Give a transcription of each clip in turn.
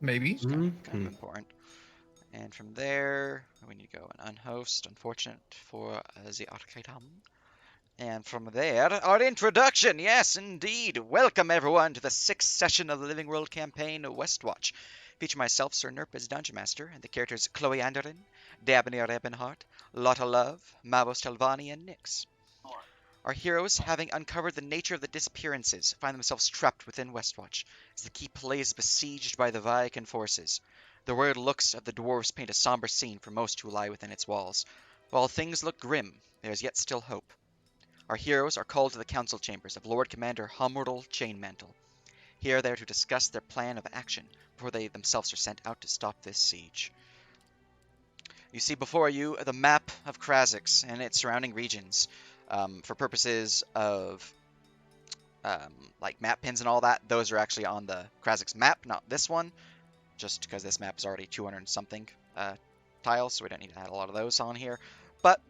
Maybe. It's kind of Hmm. important. And from there, we need to go and unhost, unfortunate for the Arcadam. And from there, our introduction. Yes, indeed. Welcome everyone to the sixth session of the Living World campaign, Westwatch. Feature myself, Sir Nerp, as Dungeon Master, and the characters Chloe Anderin, Dabney Ebenhart, Lotta Love, Mavos Telvani, and Nyx. Our heroes, having uncovered the nature of the disappearances, find themselves trapped within Westwatch, as the keep lays besieged by the Viacan forces. The weird looks of the dwarves paint a somber scene for most who lie within its walls. While things look grim, there is yet still hope. Our heroes are called to the council chambers of Lord Commander Humwardle Chainmantle. Here they are to discuss their plan of action before they themselves are sent out to stop this siege. You see before you the map of Krazix and its surrounding regions. For purposes of um, like map pins and all that, those are actually on the Krazix map, not this one, just because this map is already 200 something tiles, so we don't need to add a lot of those on here. But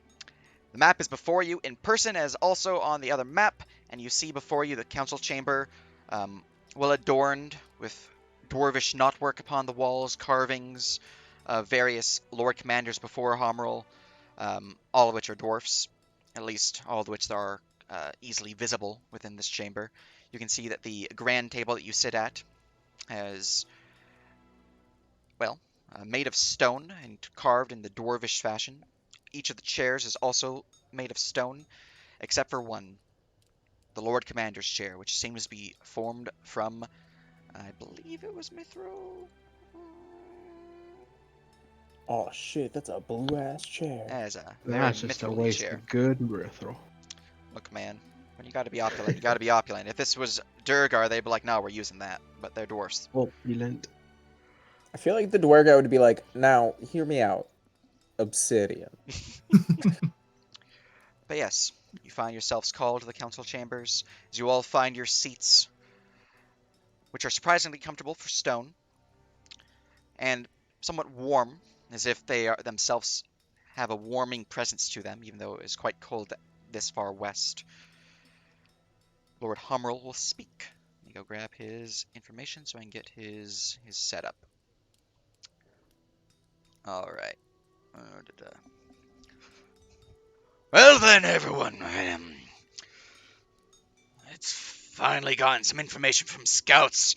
the map is before you in person as also on the other map, and you see before you the council chamber, um, well adorned with dwarvish knotwork upon the walls, carvings of various lord commanders before Homerl, all of which are dwarfs, at least all of which are easily visible within this chamber. You can see that the grand table that you sit at has, well, made of stone and carved in the dwarvish fashion. Each of the chairs is also made of stone, except for one, the Lord Commander's chair, which seems to be formed from, I believe it was Mithro. Oh shit, that's a blue ass chair. As a very That's just a mithrily waste chair. of good Brithro. Look, man, when you gotta be opulent, you gotta be opulent. If this was Durgar, they'd be like, no, we're using that. But they're dwarfs. Opulent. I feel like the Dwergo would be like, now, hear me out. Obsidian. But yes, you find yourselves called to the council chambers, as you all find your seats, which are surprisingly comfortable for stone, and somewhat warm, as if they are themselves have a warming presence to them, even though it is quite cold this far west. Lord Hummerl will speak. Let me go grab his information so I can get his setup. All right. Well then, everyone, it's finally gotten some information from scouts.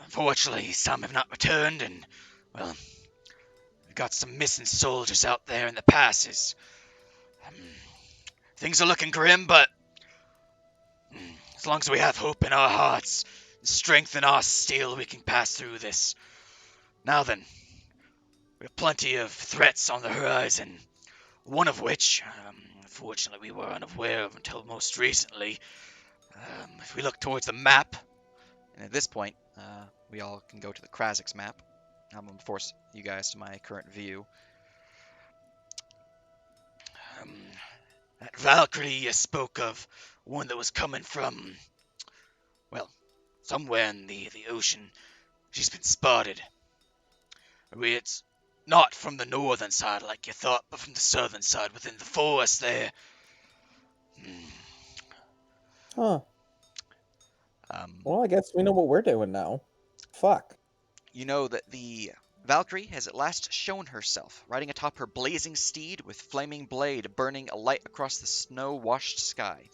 Unfortunately, some have not returned, and well, we've got some missing soldiers out there in the passes. Um, things are looking grim, but as long as we have hope in our hearts and strength in our steel, we can pass through this. Now then, we have plenty of threats on the horizon, one of which, unfortunately, we were unaware of until most recently. If we look towards the map, and at this point, we all can go to the Krazix map. I'm going to force you guys to my current view. Um, that Valkyrie you spoke of, one that was coming from, well, somewhere in the ocean, she's been spotted. It's not from the northern side like you thought, but from the southern side within the forest there. Hmm. Huh. Um, Well, I guess we know what we're doing now. Fuck. you know that the Valkyrie has at last shown herself, riding atop her blazing steed with flaming blade burning a light across the snow-washed sky,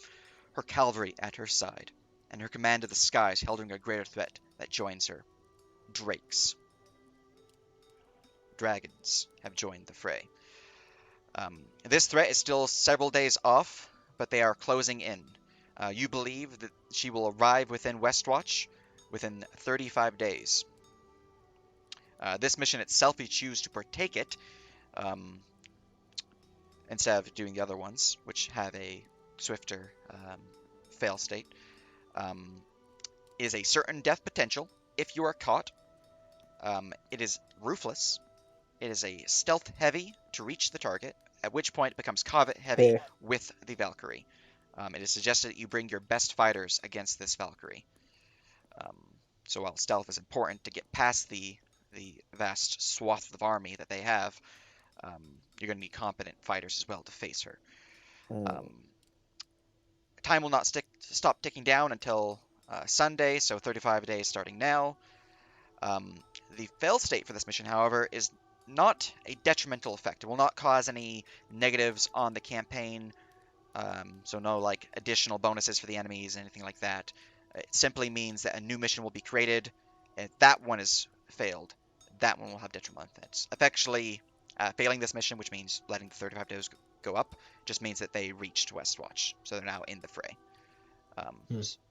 her cavalry at her side, and her command of the skies heralding a greater threat that joins her. Drakes. Dragons have joined the fray. This threat is still several days off, but they are closing in. You believe that she will arrive within Westwatch within 35 days. This mission itself, you choose to partake it um, instead of doing the other ones, which have a swifter fail state, um, is a certain death potential if you are caught. It is ruthless. It is a stealth heavy to reach the target, at which point it becomes combat heavy Hey. with the Valkyrie. It is suggested that you bring your best fighters against this Valkyrie. Um, so while stealth is important to get past the vast swath of army that they have, you're going to need competent fighters as well to face her. Hmm. Um, time will not stop ticking down until Sunday, so 35 days starting now. Um, the fail state for this mission, however, is not a detrimental effect. It will not cause any negatives on the campaign, so no like additional bonuses for the enemies, anything like that. It simply means that a new mission will be created. If that one is failed, that one will have detrimental effects. Effectively, failing this mission, which means letting the 35 days go up, just means that they reached Westwatch, so they're now in the fray.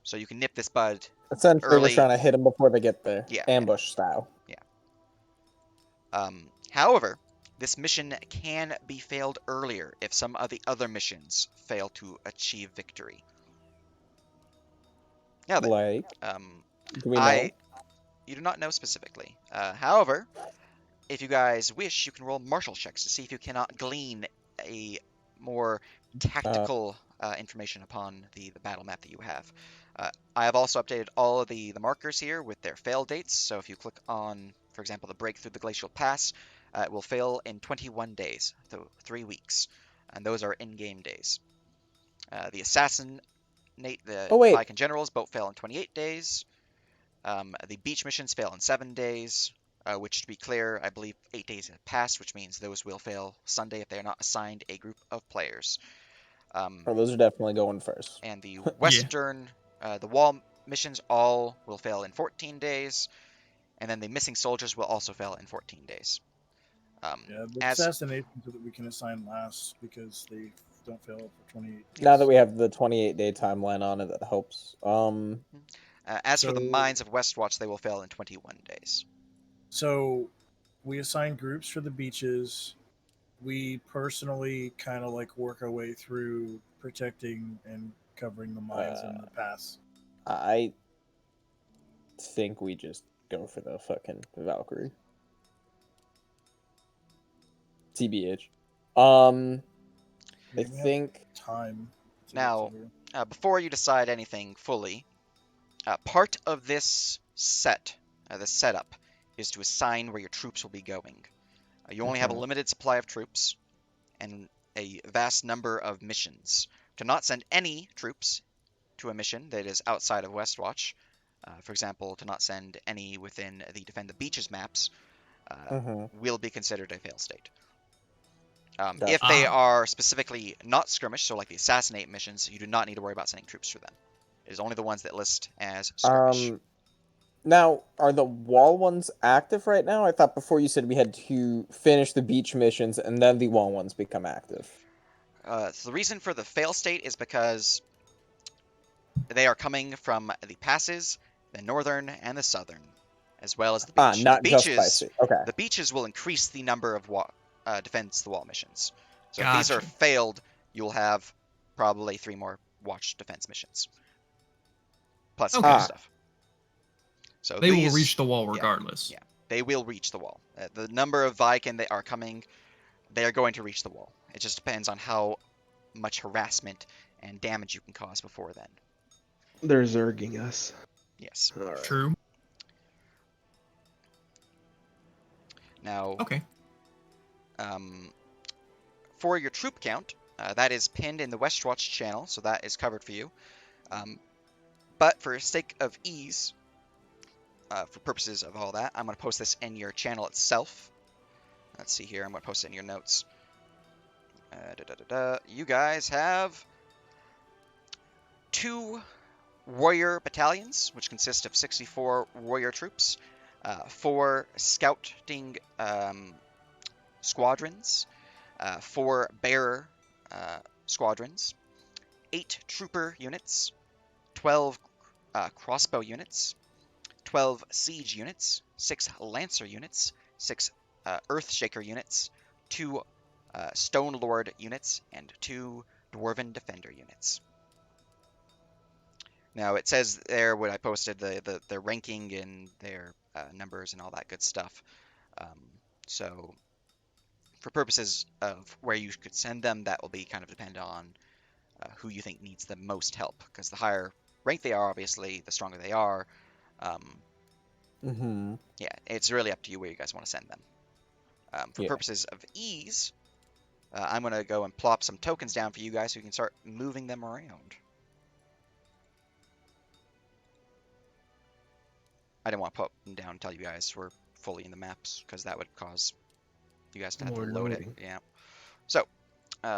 So you can nip this bud Essentially, we're early. trying to hit them before they get there, Yeah, ambush style. yeah. However, this mission can be failed earlier if some of the other missions fail to achieve victory. Now then, Like, um, do we know? I you do not know specifically. However, if you guys wish, you can roll martial checks to see if you cannot glean a more Uh, tactical information upon the battle map that you have. I have also updated all of the markers here with their fail dates. So if you click on, for example, the break through the glacial pass, it will fail in 21 days, so 3 weeks, and those are in-game days. The assassinate the oh wait, Viking generals both fail in 28 days. The beach missions fail in 7 days, which, to be clear, I believe 8 days have passed, which means those will fail Sunday if they are not assigned a group of players. Um, oh, those are definitely going first. and the Yeah. western, the wall missions all will fail in 14 days, and then the missing soldiers will also fail in 14 days. Yeah, the As assassinations that we can assign last because they don't fail for 28 Now that yes, we have the 28-day timeline on it, that helps. as for the So, mines of Westwatch, they will fail in 21 days. so we assign groups for the beaches. We personally kind of like work our way through protecting and covering the mines Uh, and the pass. I think we just go for the fucking Valkyrie. TBH. I Yeah, we have think. time to get Now, through. before you decide anything fully, part of this setup, is to assign where your troops will be going. You only have a limited supply of troops and a vast number of missions. To not send any troops to a mission that is outside of Westwatch, for example, to not send any within the Defend the Beaches maps, Mm-hmm. will be considered a fail state. If Gotcha. they Ah. are specifically not skirmish, so like the assassinate missions, you do not need to worry about sending troops through them. It is only the ones that list as skirmish. Um. Now, are the wall ones active right now? I thought before you said we had to finish the beach missions and then the wall ones become active. So the reason for the fail state is because they are coming from the passes, the northern and the southern, as well as the Ah, beach. not just by sea. Okay. The beaches will increase the number of defense the wall missions. So if these are Gotcha. failed, you'll have probably 3 more watch defense missions, plus some other Okay. Ah, stuff. So They will these, reach the wall yeah, regardless. yeah, they will reach the wall. The number of Viking that are coming, they are going to reach the wall. It just depends on how much harassment and damage you can cause before then. They're zerging us. Yes. All right. True. Now, Okay. for your troop count, that is pinned in the Westwatch channel, so that is covered for you. But for sake of ease, for purposes of all that, I'm going to post this in your channel itself. Let's see here. I'm going to post it in your notes. You guys have 2 warrior battalions, which consist of 64 warrior troops, 4 scouting squadrons, 4 bearer squadrons, 8 trooper units, 12 crossbow units, 12 siege units, 6 lancer units, 6 earthshaker units, 2 stone lord units, and 2 dwarven defender units. Now it says there when I posted the ranking and their numbers and all that good stuff. So for purposes of where you could send them, that will be kind of dependent on who you think needs the most help. Because the higher rank they are, obviously, the stronger they are. mm-hmm. Yeah, it's really up to you where you guys want to send them. For Yeah. purposes of ease, I'm going to go and plop some tokens down for you guys so you can start moving them around. I didn't want to put them down until you guys were fully in the maps, because that would cause you guys to have to More load loading. it. Yeah. So,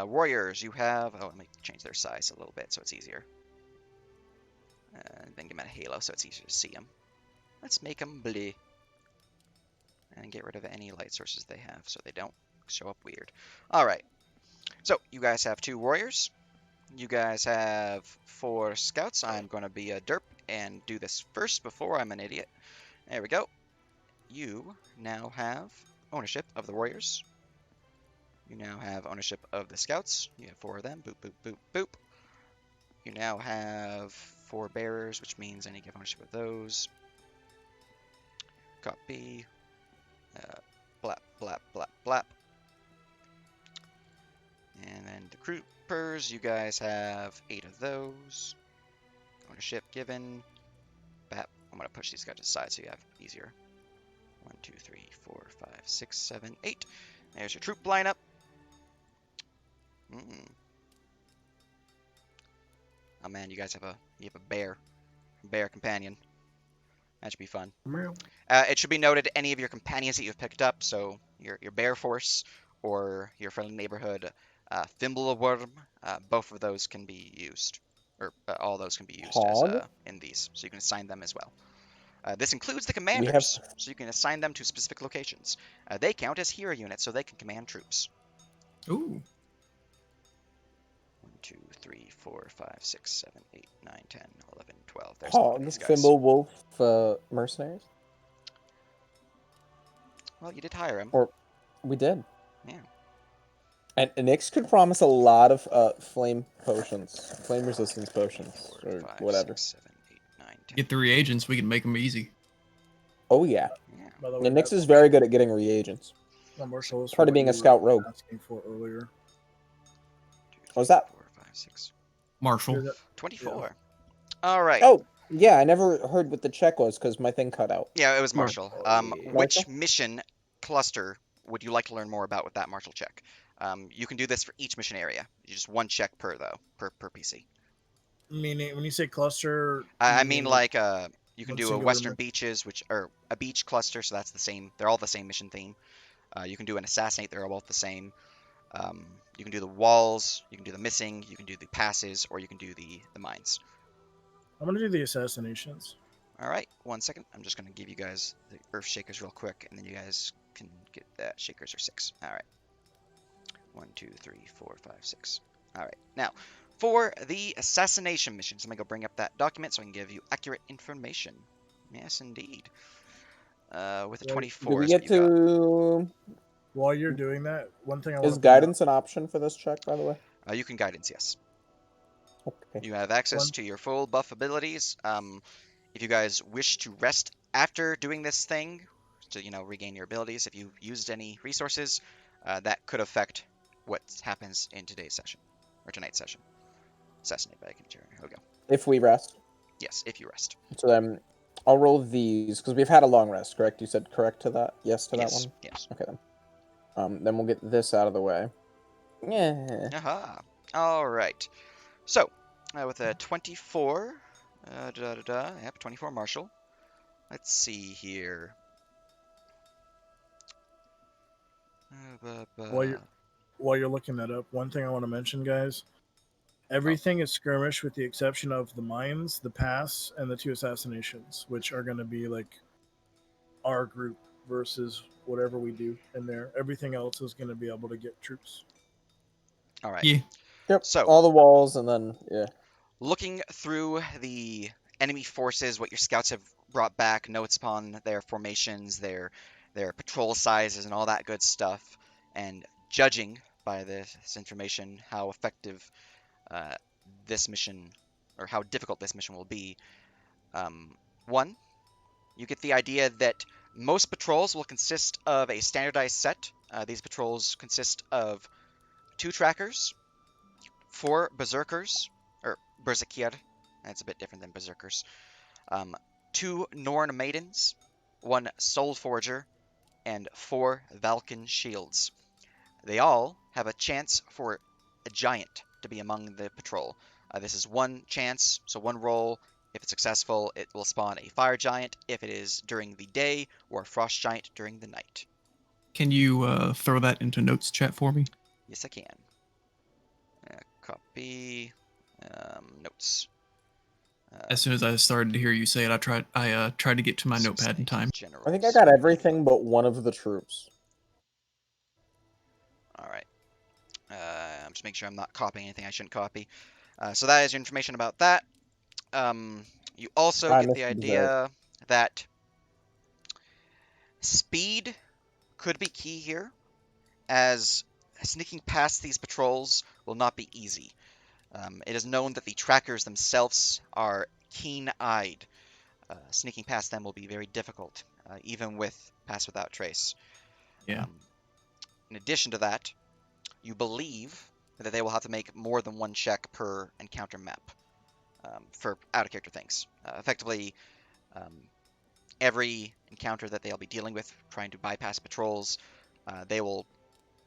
warriors, you have... Oh, let me change their size a little bit so it's easier. Then give them a halo so it's easier to see them. Let's make them blue. And get rid of any light sources they have so they don't show up weird. Alright. So, you guys have 2 warriors. You guys have 4 scouts. I'm going to be a derp and do this first before I'm an idiot. There we go. You now have ownership of the warriors. You now have ownership of the scouts. You have 4 of them. Boop, boop, boop, boop. You now have 4 bearers, which means I need to give ownership of those. Copy. Blap, blap, blap, blap. And then the troopers, you guys have 8 of those. Ownership given. Bap. I'm going to push these guys to the side so you have easier. 1, 2, 3, 4, 5, 6, 7, 8. There's your troop lineup. Oh man, you guys have a bear companion. That should be fun. It should be noted any of your companions that you've picked up, so your bear force or your friendly neighborhood Fimbleworm, both of those can be used, or all those can be used as in these, so you can assign them as well. This includes the commanders, so you can assign them to specific locations. They count as hero units, so they can command troops. Ooh. 1, 2, 3, 4, 5, 6, 7, 8, 9, 10, 11, 12. There's Hogs, guys. Thimble Wolf, mercenaries? Well, you did hire him. Or we did. Yeah. And Nyx could promise a lot of flame potions, flame resistance potions, 4, or 5, whatever. 6, 7, 8, 9, 10. Get the reagents, we can make them easy. Oh yeah. Yeah. By the way, And Nyx is very good at getting reagents. Marshall is Part of being a scout rogue. Asking for earlier. What was that? 4, 5, 6. Marshall. 24. Yeah. All right. Oh, yeah, I never heard what the check was because my thing cut out. Yeah, it was Marshall. Which Marshall? mission cluster would you like to learn more about with that Marshall check? You can do this for each mission area. Just 1 check per, though, per PC. Meaning, when you say cluster, I mean, like, you can one do a singular Western mission? Beaches, or a beach cluster, so that's the same. They're all the same mission theme. You can do an Assassinate, they're all both the same. You can do the walls, you can do the missing, you can do the passes, or you can do the mines. I'm gonna do the assassinations. All right, 1 second. I'm just gonna give you guys the Earth Shakers real quick, and then you guys can get that. Shakers are 6. All right. 1, 2, 3, 4, 5, 6. All right. Now, for the assassination missions, let me go bring up that document so I can give you accurate information. Yes, indeed. With a 24. Do we get to? While you're doing that, one thing I want Is to guidance an option for this check, by the way? You can guidance, yes. Okay. You have access to your full buff abilities. If you guys wish to rest after doing this thing, to regain your abilities, if you used any resources, that could affect what happens in today's session or tonight's session. Assassinate by a Here we go. If we rest. Yes, if you rest. So then, I'll roll these because we've had a long rest. Correct? You said correct to that. Yes to that one. Yes. Okay then. Then we'll get this out of the way. Yeah. Aha. All right. So, with a 24, yep, 24 Marshall. Let's see here. While you're looking that up, one thing I want to mention, guys. Everything is skirmish with the exception of the mines, the pass, and the 2 assassinations, which are going to be like our group versus whatever we do in there. Everything else is going to be able to get troops. All right. Yeah. Yep. So all the walls and then looking through the enemy forces, what your scouts have brought back, notes upon their formations, their patrol sizes, and all that good stuff, and judging by this information how effective this mission, or how difficult this mission will be. 1, you get the idea that most patrols will consist of a standardized set. These patrols consist of 2 trackers, 4 berserkers, or berserkir, that's a bit different than berserkers, 2 Norn maidens, 1 soul forger, and 4 Valken shields. They all have a chance for a giant to be among the patrol. This is 1 chance, so 1 roll. If it's successful, it will spawn a fire giant if it is during the day, or a frost giant during the night. Can you throw that into notes chat for me? Yes, I can. Copy notes. As soon as I started to hear you say it, I tried to get to my notepad in time. I think I got everything but one of the troops. All right. I'm just making sure I'm not copying anything I shouldn't copy. So that is your information about that. You also I get the missed the dessert. idea that speed could be key here, as sneaking past these patrols will not be easy. It is known that the trackers themselves are keen-eyed. Sneaking past them will be very difficult, even with Pass Without Trace. Yeah. In addition to that, you believe that they will have to make more than one check per encounter map for out-of-character things. Effectively, every encounter that they'll be dealing with, trying to bypass patrols, they will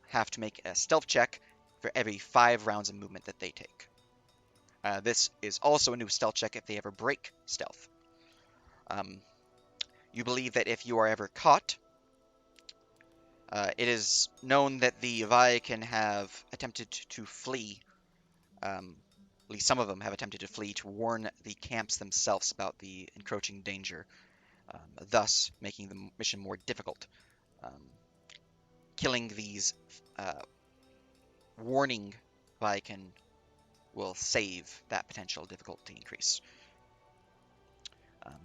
have to make a stealth check for every 5 rounds of movement that they take. This is also a new stealth check if they ever break stealth. You believe that if you are ever caught, it is known that the Viacan have attempted to flee. At least some of them have attempted to flee to warn the camps themselves about the encroaching danger, thus making the mission more difficult. Killing these warning Viacan will save that potential difficulty increase.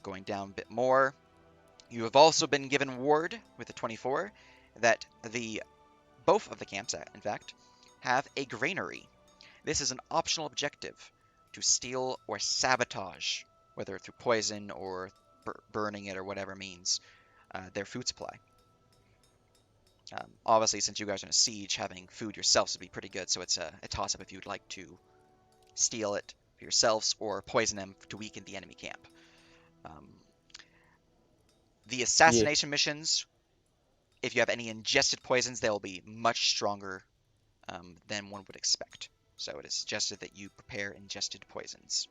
Going down a bit more, you have also been given word with the 24 that both of the camps, in fact, have a granary. This is an optional objective to steal or sabotage, whether through poison or burning it or whatever means, their food supply. Obviously, since you guys are in a siege, having food yourselves would be pretty good, so it's a toss-up if you'd like to steal it for yourselves or poison them to weaken the enemy camp. The assassination missions, if you have any ingested poisons, they will be much stronger than one would expect. So it is suggested that you prepare ingested poisons.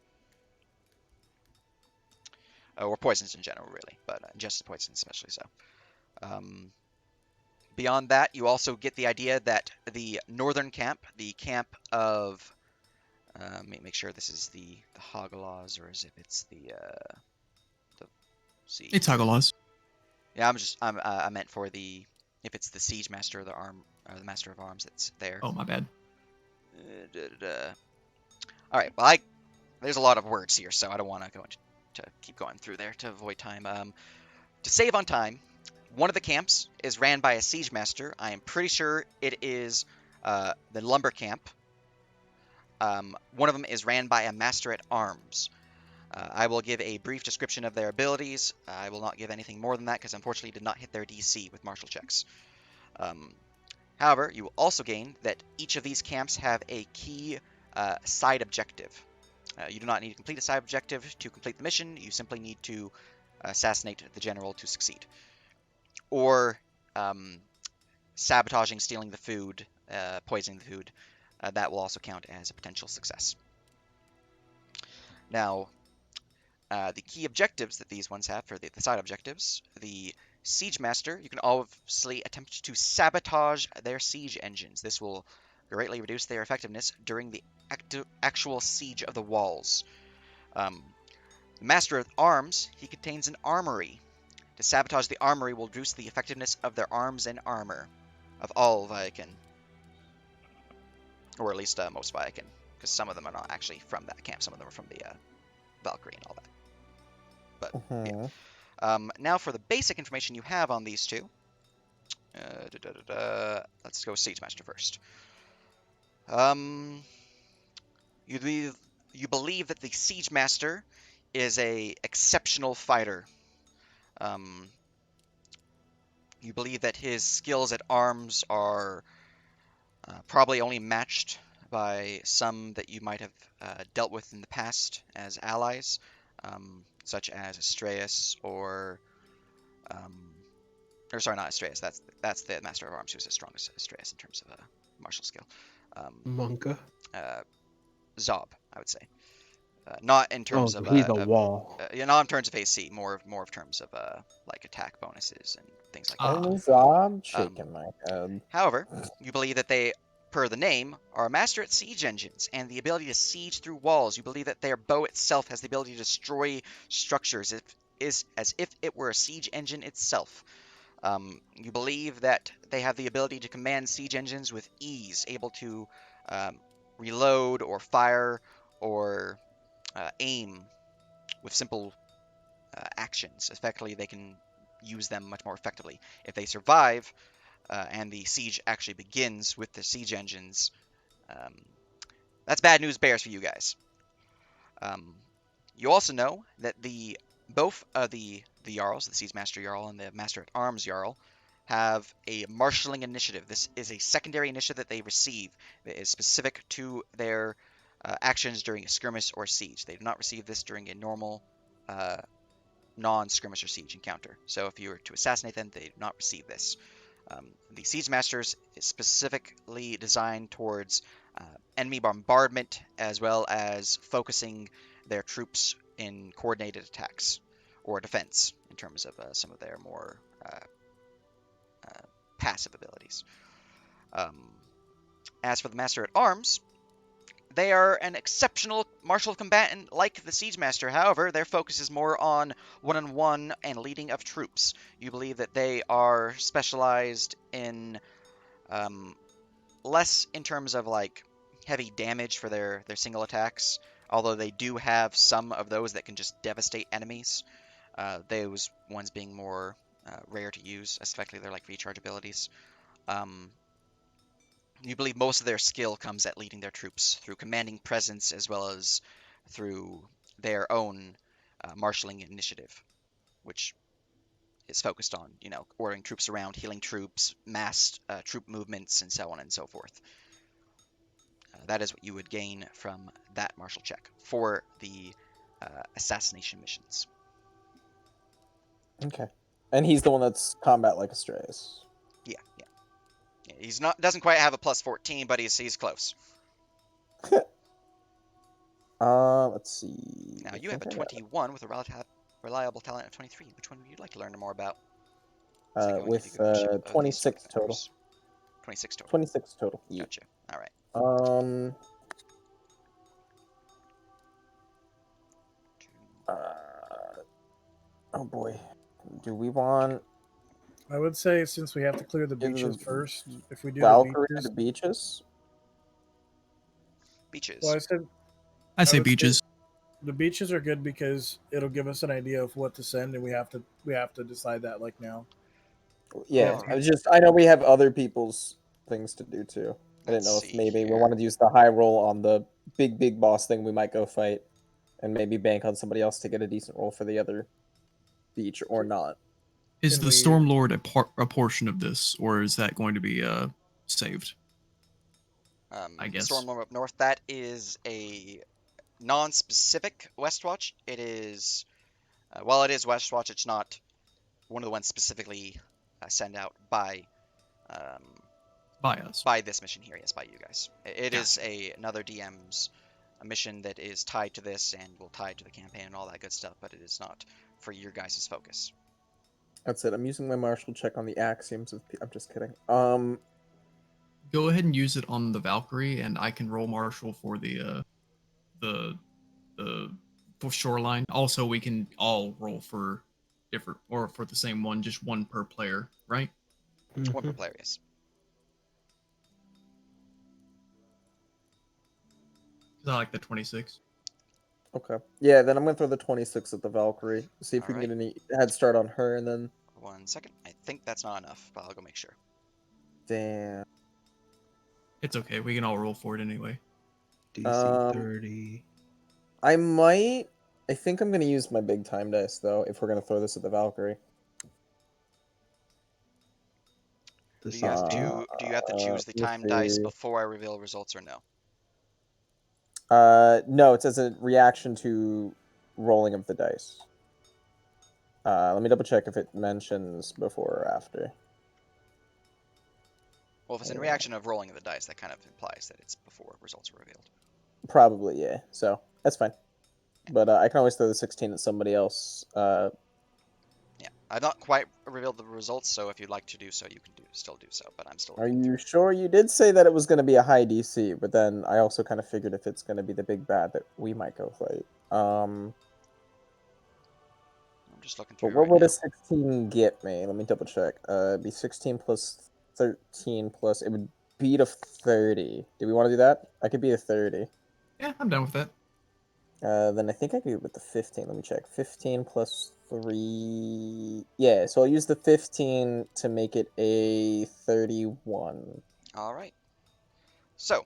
Or poisons in general, really, but ingested poisons especially so. Beyond that, you also get the idea that the northern camp, the camp of... make sure this is the Hoglaws, or as if it's the siege. It's Hagalaws. Yeah, I meant for the... if it's the siege master or the master of arms that's there. Oh, my bad. All right. Well, there's a lot of words here, so I don't want to go into to keep going through there to avoid time. To save on time, one of the camps is ran by a siege master. I am pretty sure it is the lumber camp. One of them is ran by a master at arms. I will give a brief description of their abilities. I will not give anything more than that because unfortunately did not hit their DC with martial checks. However, you will also gain that each of these camps have a key side objective. You do not need to complete a side objective to complete the mission. You simply need to assassinate the general to succeed. Or sabotaging, stealing the food, poisoning the food. That will also count as a potential success. Now, the key objectives that these ones have for the side objectives, the Siege Master, you can obviously attempt to sabotage their siege engines. This will greatly reduce their effectiveness during the actual siege of the walls. The Master of Arms, he contains an armory. To sabotage the armory will reduce the effectiveness of their arms and armor of all Viacan. Or at least most Viacan, because some of them are not actually from that camp. Some of them are from the Valkyrie and all that. But, yeah. Now for the basic information you have on these two. Let's go Siege Master first. You believe that the Siege Master is a exceptional fighter. You believe that his skills at arms are probably only matched by some that you might have dealt with in the past as allies, such as Astraeus or sorry, not Astraeus. That's the Master of Arms who's as strong as Astraeus in terms of martial skill. Monka. Zob, I would say. Not in Oh, terms so of he's a wall. not in terms of AC, more of terms of like attack bonuses and things like that. Things I'm Um, shaking my head. However, you believe that they, per the name, are a master at siege engines and the ability to siege through walls. You believe that their bow itself has the ability to destroy structures, as if it were a siege engine itself. You believe that they have the ability to command siege engines with ease, able to um, reload or fire or aim with simple actions. Effectively, they can use them much more effectively. If they survive and the siege actually begins with the siege engines, um, that's bad news bears for you guys. Um, you also know that both of the Jarls, the Siege Master Jarl and the Master at Arms Jarl, have a marshaling initiative. This is a secondary initiative that they receive that is specific to their actions during a skirmish or siege. They do not receive this during a normal uh, non-skirmish or siege encounter. So if you were to assassinate them, they do not receive this. The Siege Masters is specifically designed towards enemy bombardment as well as focusing their troops in coordinated attacks or defense in terms of some of their more passive abilities. Um, as for the Master at Arms, they are an exceptional martial combatant like the Siege Master. However, their focus is more on one-on-one and leading of troops. You believe that they are specialized in less in terms of like heavy damage for their single attacks, although they do have some of those that can just devastate enemies. Those ones being more rare to use, especially their like recharge abilities. Um, you believe most of their skill comes at leading their troops through commanding presence as well as through their own marshaling initiative, which is focused on, ordering troops around, healing troops, massed troop movements, and so on and so forth. That is what you would gain from that martial check for the assassination missions. Okay. And he's the one that's combat like a strays. Yeah. He's not doesn't quite have a plus 14, but he's close. Let's see. Now I you have a think I got 21 with a reliable talent of 23. Which one would you like to learn more about? As I go and give you with each of these 26 total. factors. 26 total. 26 total. Yeah. Gotcha. All right. Oh boy. Do we want I would say since we have to clear the Give beaches the first, if we do Valkyrie the the beaches? Beaches. well, I said I say would say beaches. the beaches are good because it'll give us an idea of what to send, and we have to decide that like now. Yeah, Alright. I know we have other people's things to do too. I didn't Let's know if see maybe we here. wanted to use the high roll on the big boss thing we might go fight and maybe bank on somebody else to get a decent roll for the other beach or not. Is Can the we- Stormlord a portion of this, or is that going to be saved? I guess. Stormlord up north. That is a non-specific Westwatch. It is, while it is Westwatch, it's not one of the ones specifically sent out um, By us. by this mission here. Yes, by you guys. It is Gotcha. another DM's a mission that is tied to this and will tie to the campaign and all that good stuff, but it is not for your guys' focus. That's it. I'm using my martial check on the axioms of. I'm just kidding. Go ahead and use it on the Valkyrie, and I can roll martial for the for shoreline. Also, we can all roll for different or for the same one, just one per player, right? One per player, yes. Because I like the 26. Okay. Yeah, then I'm gonna throw the 26 at the Valkyrie. See if we can Alright. get any head start on her, and then. 1 second. I think that's not enough, but I'll go make sure. Damn. It's okay. We can all roll for it anyway. DC 30. I might. I think I'm gonna use my big time dice though. If we're gonna throw this at the Valkyrie. Do you have to choose the let's time dice see. before I reveal results or no? No, it's as a reaction to rolling of the dice. Let me double check if it mentions before or after. Well, if it's in reaction of rolling of the dice, that kind of implies that it's before results are revealed. Probably, yeah. So that's fine. but I can always throw the 16 at somebody else. Yeah, I've not quite revealed the results, so if you'd like to do so, you can still do so. But I'm still. Are looking you through. sure? You did say that it was going to be a high DC, but then I also kind of figured if it's going to be the big bad that we might go fight. I'm just looking But through what right would now. a 16 get me? Let me double check. It'd be 16 plus 13 plus. It would beat a 30. Do we want to do that? I could be a 30. Yeah, I'm down with that. Then I think I could go with the 15. Let me check. 15 plus 3. Yeah, so I'll use the 15 to make it a 31. All right. So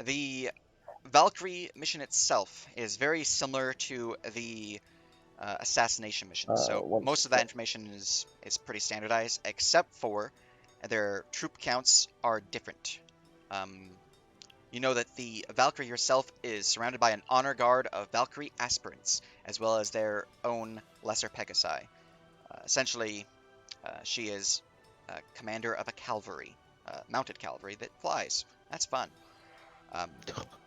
the Valkyrie mission itself is very similar to the assassination mission. So One most of that information is pretty standardized, except for their troop counts are different. You know that the Valkyrie herself is surrounded by an honor guard of Valkyrie aspirants, as well as their own lesser Pegasi. Essentially, she is commander of a cavalry, mounted cavalry that flies. That's fun. Um,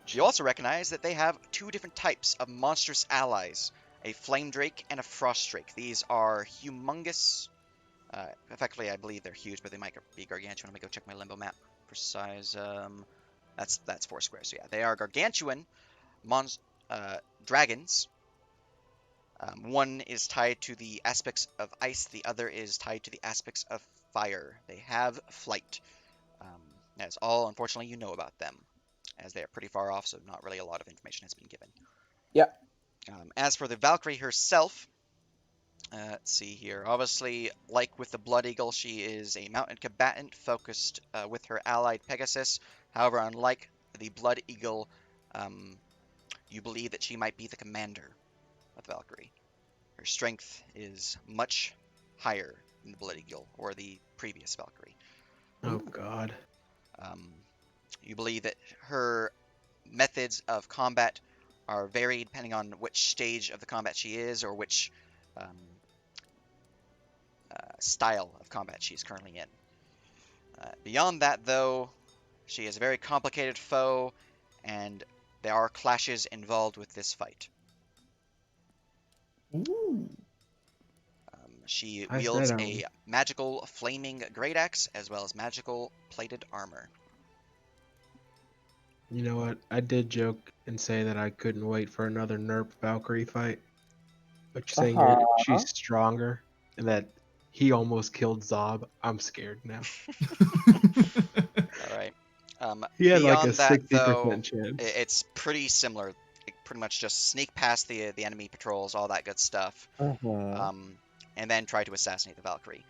you also recognize that they have two different types of monstrous allies, a Flame Drake and a Frost Drake. These are humongous. Effectively, I believe they're huge, but they might be gargantuan. Let me go check my limbo map for size. That's 4 squares. So yeah, they are gargantuan dragons. One is tied to the aspects of ice. The other is tied to the aspects of fire. They have flight. That's all, unfortunately, you know about them, as they are pretty far off, so not really a lot of information has been given. Yeah. As for the Valkyrie herself, let's see here. Obviously, like with the Blood Eagle, she is a mounted combatant focused with her allied Pegasus. However, unlike the Blood Eagle, you believe that she might be the commander of the Valkyrie. Her strength is much higher than the Blood Eagle or the previous Valkyrie. Oh God. You believe that her methods of combat are varied depending on which stage of the combat she is or which style of combat she is currently in. Beyond that, though, she is a very complicated foe, and there are clashes involved with this fight. Ooh. She Pass wields that a on. magical flaming great axe as well as magical plated armor. You know what? I did joke and say that I couldn't wait for another NERP Valkyrie fight. But you're saying she's stronger and that he almost killed Zob. I'm scared now. All right. He had like a Beyond that, though, 60% chance. it's pretty similar. It pretty much just sneak past the enemy patrols, all that good stuff, and then try to assassinate the Valkyrie.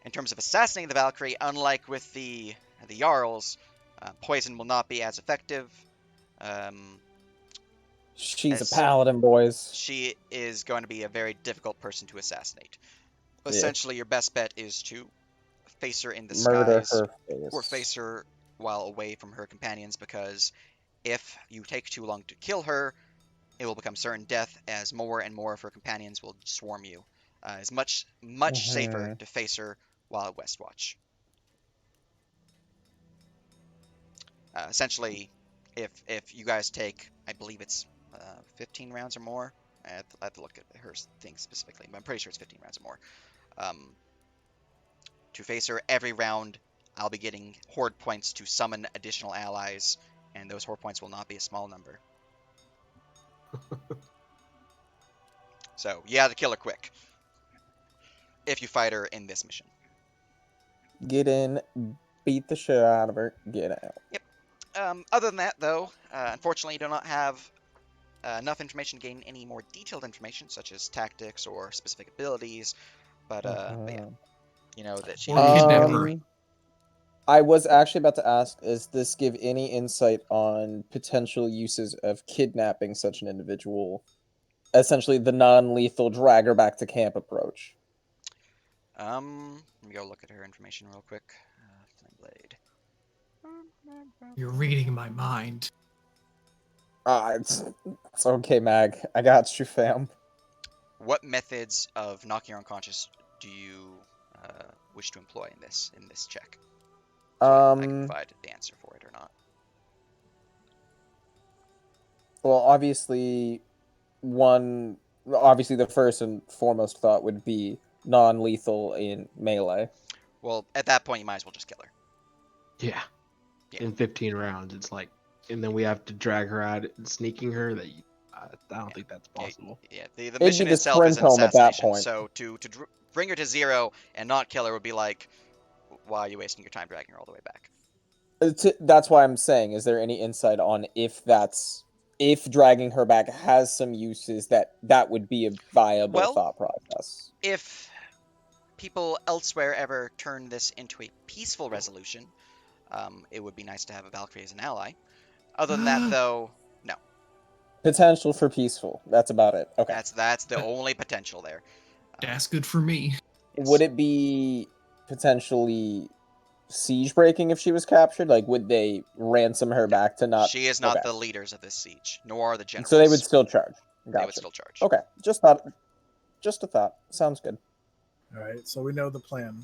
In terms of assassinating the Valkyrie, unlike with the Jarls, poison will not be as effective. She's a as paladin, boys. She is going to be a very difficult person to assassinate. Yeah. Essentially, your best bet is to face her in the Murder skies her face. or face her while away from her companions, because if you take too long to kill her, it will become certain death as more and more of her companions will swarm you. It's much safer to face her while at Westwatch. Essentially, if you guys take, I believe it's 15 rounds or more. I have to look at her thing specifically, but I'm pretty sure it's 15 rounds or more. To face her every round, I'll be getting horde points to summon additional allies, and those horde points will not be a small number. So you have to kill her quick if you fight her in this mission. Get in, beat the shit out of her, get out. Yep. Other than that, though, unfortunately, you do not have enough information to gain any more detailed information, such as tactics or specific abilities. But yeah, you know that she Or kidnap her. I was actually about to ask, does this give any insight on potential uses of kidnapping such an individual? Essentially, the non-lethal drag her back to camp approach. Let me go look at her information real quick. Blade. You're reading my mind. It's okay, Mag. I got you, fam. What methods of knocking her unconscious do you wish to employ in this check? So I can provide the answer for it or not. Well, obviously, the first and foremost thought would be non-lethal in melee. Well, at that point, you might as well just kill her. Yeah. Yeah. In 15 rounds, it's like, and then we have to drag her out and sneaking her. I don't think that's possible. Yeah, the It'd be mission the itself is an sprint home at that assassination, point. so to bring her to 0 and not kill her would be like, why are you wasting your time dragging her all the way back? That's why I'm saying, is there any insight on if dragging her back has some uses that would be a viable Well, thought process? If people elsewhere ever turn this into a peaceful resolution, it would be nice to have a Valkyrie as an ally. Other than that, though, no. Potential for peaceful. That's about it. Okay. That's the only potential there. That's good for me. Yes. Would it be potentially siege breaking if she was captured? Like, would they ransom her back to not? She is not Okay. the leaders of this siege, nor are the generals. So they would still charge. Gotcha. They would still charge. Okay. Just a thought. Sounds good. All right, so we know the plan.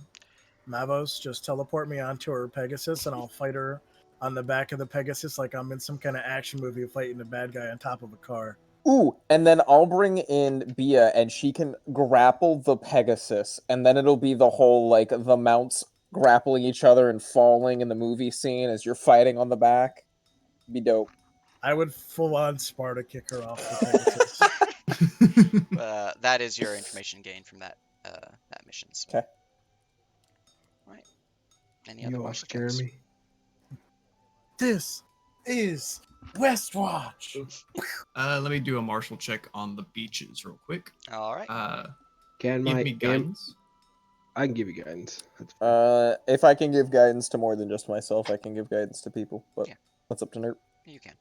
Mavos, just teleport me onto her Pegasus, and I'll fight her on the back of the Pegasus like I'm in some kind of action movie fighting a bad guy on top of a car. Ooh, and then I'll bring in Bia, and she can grapple the Pegasus, and then it'll be the whole, like, the mounts grappling each other and falling in the movie scene as you're fighting on the back. Be dope. I would full on Sparta kick her off the Pegasus. That is your information gained from that missions. Okay. Right. Any other You all martial scare checks? me. This is Westwatch. Let me do a martial check on the beaches real quick. All right. Can Give my me guidance. I can give you guidance. That's fine. If I can give guidance to more than just myself, I can give guidance to people, but Yeah. that's up to Nerd. You can.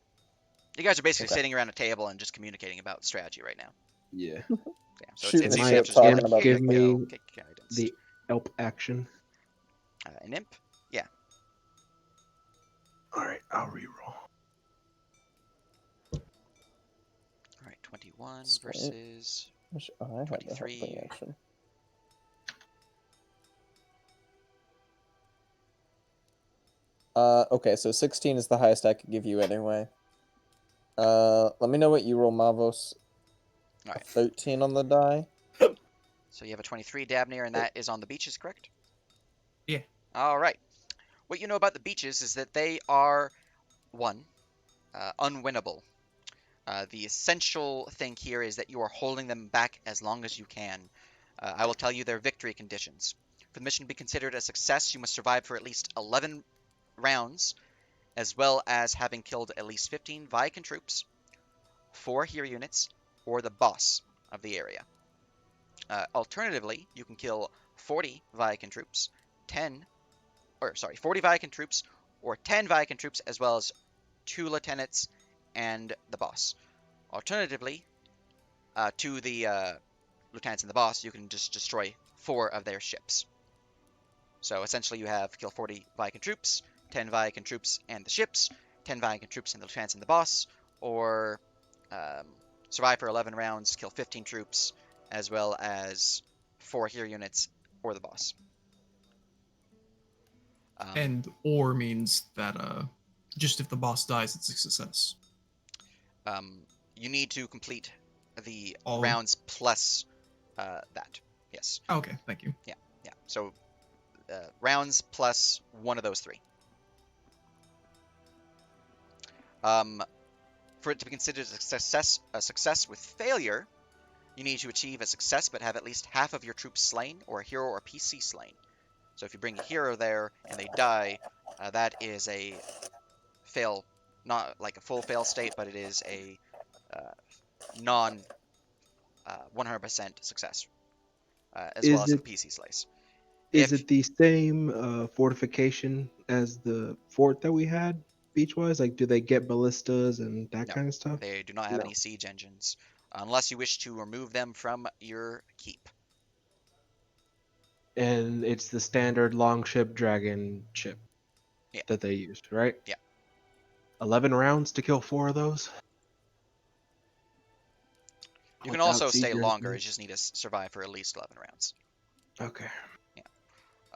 You guys are basically Okay. sitting around a table and just communicating about strategy right now. Yeah. Yeah, so Shooting it's the easy shit, enough to just be talking like, about here Give you me go, kick guidance. The elp action. An imp? All right, I'll reroll. All right, 21 Sweet. versus... Wish I had the 23. helping action. Okay, so 16 is the highest I could give you anyway. Let me know what you roll, Mavos. All right. 13 on the die. So you have a 23 Dabnir, and that is on the beaches, correct? Yeah. All right. What you know about the beaches is that they are, one, unwinnable. The essential thing here is that you are holding them back as long as you can. I will tell you their victory conditions. For the mission to be considered a success, you must survive for at least 11 rounds, as well as having killed at least 15 Viking troops, 4 hero units, or the boss of the area. Alternatively, you can kill 40 Viking troops, 40 Viking troops, or 10 Viking troops, as well as 2 lieutenants and the boss. Alternatively, to the lieutenants and the boss, you can just destroy 4 of their ships. So essentially you have kill 40 Viking troops, 10 Viking troops and the ships, 10 Viking troops and the lieutenants and the boss, or survive for 11 rounds, kill 15 troops, as well as 4 hero units or the boss. And or means that just if the boss dies, it's a success. You need to complete the All rounds plus that. Yes. Okay, thank you. Yeah. So rounds plus one of those 3. For it to be considered a success with failure, you need to achieve a success but have at least half of your troops slain, or a hero or PC slain. So if you bring a hero there and they die, that is a fail, not like a full fail state, but it is a non 100% success, as well as the PC slays. Is it the same fortification as the fort that we had beach-wise? Like, do they get ballistas and that No, kind of stuff? They do not have No. any siege engines, unless you wish to remove them from your keep. And it's the standard longship dragon ship that they used, right? Yeah. 11 rounds to kill 4 of those? You can Without also stay siege longer, you engines? just need to survive for at least 11 rounds. Okay.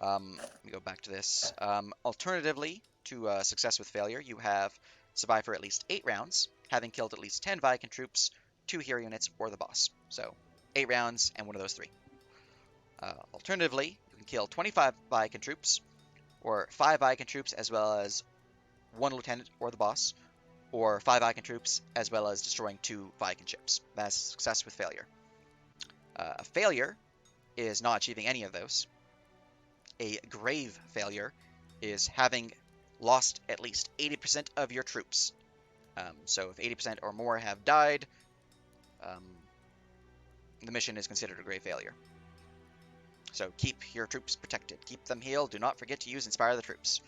Let me go back to this. Alternatively, to success with failure, you have survive for at least 8 rounds, having killed at least 10 Viking troops, 2 hero units, or the boss. So 8 rounds and one of those 3. Alternatively, you can kill 25 Viking troops, or 5 Viking troops as well as 1 lieutenant or the boss, or 5 Viking troops as well as destroying 2 Viking ships. That's success with failure. A failure is not achieving any of those. A grave failure is having lost at least 80% of your troops. So if 80% or more have died, the mission is considered a grave failure. So keep your troops protected. Keep them healed. Do not forget to use Inspire the Troops.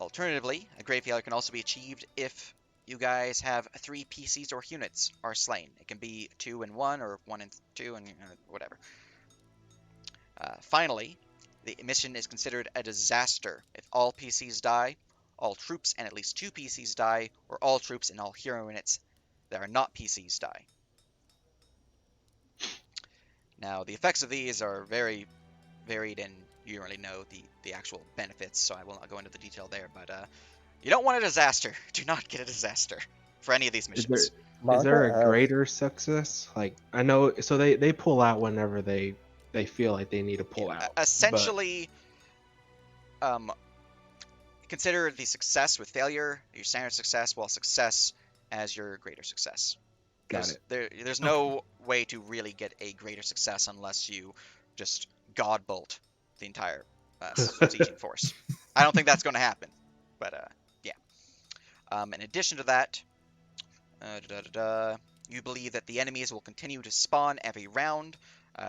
Alternatively, a grave failure can also be achieved if you guys have 3 PCs or units are slain. It can be 2 and 1 or 1 and 2 and whatever. Finally, the mission is considered a disaster if all PCs die, all troops and at least 2 PCs die, or all troops and all hero units that are not PCs die. Now, the effects of these are very varied, and you don't really know the actual benefits, so I will not go into the detail there, but you don't want a disaster. Do not get a disaster for any of these missions. Is there Manga a has- greater success? Like, I know, so they pull out whenever they feel like they need to pull out. Essentially, consider the success with failure your standard success, while success as your greater success. Got it. There's no way to really get a greater success unless you just godbolt the entire sieging force. I don't think that's going to happen, but yeah. In addition to that, you believe that the enemies will continue to spawn every round.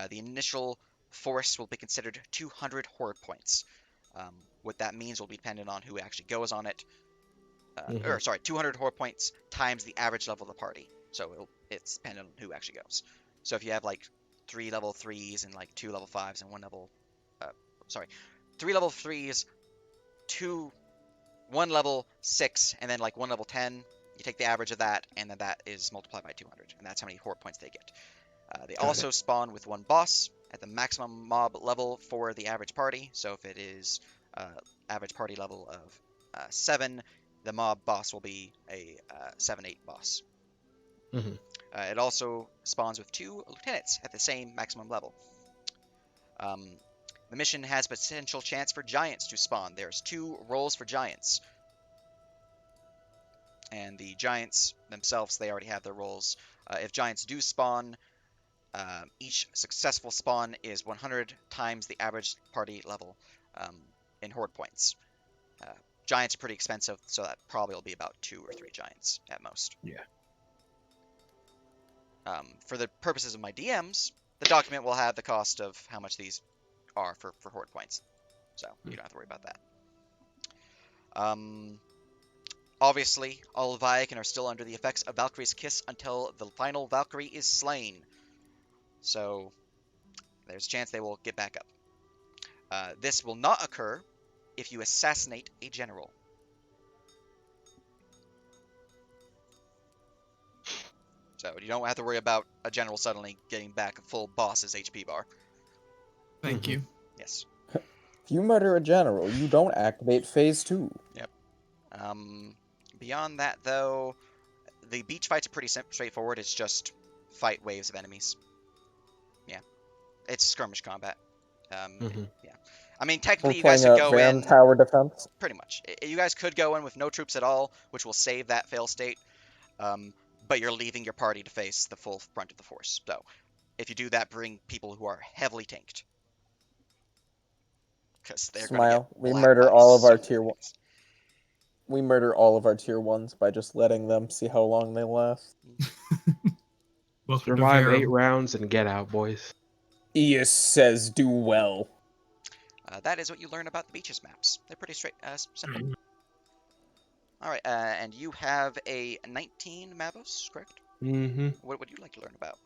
The initial force will be considered 200 horde points. What that means will be dependent on who actually goes on it. 200 horde points times the average level of the party. So it's dependent on who actually goes. So if you have like 3 level 3s and like 2 level 5s and 3 level 3s, 1 level 6, and then like 1 level 10, you take the average of that, and then that is multiplied by 200, and that's how many horde points they get. They also spawn with 1 boss at the maximum mob level for the average party. So if it is average party level of 7, the mob boss will be a 7-8 boss. Mhm. It also spawns with 2 lieutenants at the same maximum level. The mission has potential chance for giants to spawn. There's 2 roles for giants. And the giants themselves, they already have their roles. If giants do spawn, each successful spawn is 100 times the average party level in horde points. Giants are pretty expensive, so that probably will be about 2 or 3 giants at most. Yeah. For the purposes of my DMs, the document will have the cost of how much these are for horde points. So you don't have to worry about that. Obviously, all Viking are still under the effects of Valkyrie's Kiss until the final Valkyrie is slain. So there's a chance they will get back up. This will not occur if you assassinate a general. So you don't have to worry about a general suddenly getting back a full boss's HP bar. Thank you. Yes. If you murder a general, you don't activate phase 2. Yep. Beyond that, though, the beach fights are pretty straightforward. It's just fight waves of enemies. Yeah. It's skirmish combat. Yeah. I mean, technically, We're you guys playing should a go Verum in... tower defense. Pretty much. You guys could go in with no troops at all, which will save that fail state. But you're leaving your party to face the full brunt of the force. So, if you do that, bring people who are heavily tanked. Because they're going to Smile. get We blacked murder by all of so our many tier 1. enemies. We murder all of our tier 1s by just letting them see how long they last. Welcome to Survive 8 Verum. rounds and get out, boys. Eus says do well. That is what you learn about the beaches maps. They're pretty simple. Alright, and you have a 19 Mavos, correct? Mm-hmm. What would you like to learn about?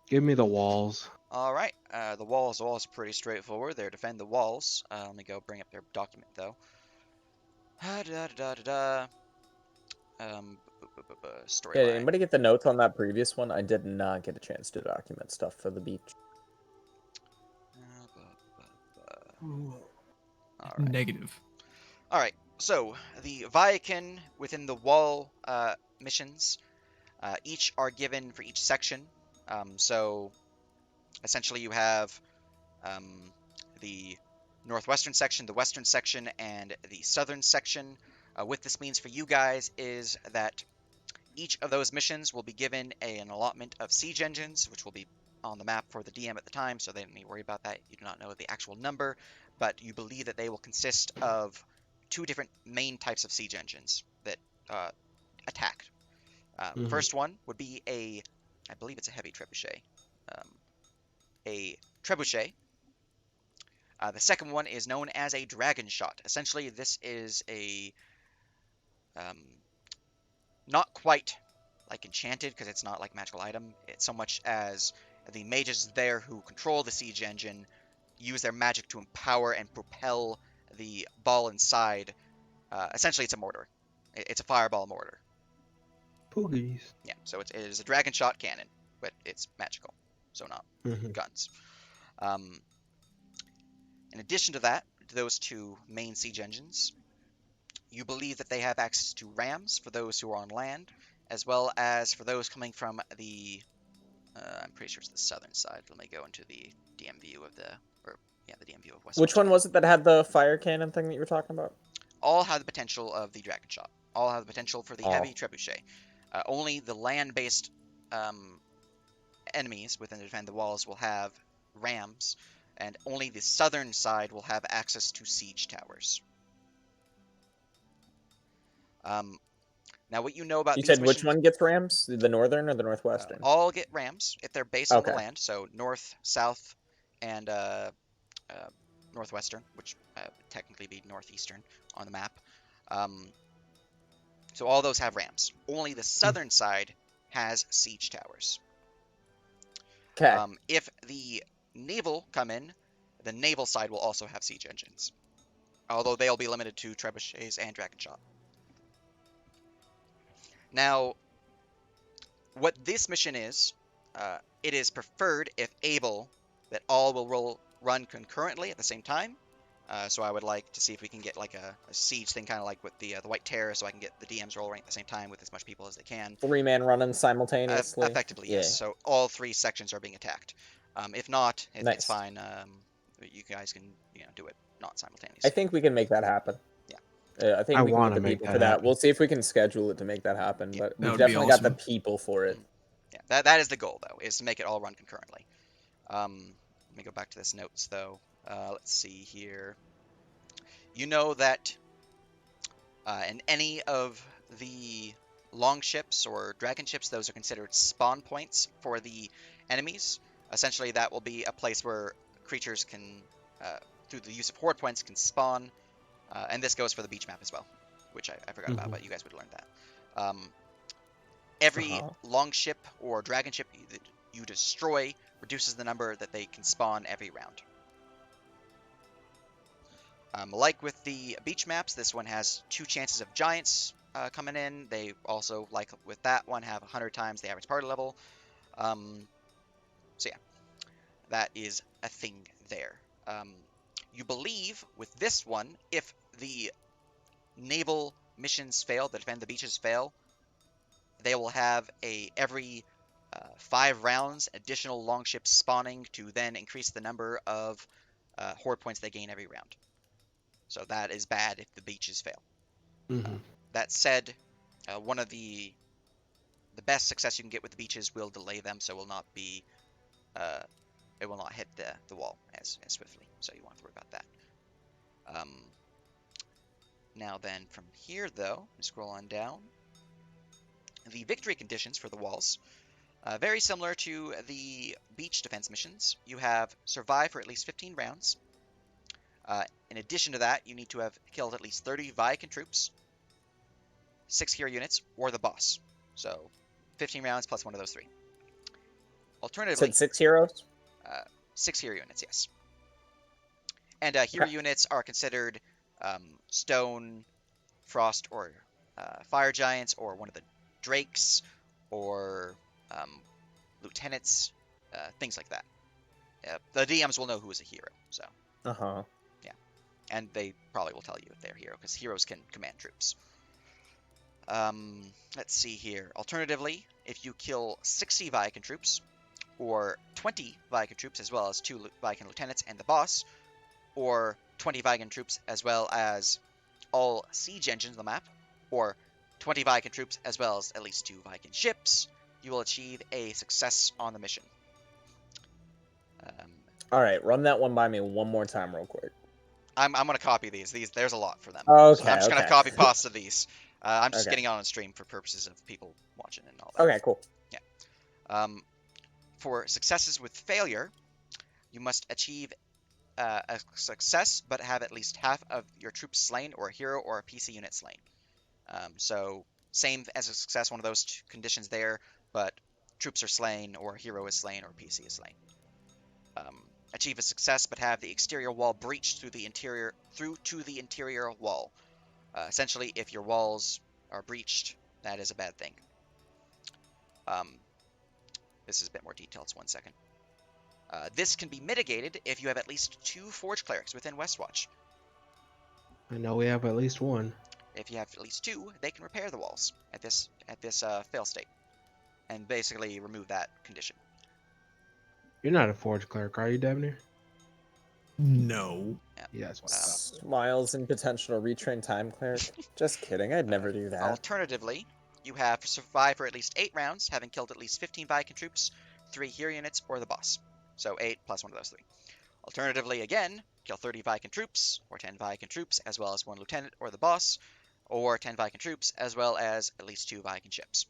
Give me the walls. Alright, the walls are pretty straightforward. They're defend the walls. Let me go bring up their document, though. Storyline. Did anybody get the notes on that previous one? I did not get a chance to document stuff for the beach. Alright. Negative. Alright, So, the Viakin within the wall missions, each are given for each section. So, essentially, you have the northwestern section, the western section, and the southern section. What this means for you guys is that each of those missions will be given an allotment of siege engines, which will be on the map for the DM at the time, so they don't need to worry about that. You do not know the actual number, but you believe that they will consist of 2 different main types of siege engines that attack. First one would be I believe it's a heavy trebuchet. A trebuchet. The second one is known as a dragon shot. Essentially, this is a um, not quite like enchanted because it's not like magical item. It's so much as the mages there who control the siege engine use their magic to empower and propel the ball inside. Essentially, it's a mortar. It's a fireball mortar. Poogies. Yeah, so it is a dragon shot cannon, but it's magical, so not Mhm. guns. In addition to that, to those 2 main siege engines, you believe that they have access to rams for those who are on land, as well as for those coming from the I'm pretty sure it's the southern side. Let me go into the DM view of the DM view of Westwatch. Which one was it that had the fire cannon thing that you were talking about? All have the potential of the dragon shot. All have the potential for the Oh. heavy trebuchet. Only the land-based enemies within the defend the walls will have rams, and only the southern side will have access to siege towers. Now, what you know about You these said which missions, one gets rams? The northern or the northwestern? all get rams if they're based on the Okay. land, so north, south, and northwestern, which would technically be northeastern on the map. So all those have rams. Only the southern side has siege towers. Okay. If the naval come in, the naval side will also have siege engines, although they'll be limited to trebuchets and dragon shot. Now, what this mission is, it is preferred, if able, that all will run concurrently at the same time. So I would like to see if we can get like a siege thing, kind of like with the White Terror, so I can get the DMs rolling at the same time with as much people as they can. 3-man running simultaneously. Effectively, Yeah. yes. So all 3 sections are being attacked. If not, it's Nice. fine. You guys can do it not simultaneously. I think we can make that happen. Yeah. I think I we can wanna get the make people that for that. happen. We'll see if we can schedule it to make that happen. Yeah. But That we've would be definitely got the awesome. people for it. Yeah, that is the goal, though, is to make it all run concurrently. Let me go back to this notes, though. Let's see here. You know that in any of the long ships or dragon ships, those are considered spawn points for the enemies. Essentially, that will be a place where creatures can, through the use of horde points, can spawn. And this goes for the beach map as well, which I forgot about, but you guys would learn that. Every long ship or dragon ship that you destroy reduces the number that they can spawn every round. Like with the beach maps, this one has 2 chances of giants coming in. They also, like with that one, have 100 times the average party level. So yeah, that is a thing there. You believe with this one, if the naval missions fail, the defend the beaches fail, they will have every 5 rounds additional longships spawning to then increase the number of horde points they gain every round. So that is bad if the beaches fail. That said, one of the best success you can get with the beaches will delay them, so will not be it will not hit the wall as swiftly. So you won't have to worry about that. Now then, from here though, scroll on down. The victory conditions for the walls, very similar to the beach defense missions. You have survive for at least 15 rounds. In addition to that, you need to have killed at least 30 Viakin troops, 6 hero units, or the boss. So 15 rounds plus one of those 3. Alternatively, Said 6 heroes? 6 hero units, yes. And hero units are considered stone, frost, or fire giants, or one of the drakes, or lieutenants, things like that. The DMs will know who is a hero. So Yeah. And they probably will tell you if they're hero, because heroes can command troops. Let's see here. Alternatively, if you kill 60 Viking troops, or 20 Viking troops, as well as 2 Viking lieutenants and the boss, or 20 Viking troops, as well as all siege engines on the map, or 20 Viking troops, as well as at least 2 Viking ships, you will achieve a success on the mission. All right, run that one by me one more time, real quick. I'm going to copy these. There's a lot for them. Okay, So I'm just going to copy pasta these. I'm just Okay. getting on stream for purposes of people watching and all that. Okay, cool. Yeah. For successes with failure, you must achieve a success, but have at least half of your troops slain, or a hero or a PC unit slain. So same as a success, one of those 2 conditions there, but troops are slain, or a hero is slain, or a PC is slain. Achieve a success, but have the exterior wall breached through to the interior wall. Essentially, if your walls are breached, that is a bad thing. This is a bit more detailed, so 1 second. This can be mitigated if you have at least 2 Forge Clerics within Westwatch. I know we have at least one. If you have at least 2, they can repair the walls at this fail state, and basically remove that condition. You're not a Forge Cleric, are you, Devner? No. Yeah, that's what I thought. Smiles and potential to retrain time cleric. Just kidding, I'd never do that. Alternatively, you have survived for at least 8 rounds, having killed at least 15 Viking troops, 3 hero units, or the boss. So 8 plus one of those 3. Alternatively, again, kill 30 Viking troops, or 10 Viking troops, as well as 1 lieutenant or the boss, or 10 Viking troops, as well as at least 2 Viking ships.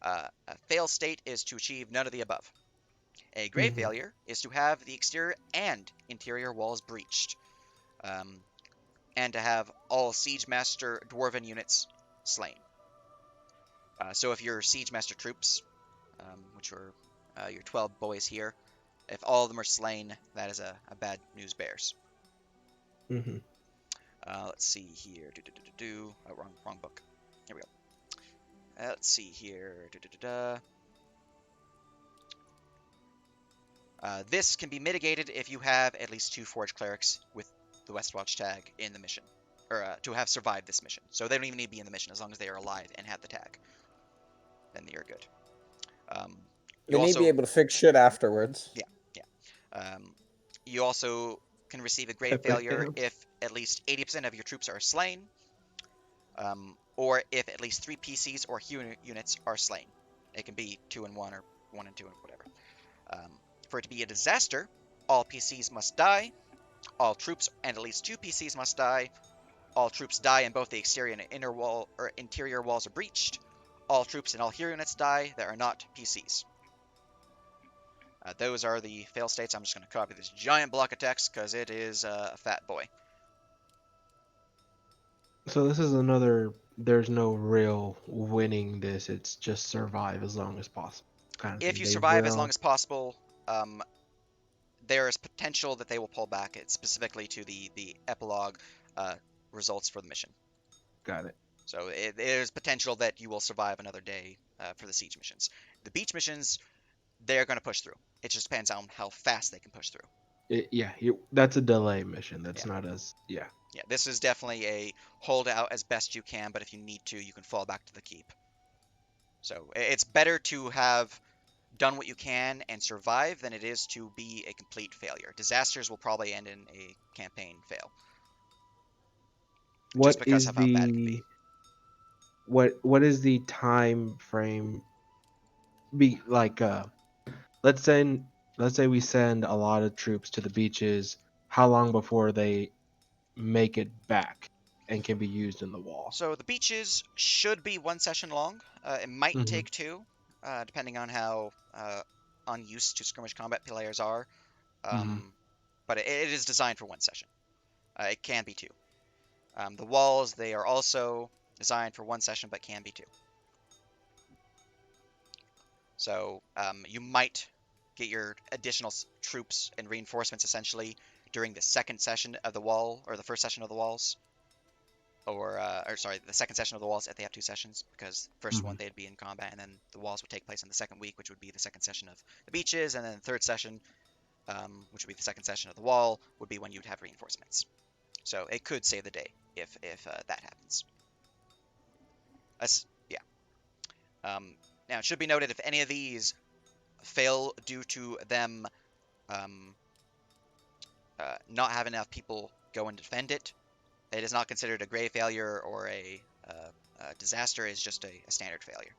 A fail state is to achieve none of the above. A grave failure is to have the exterior and interior walls breached, and to have all Siege Master Dwarven units slain. So if your Siege Master troops, which are your 12 boys here, if all of them are slain, that is a bad news bears. Let's see here. Oh, wrong book. Here we go. Let's see here. This can be mitigated if you have at least 2 Forge Clerics with the Westwatch tag in the mission, or to have survived this mission. So they don't even need to be in the mission as long as they are alive and have the tag. Then you're good. They need to be able to fix shit afterwards. Yeah. You also can receive a grave failure if at least 80% of your troops are slain, or if at least 3 PCs or hero units are slain. It can be 2 and 1 or 1 and 2 and whatever. For it to be a disaster, all PCs must die, all troops and at least 2 PCs must die, all troops die and both the exterior and interior walls are breached, all troops and all hero units die that are not PCs. Those are the fail states. I'm just going to copy this giant block of text because it is a fat boy. So this is another, there's no real winning this, it's just survive as long as possible. If you survive as long as possible, there is potential that they will pull back. It's specifically to the epilogue results for the mission. Got it. So there's potential that you will survive another day for the siege missions. The beach missions, they're going to push through. It just depends on how fast they can push through. That's a delay mission. That's not as, Yeah, this is definitely a hold out as best you can, but if you need to, you can fall back to the keep. So it's better to have done what you can and survive than it is to be a complete failure. Disasters will probably end in a campaign fail. What is the time frame? Be like let's say we send a lot of troops to the beaches. How long before they make it back and can be used in the wall? So the beaches should be 1 session long. It might take 2, depending on how unused to skirmish combat players are. But it is designed for 1 session. It can be 2. The walls, they are also designed for 1 session, but can be 2. So you might get your additional troops and reinforcements essentially during the second session of the wall, or the first session of the walls, or sorry, the second session of the walls if they have 2 sessions, because first one they'd be in combat, and then the walls would take place in the second week, which would be the second session of the beaches, and then the third session, which would be the second session of the wall, would be when you'd have reinforcements. So it could save the day if that happens. Yeah. Now it should be noted if any of these fail due to them not having enough people go and defend it, it is not considered a grave failure or a disaster. It's just a standard failure.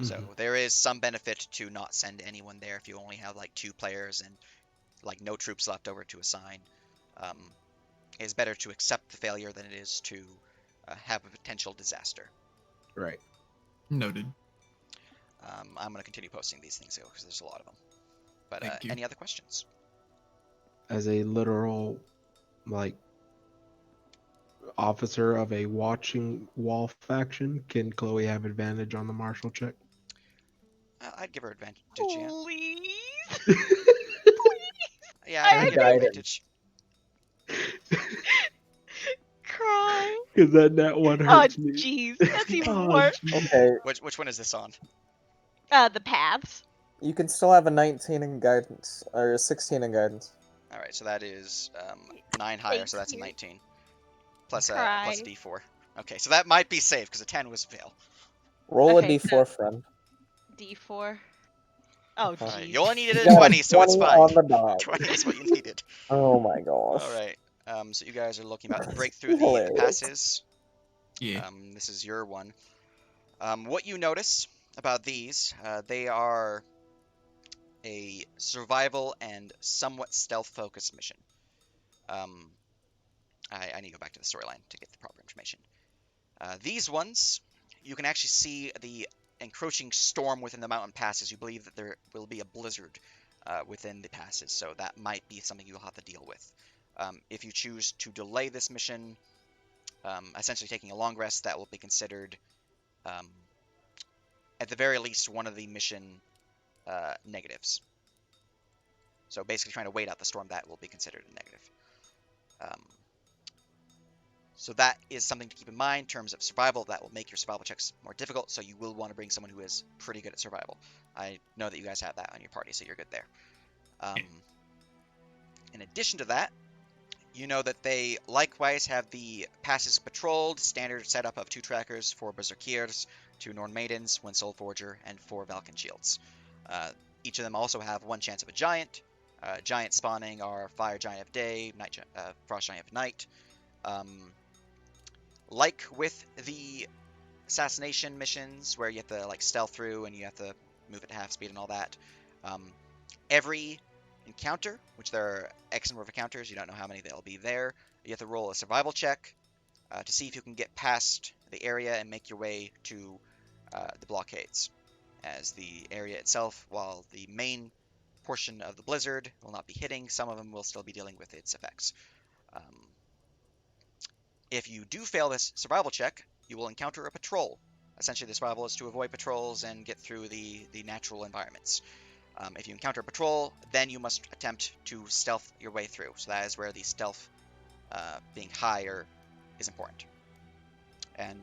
So there is some benefit to not send anyone there if you only have like 2 players and like no troops left over to assign. It's better to accept the failure than it is to have a potential disaster. Right. Noted. I'm going to continue posting these things because there's a lot of them. But Thank you. any other questions? As a literal, like, officer of a watching wall faction, can Chloe have advantage on the martial check? I'd give her advantage. Yeah, Please. yeah, I I'd give her Guidance. advantage. Cry. Because that one Oh, hurts me. jeez. That's even Oh, worse. jeez. Okay, Which one is this on? The paths. you can still have a 19 in guidance, or a 16 in guidance. All right, so that is 9 higher, so that's a 18. 19 plus a Cry. d4. Okay, so that might be safe because a 10 was fail. Roll Okay, a d4, friend. D4. Oh, All All right, jeez. you only needed You a got 20, so it's 20 fine. on the dot. 20 is what you needed. Oh my gosh. All right. So you guys are looking about to break That's through the hilarious. passes. Yeah. This is your one. What you notice about these, they are a survival and somewhat stealth-focused mission. I need to go back to the storyline to get the proper information. These ones, you can actually see the encroaching storm within the mountain passes. You believe that there will be a blizzard within the passes, so that might be something you'll have to deal with. If you choose to delay this mission, essentially taking a long rest, that will be considered, at the very least, one of the mission negatives. So basically trying to wait out the storm, that will be considered a negative. So that is something to keep in mind in terms of survival. That will make your survival checks more difficult, so you will want to bring someone who is pretty good at survival. I know that you guys have that on your party, so you're good there. In addition to that, you know that they likewise have the passes patrolled, standard setup of 2 trackers, 4 Berserkiers, 2 Norn Maidens, 1 Soul Forger, and 4 Valken Shields. Each of them also have 1 chance of a Giant. Giant spawning are Fire Giant of Day, Frost Giant of Night. Like with the assassination missions where you have to like stealth through and you have to move at half speed and all that, every encounter, which there are X number of encounters, you don't know how many there'll be there, you have to roll a survival check to see if you can get past the area and make your way to the blockades. As the area itself, while the main portion of the blizzard will not be hitting, some of them will still be dealing with its effects. If you do fail this survival check, you will encounter a patrol. Essentially, the survival is to avoid patrols and get through the natural environments. If you encounter a patrol, then you must attempt to stealth your way through. So that is where the stealth being higher is important. And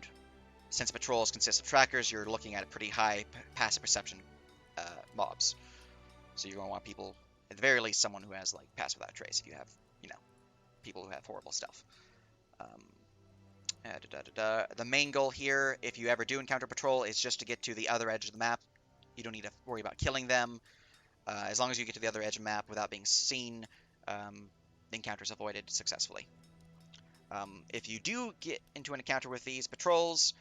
since patrols consist of trackers, you're looking at pretty high passive perception mobs. So you're going to want people, at the very least, someone who has like pass without trace. If you have, people who have horrible stealth. The main goal here, if you ever do encounter patrol, is just to get to the other edge of the map. You don't need to worry about killing them. As long as you get to the other edge of the map without being seen, the encounter is avoided successfully. If you do get into an encounter with these patrols,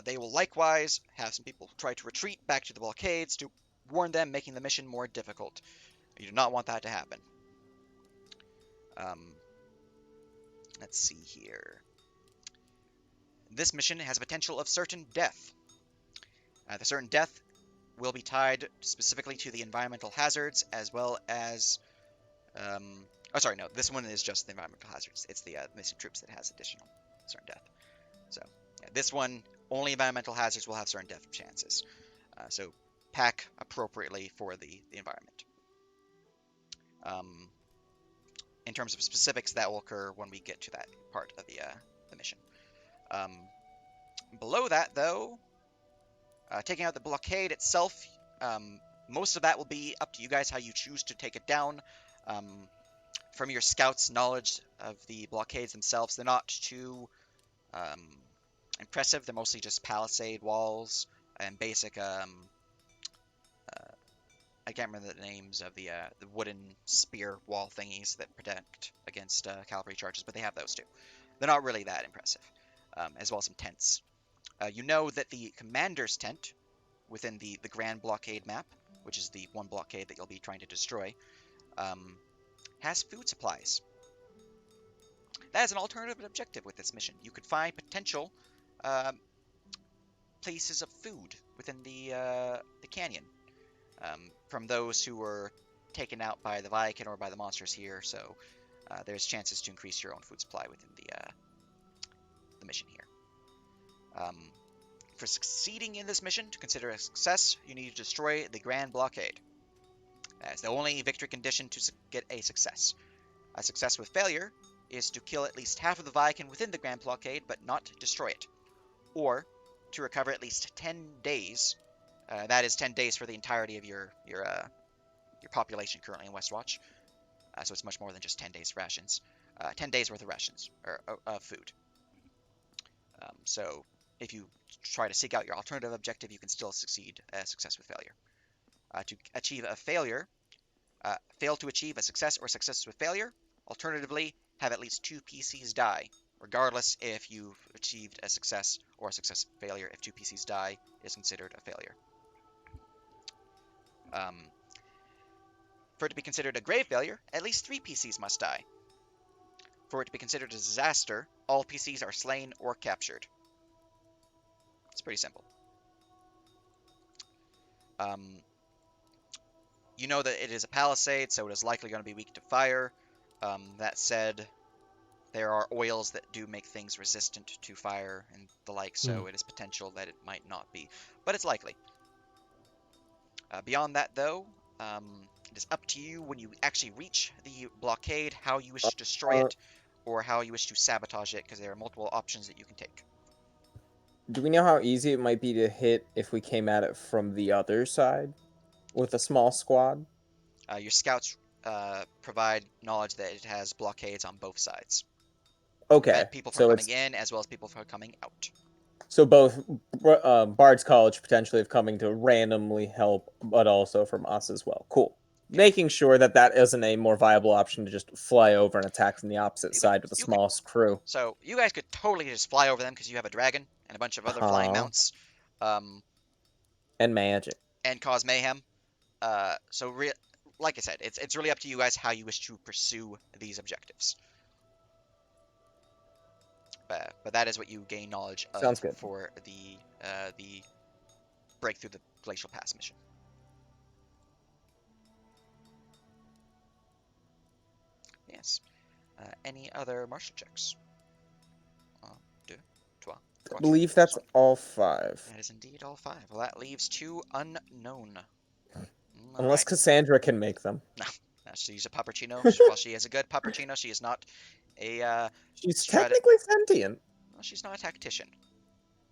they will likewise have some people try to retreat back to the blockades to warn them, making the mission more difficult. You do not want that to happen. Let's see here. This mission has a potential of certain death. The certain death will be tied specifically to the environmental hazards as well as... this one is just the environmental hazards. It's the missing troops that has additional certain death. So, yeah, this one, only environmental hazards will have certain death chances. So, pack appropriately for the environment. In terms of specifics, that will occur when we get to that part of the mission. Below that, though, taking out the blockade itself, most of that will be up to you guys how you choose to take it down. from your scouts' knowledge of the blockades themselves, they're not too impressive. They're mostly just palisade walls and basic. I can't remember the names of the wooden spear wall thingies that protect against cavalry charges, but they have those too. They're not really that impressive, as well as some tents. You know that the commander's tent within the Grand Blockade map, which is the one blockade that you'll be trying to destroy, has food supplies. That is an alternative objective with this mission. You could find potential places of food within the canyon from those who were taken out by the Viking or by the monsters here. So there's chances to increase your own food supply within the mission here. For succeeding in this mission, to consider a success, you need to destroy the Grand Blockade. That's the only victory condition to get a success. A success with failure is to kill at least half of the Viking within the Grand Blockade, but not destroy it. Or to recover at least 10 days. That is 10 days for the entirety of your population currently in Westwatch. So it's much more than just 10 days rations. 10 days worth of rations, or food. So if you try to seek out your alternative objective, you can still succeed a success with failure. To achieve a failure, fail to achieve a success or success with failure. Alternatively, have at least 2 PCs die, regardless if you've achieved a success or a success failure. If 2 PCs die, it is considered a failure. For it to be considered a grave failure, at least 3 PCs must die. For it to be considered a disaster, all PCs are slain or captured. It's pretty simple. You know that it is a palisade, so it is likely going to be weak to fire. That said, there are oils that do make things resistant to fire and the like, so it is potential that it might not be. But it's likely. Beyond that, though, it is up to you when you actually reach the blockade how you wish to destroy it or how you wish to sabotage it, because there are multiple options that you can take. Do we know how easy it might be to hit if we came at it from the other side with a small squad? Your scouts provide knowledge that it has blockades on both sides. Okay, Prevent people from so coming in as well as people from coming out. So both Bard's College potentially of coming to randomly help, but also from us as well. Cool. Yeah. Making sure that that isn't a more viable option to just fly over and attack from the opposite side with the smallest crew. So you guys could totally just fly over them because you have a dragon and a bunch of other flying mounts. And magic. And cause mayhem. Like I said, it's really up to you guys how you wish to pursue these objectives. But that is what you gain knowledge of. Sounds good. For the breakthrough the Glacial Pass mission. Yes. Any other martial checks? I believe that's all 5. That is indeed all 5. Well, that leaves 2 unknown. Unless Cassandra can make them. No, she's a puppuccino. While she is a good puppuccino, she is not a. She's technically sentient. Well, she's not a tactician.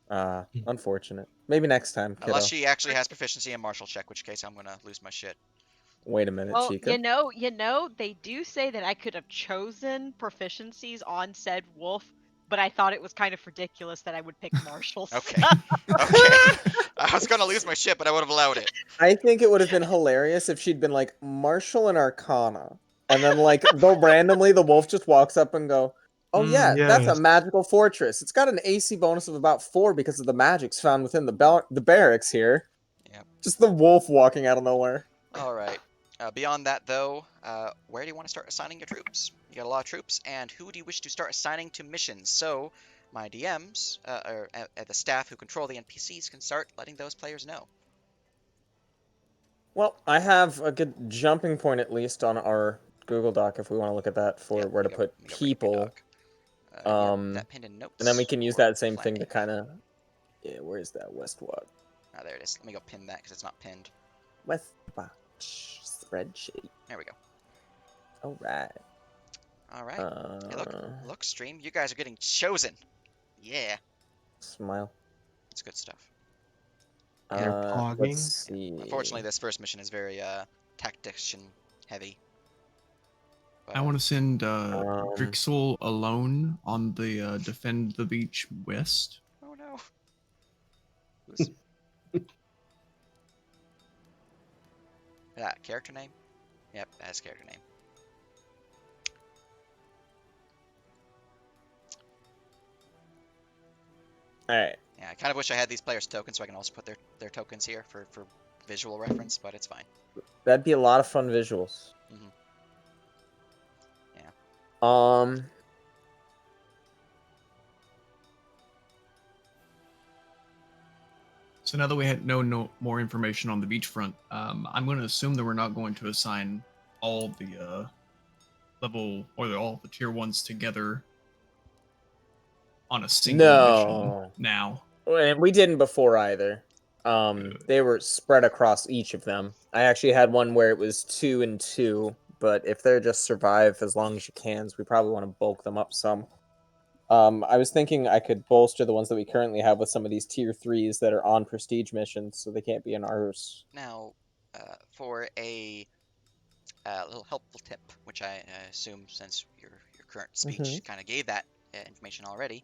Unfortunate. Maybe next time, kiddo. Unless she actually has proficiency in martial check, which case I'm gonna lose my shit. Wait a minute, Well, Chica. you know, they do say that I could have chosen proficiencies on said wolf, but I thought it was kind of ridiculous that I would pick martial. Okay. Okay. I was gonna lose my shit, but I would have allowed it. I think it would have been hilarious if she'd been like martial and arcana, and then like randomly the wolf just walks up and go, "Oh yeah, that's a magical fortress. It's got an AC bonus of about 4 because of the magics found within the barracks here." Yep. Just the wolf walking out of nowhere. All right. Beyond that, though, where do you want to start assigning your troops? You got a lot of troops, and who do you wish to start assigning to missions? So, my DMs, or the staff who control the NPCs, can start letting those players know. Well, I have a good jumping point at least on our Google Doc if we want to look at that for where to put people. That pinned in notes. And then we can use that same thing to kind of. Yeah, where is that Westwatch? Ah, there it is. Let me go pin that because it's not pinned. Westwatch spreadsheet. There we go. All right. All right. Hey, look, stream. You guys are getting chosen. Yeah. Smile. It's good stuff. They're pogging. Let's see. Unfortunately, this first mission is very tactician heavy. But, I want to send Um, Drixel alone on the defend the beach west. oh no. Who's that character name? Yep, that's character name. all right. Yeah, I kind of wish I had these players' tokens so I can also put their tokens here for visual reference, but it's fine. That'd be a lot of fun visuals. Mhm. Yeah. So now that we had no more information on the beachfront, I'm going to assume that we're not going to assign all the level or all the tier ones together on a single mission No. now. And we didn't before either. They were spread across each of them. I actually had one where it was 2 and 2, but if they're just survive as long as you can, we probably want to bulk them up some. I was thinking I could bolster the ones that we currently have with some of these tier 3s that are on prestige missions, so they can't be in ours. Now, for a little helpful tip, which I assume since your current speech kind of gave that information already,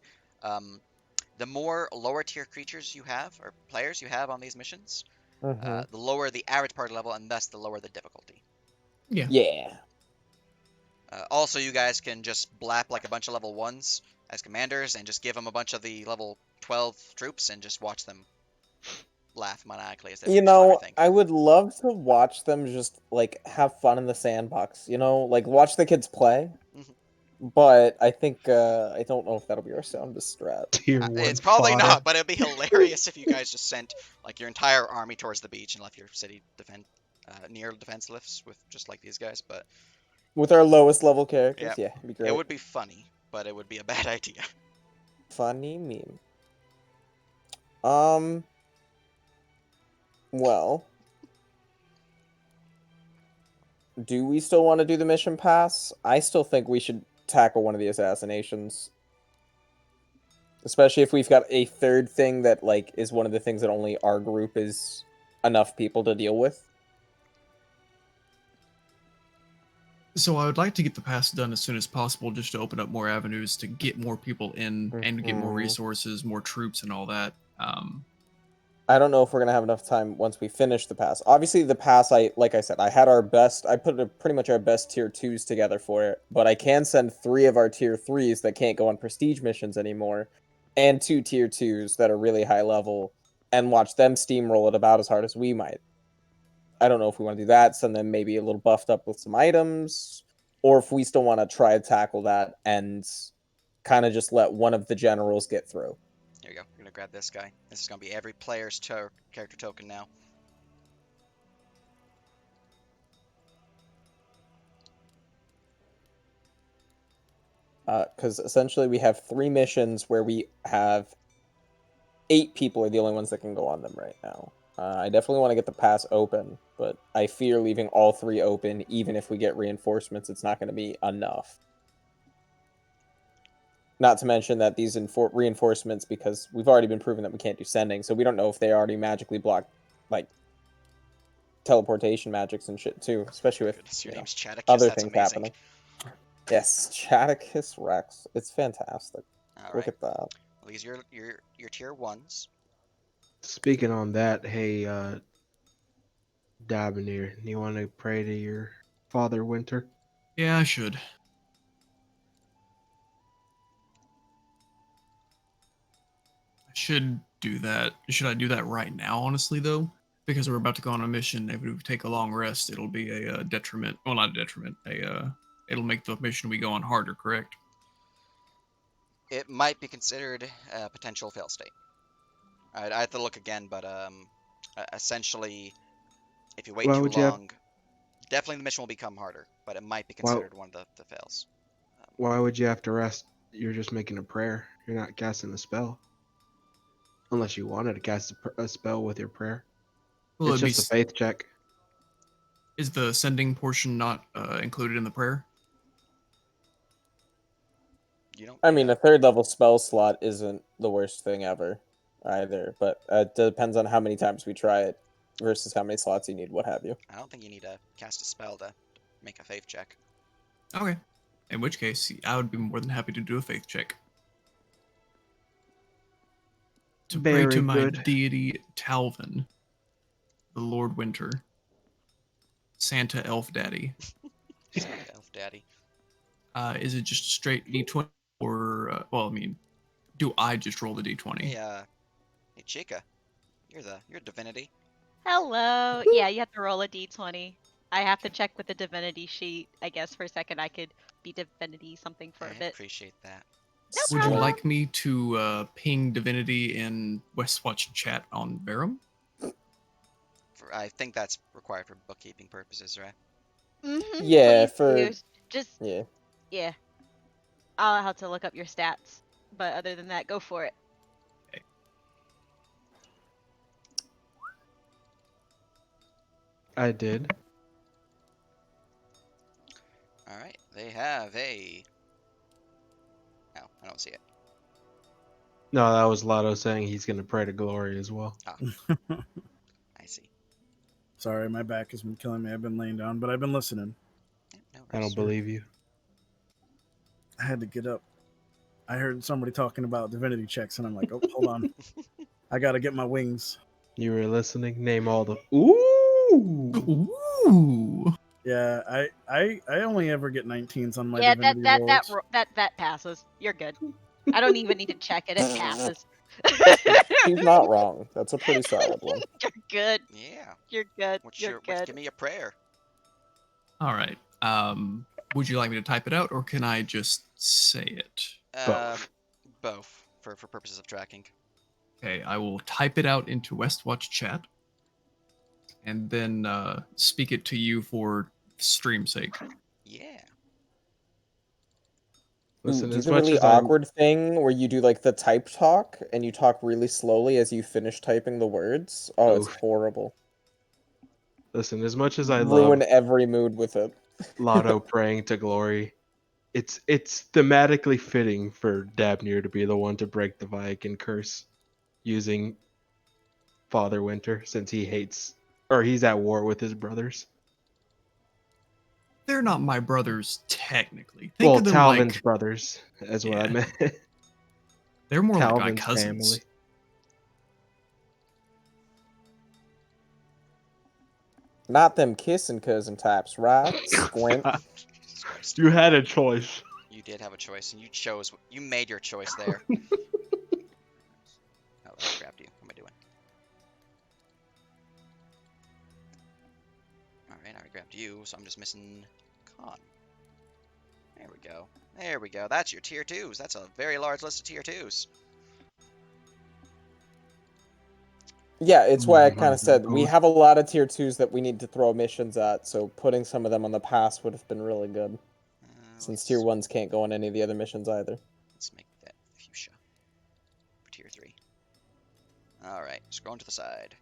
the more lower tier creatures you have or players you have on these missions, the lower the average party level, and thus the lower the difficulty. Yeah. Yeah. Also, you guys can just blap like a bunch of level 1s as commanders and just give them a bunch of the level 12 troops and just watch them laugh maniacally as they You destroy know, everything. I would love to watch them just like have fun in the sandbox, like watch the kids play. Mhm. But I think I don't know if that'll be our soundest strat. Tier 1 It's probably fodder. not, but it'd be hilarious if you guys just sent like your entire army towards the beach and left your city near defense lifts with just like these guys. But With our lowest level characters, yeah, yeah, it'd be it great. would be funny, but it would be a bad idea. Funny meme. Well, do we still want to do the mission pass? I still think we should tackle one of the assassinations. Especially if we've got a third thing that, like, is one of the things that only our group is enough people to deal with. So I would like to get the pass done as soon as possible, just to open up more avenues to get more people in and to get more resources, more troops, and all that. I don't know if we're gonna have enough time once we finish the pass. Obviously, the pass, like I said, I had our best. I put pretty much our best tier 2s together for it, but I can send 3 of our tier 3s that can't go on prestige missions anymore, and 2 tier 2s that are really high level, and watch them steamroll it about as hard as we might. I don't know if we want to do that, send them maybe a little buffed up with some items, or if we still want to try to tackle that and kind of just let one of the generals get through. Here we go. We're gonna grab this guy. This is gonna be every player's character token now. Because essentially we have 3 missions where we have 8 people are the only ones that can go on them right now. I definitely want to get the pass open, but I fear leaving all 3 open, even if we get reinforcements, it's not going to be enough. Not to mention that these reinforcements, because we've already been proven that we can't do sending, so we don't know if they already magically block, like, teleportation magics and shit too, especially with Goodness, your name's Chadicus. other That's things amazing. happening. Yes, Chadicus Rex. It's fantastic. All Look right. at that. Well, these are your tier 1s. Speaking on that, hey, Dabinir, you want to pray to your father, Winter? Yeah, I should. I should do that. Should I do that right now, honestly, though? Because we're about to go on a mission. If we take a long rest, it'll be a detriment. Well, not a detriment. It'll make the mission we go on harder, correct? It might be considered a potential fail state. I have to look again, but essentially, if you wait Why too would you have? long, definitely the mission will become harder, but it might be Why, considered one of the fails. why would you have to rest? You're just making a prayer. You're not casting a spell. Unless you wanted to cast a spell with your prayer. Well, It's just a faith check. Is the sending portion not included in the prayer? You don't. I mean, Yeah, a 3rd level spell slot isn't the worst thing ever, either. But it depends on how many times we try it versus how many slots you need, what have you. I don't think you need to cast a spell to make a faith check. Okay. In which case, I would be more than happy to do a faith check. To pray Very to my good. deity Talvin, the Lord Winter, Santa Elf Daddy. Santa Elf Daddy. Is it just straight D20 or well, I mean, do I just roll the D20? Hey Chica, you're a divinity. Hello. Yeah, you have to roll a d20. I have to check with the divinity sheet. I guess for a second I could be divinity something for I a bit. appreciate that. No Would you problem. like me to ping divinity in Westwatch chat on Verum? I think that's required for bookkeeping purposes, right? Yeah, Please for do. Just yeah. yeah. I'll have to look up your stats, but other than that, go for it. I did. All right, they have a. No, I don't see it. No, that was Lotto saying he's gonna pray to glory as well. I see. Sorry, my back has been killing me. I've been laying down, but I've been listening. Yeah, no I worries. don't believe you. I had to get up. I heard somebody talking about divinity checks, and I'm like, oh, hold on. I got to get my wings. You were listening. Name all the. Ooh. Ooh. Yeah, I only ever get 19s on my Yeah, divinity rolls. that passes. You're good. I don't even need to check it. It passes. She's not wrong. That's a pretty solid one. You're good. Yeah. You're good. What's You're your? good. Give me a prayer. All right. Would you like me to type it out or can I just say it? Both. Both for purposes of tracking. Okay, I will type it out into Westwatch chat and then speak it to you for stream sake. Yeah. Listen, Do as the much really as I'm. awkward thing where you do like the type talk and you talk really slowly as you finish typing the words. Oh, it's Oof. horrible. Listen, as much as I Ruin love every mood with it. Lotto praying to glory, it's thematically fitting for Dabnir to be the one to break the Viking curse using Father Winter since he hates or he's at war with his brothers. They're not my brothers technically. Think Well, of them Talvin's like brothers is what I Yeah. meant. they're more like my Talvin's cousins. family. Not them kissing cousin types, right? Squint. Jesus Christ. You had a choice. You did have a choice, and you chose. You made your choice there. Oh, I grabbed you. What am I doing? All right, I grabbed you, so I'm just missing Con. There we go. There we go. That's your tier 2s. That's a very large list of tier 2s. Yeah, it's why I kind of Mhm. said we have a lot of tier 2s that we need to throw missions at, so putting some of them on the pass would have been really good. Since tier 1s can't go on any of the other missions either. Let's make that fuchsia for tier 3. All right, scrolling to the side.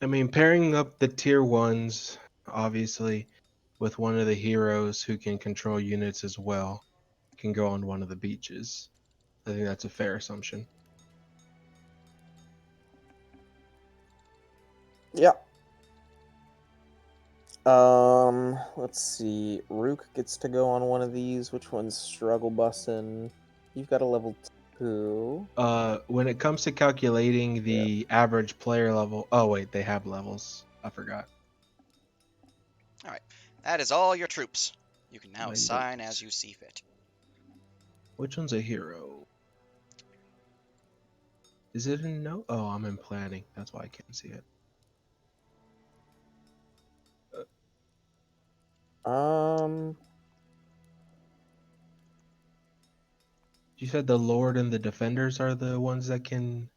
I mean, pairing up the tier 1s, obviously, with one of the heroes who can control units as well, can go on one of the beaches. I think that's a fair assumption. Yeah. Let's see. Rook gets to go on one of these. Which one's struggle bussin'? You've got a level 2. When it comes to calculating the average player level, oh wait, they have levels. I forgot. All right, that is all your troops. You can now My assign notes. as you see fit. Which one's a hero? Is it in no? Oh, I'm in planning. That's why I can't see it. You said the Lord and the Defenders are the ones that can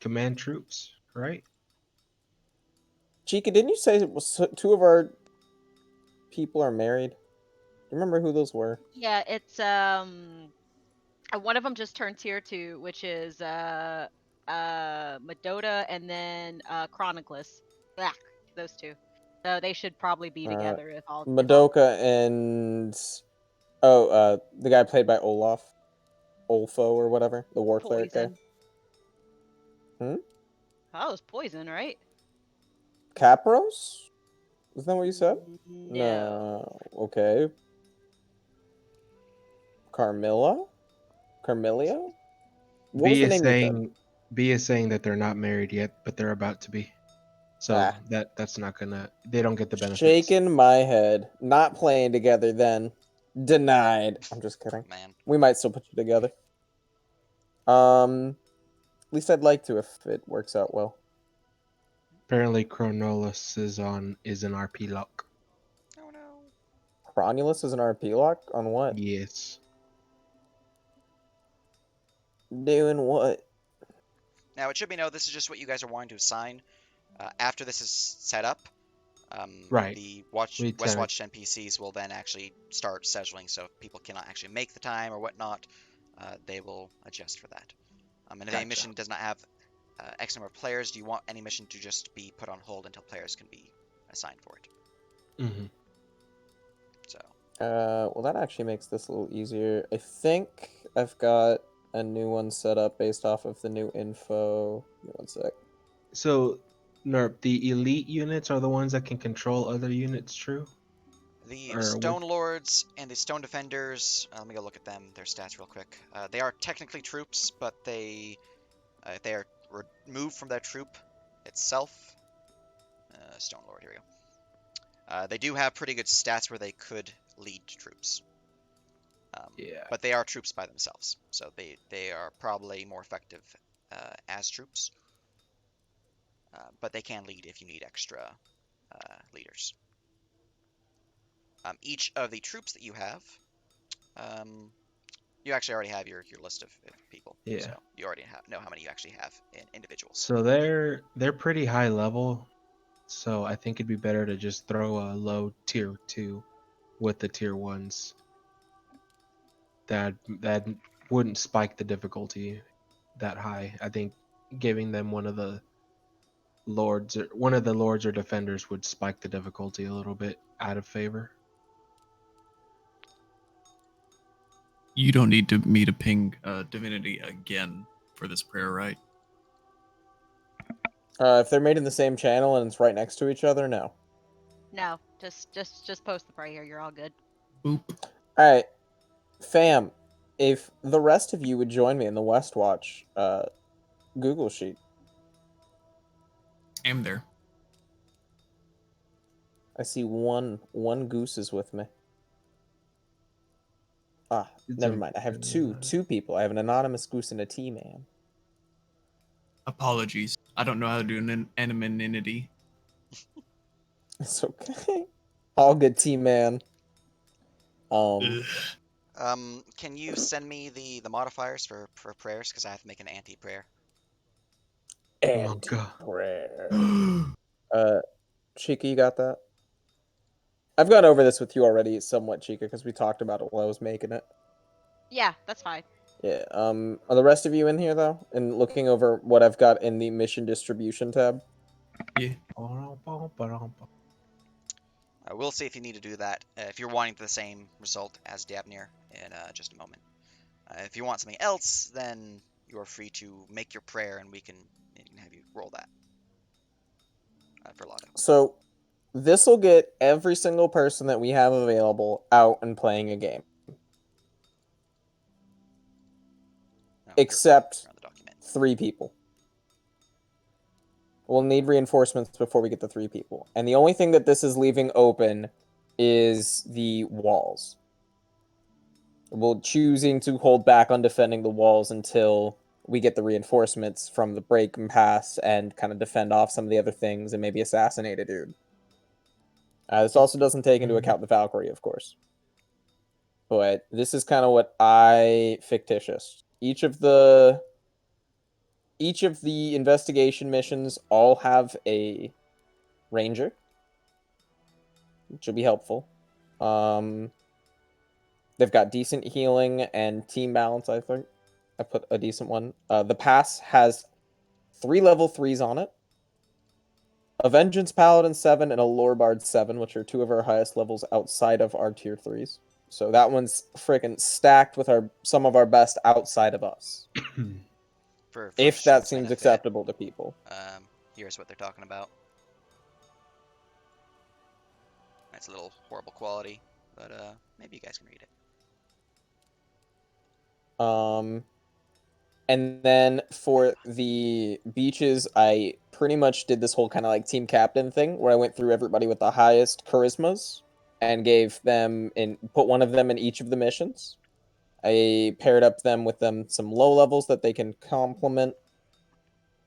command troops, right? Chica, didn't you say it was 2 of our people are married? Do you remember who those were? Yeah, it's one of them just turned tier 2, which is Medota and then Chroniclus. Blah, those two. So they should probably be together if all Madoka and the guy played by Olaf, Olfo or whatever, the war cleric guy. poison. Oh, it was poison, right? Capros? Isn't that what you said? No. Okay. Carmilla? Carmilla? What was B the is name you said? saying B is saying that they're not married yet, but they're about to be. So Ah. that's not gonna. They don't get the benefits. Shaking my head. Not playing together then. Denied. I'm just kidding. Man. We might still put you together. At least I'd like to if it works out well. Apparently, Chronolus is an RP lock. Oh no. Chronulus is an RP lock? On what? Yes. Doing what? Now, it should be known this is just what you guys are wanting to assign. After this is set up, Right. the We kinda- Westwatch NPCs will then actually start scheduling, so if people cannot actually make the time or whatnot, they will adjust for that. And if a Gotcha. mission does not have X number of players, do you want any mission to just be put on hold until players can be assigned for it? Mm-hmm. So, Well, that actually makes this a little easier. I think I've got a new one set up based off of the new info. Give me 1 sec. So, Nerp, the elite units are the ones that can control other units, true? the Or Stone Lords and the Stone Defenders, let me go look at them, their stats real quick. They are technically troops, but if they are removed from their troop itself, Stone Lord, here we go. They do have pretty good stats where they could lead troops. Yeah. But they are troops by themselves, so they are probably more effective as troops. But they can lead if you need extra leaders. Each of the troops that you have, you actually already have your list of people. Yeah. So you already know how many you actually have in individuals. So they're pretty high level. So I think it'd be better to just throw a low tier 2 with the tier 1s. That wouldn't spike the difficulty that high. I think giving them one of the lords or defenders would spike the difficulty a little bit out of favor. You don't need me to ping divinity again for this prayer, right? If they're made in the same channel and it's right next to each other, no. No, just post the prayer. You're all good. Boop. Alright. Fam, if the rest of you would join me in the Westwatch Google Sheet. I'm there. I see one goose is with me. Never mind. I have two people. I have an anonymous goose and a T-man. Apologies. I don't know how to do an anonymity. It's okay. All good, T-man. Ugh. Can you send me the modifiers for prayers? Because I have to make an anti-prayer. Anti-prayer. Chica, you got that? I've gone over this with you already somewhat, Chica, because we talked about it while I was making it. Yeah, that's fine. Yeah. Are the rest of you in here, though? And looking over what I've got in the mission distribution tab? Yeah. We'll see if you need to do that, if you're wanting the same result as Dabnir in just a moment. If you want something else, then you are free to make your prayer and we can have you roll that for Lotto. So, this will get every single person that we have available out and playing a game. No, Except you're on the document. 3 people. We'll need reinforcements before we get the 3 people. And the only thing that this is leaving open is the walls. We're choosing to hold back on defending the walls until we get the reinforcements from the break and pass and kind of defend off some of the other things and maybe assassinate a dude. This also doesn't take into account the Valkyrie, of course. But this is kind of what I fictitious. Each of the investigation missions all have a ranger, which will be helpful. They've got decent healing and team balance, I think. I put a decent one. The pass has 3 level 3s on it. A Vengeance Paladin 7 and a Lore Bard 7, which are 2 of our highest levels outside of our tier 3s. So that one's freaking stacked with some of our best outside of us. If that seems benefit, acceptable to people. here's what they're talking about. That's a little horrible quality, but maybe you guys can read it. And then for the beaches, I pretty much did this whole kind of like team captain thing where I went through everybody with the highest charismas and gave them put one of them in each of the missions. I paired up them with some low levels that they can complement.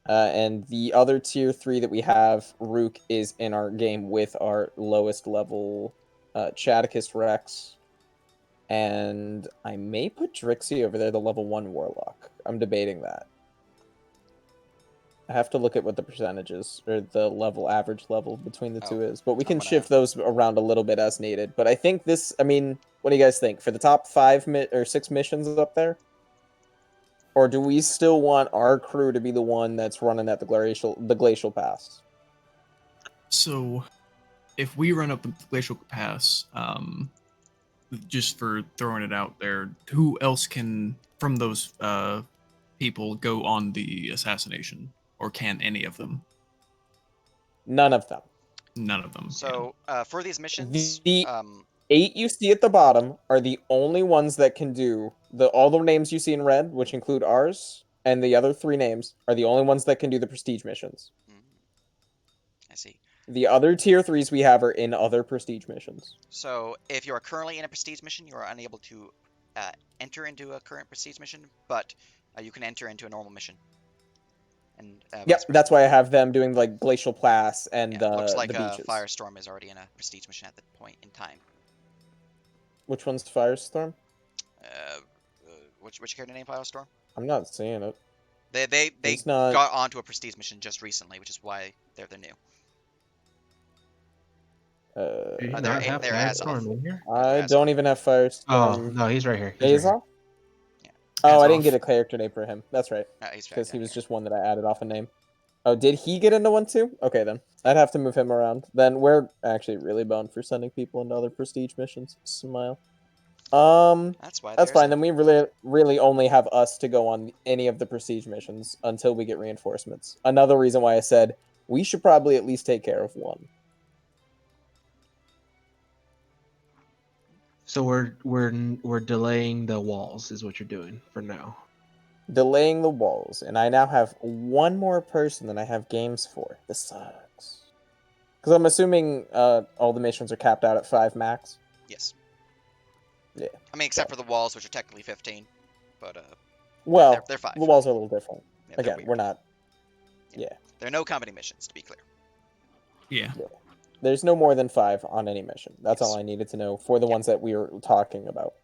And the other tier 3 that we have, Rook, is in our game with our lowest level Chaticus Rex. And I may put Drixie over there, the level 1 Warlock. I'm debating that. I have to look at what the percentages or the average level between the two is, but we can shift those around a little bit as needed. But I think this, I mean, what do you guys think for the top 5 or 6 missions up there? Or do we still want our crew to be the one that's running at the glacial pass? So, if we run up the glacial pass, just for throwing it out there, who else can from those people go on the assassination, or can any of them? None of them. None of them. So for these missions, The 8 you see at the bottom are the only ones that can do all the names you see in red, which include ours, and the other 3 names are the only ones that can do the prestige missions. I see. The other tier 3s we have are in other prestige missions. So if you are currently in a prestige mission, you are unable to enter into a current prestige mission, but you can enter into a normal mission. And yep, that's why I have them doing like glacial pass and looks like the beaches. Firestorm is already in a prestige mission at the point in time. Which one's Firestorm? Which character name Firestorm? I'm not seeing it. They got onto a prestige mission just recently, which is why they're new. They're Firestorm in here? I don't even have Firestorm. Oh no, he's right here. He's right off. Oh, I didn't get a character name for him. That's right. Because he was just one that I added off a name. Oh, did he get into one too? Okay, then. I'd have to move him around. Then we're actually really boned for sending people into other prestige missions. Smile. That's fine. Then we really only have us to go on any of the prestige missions until we get reinforcements. Another reason why I said we should probably at least take care of one. So we're delaying the walls is what you're doing for now. Delaying the walls, and I now have one more person than I have games for. This sucks. Because I'm assuming all the missions are capped out at 5 max. Yes. Yeah. I mean, except for the walls, which are technically 15, but well, they're 5. The walls are a little different. Yeah, again, we're not. Yeah. There are no company missions, to be clear. Yeah. There's no more than 5 on any mission. That's all I needed to know for the ones that we were talking about.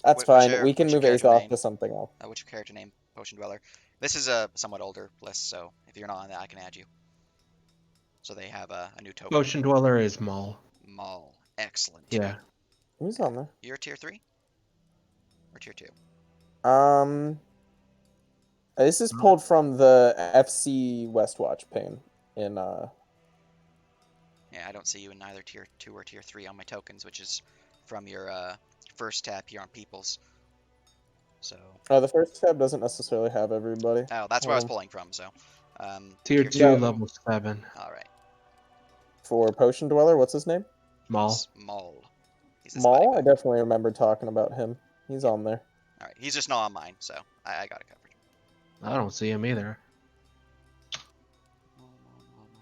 That's fine. We can move Ace off to something else. What's your character name? Potion Dweller. This is a somewhat older list, so if you're not on that, I can add you. So they have a new token. Potion Dweller is Maul. Maul. Excellent. Yeah. Who's on there? You're tier 3? Or tier 2? This is pulled from the FC Westwatch pane in Yeah, I don't see you in either tier 2 or tier 3 on my tokens, which is from your first tab here on Peoples. So. Oh, the first tab doesn't necessarily have everybody. Oh, that's where I was pulling from. So. Tier 2, level 7. All right. For Potion Dweller, what's his name? Maul. Maul? I definitely remember talking about him. He's on there. All right, he's just not on mine, so I got it covered. I don't see him either.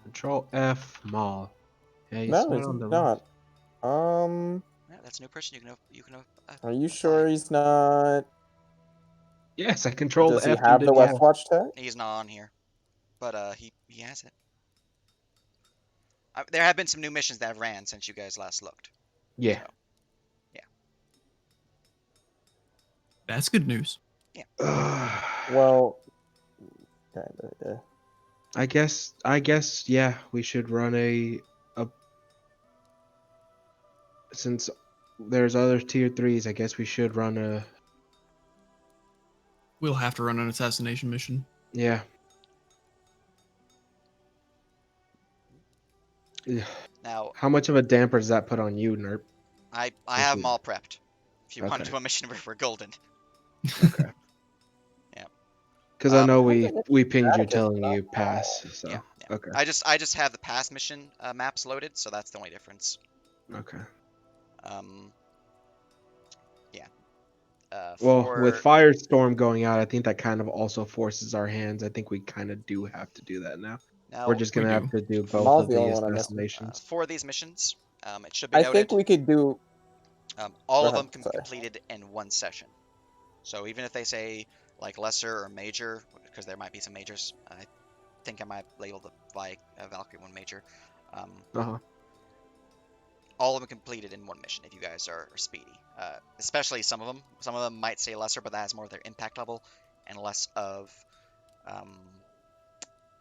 Control F Maul. Yeah, he's no, he's not. Yeah, that's a new person. You can. Are you sure he's not? Yes, I controlled Does F. Does he have the Westwatch tag? He's not on here, but he has it. There have been some new missions that have ran since you guys last looked. Yeah. So, yeah. That's good news. Yeah. Well, I guess, yeah, we should run a since there's other tier 3s, I guess we should run a. We'll have to run an assassination mission. Yeah. Now, how much of a damper does that put on you, Nerp? I have them all prepped. If you want to do a mission where we're golden. Okay. Yeah. Because I know we pinged you telling you pass. So. Yeah. Okay. I just have the past mission maps loaded, so that's the only difference. Okay. Yeah. Well, with For Firestorm going out, I think that kind of also forces our hands. I think we kind of do have to do that now. We're now just We gonna have do. to do both Jamal's of the the only one I'm missing. assassinations. for these missions, it should be I noted think we could do. all Go of them ahead, can be sorry. completed in one session. So even if they say like lesser or major, because there might be some majors, I think I might label the Valkyrie one major. Uh-huh. All of them completed in one mission if you guys are speedy. Especially some of them. Some of them might say lesser, but that has more of their impact level and less of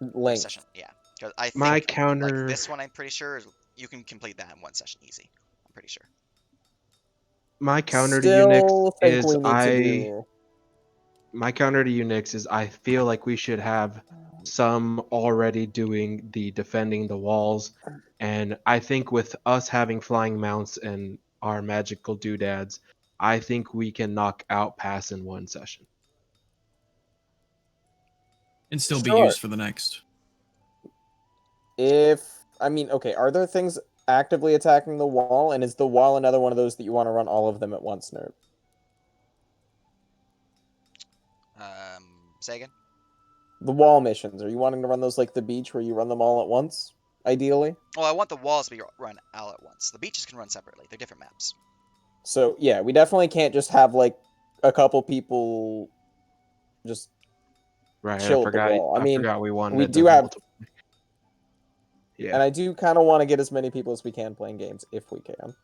their Length. session. Yeah, because I think My like counter. this one, I'm pretty sure you can complete that in one session easy. I'm pretty sure. My counter to Still Unix think is we need to do. my counter to Unix is I feel like we should have some already doing the defending the walls, and I think with us having flying mounts and our magical doodads, I think we can knock out pass in one session. And still be Sure. used for the next. Okay, are there things actively attacking the wall, and is the wall another one of those that you want to run all of them at once, nerd? Say again. The wall missions, are you wanting to run those like the beach, where you run them all at once, ideally? Well, I want the walls to be run all at once. The beaches can run separately. They're different maps. So yeah, we definitely can't just have like a couple people just Right, chill at the wall. I mean, forgot we wanted we the do have, multiple. Yeah. and I do kind of want to get as many people as we can playing games if we can.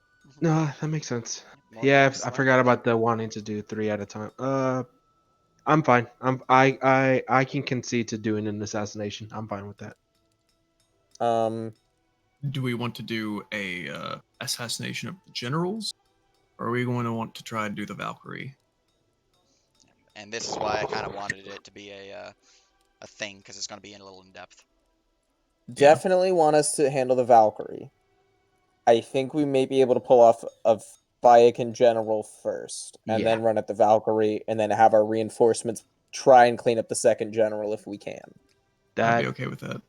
No, that makes sense. More Yeah, games, I more forgot money. about the wanting to do 3 at a time. I'm fine. I can concede to doing an assassination. I'm fine with that. Do we want to do a assassination of the generals, or are we going to want to try and do the Valkyrie? And this is why I kind of wanted it to be a thing, because it's going to be a little in depth. Definitely want us to handle the Valkyrie. I think we may be able to pull off a Viacan general first, and then run at the Valkyrie, and then have our reinforcements try and clean up the second general if we can. I'd be That okay with that.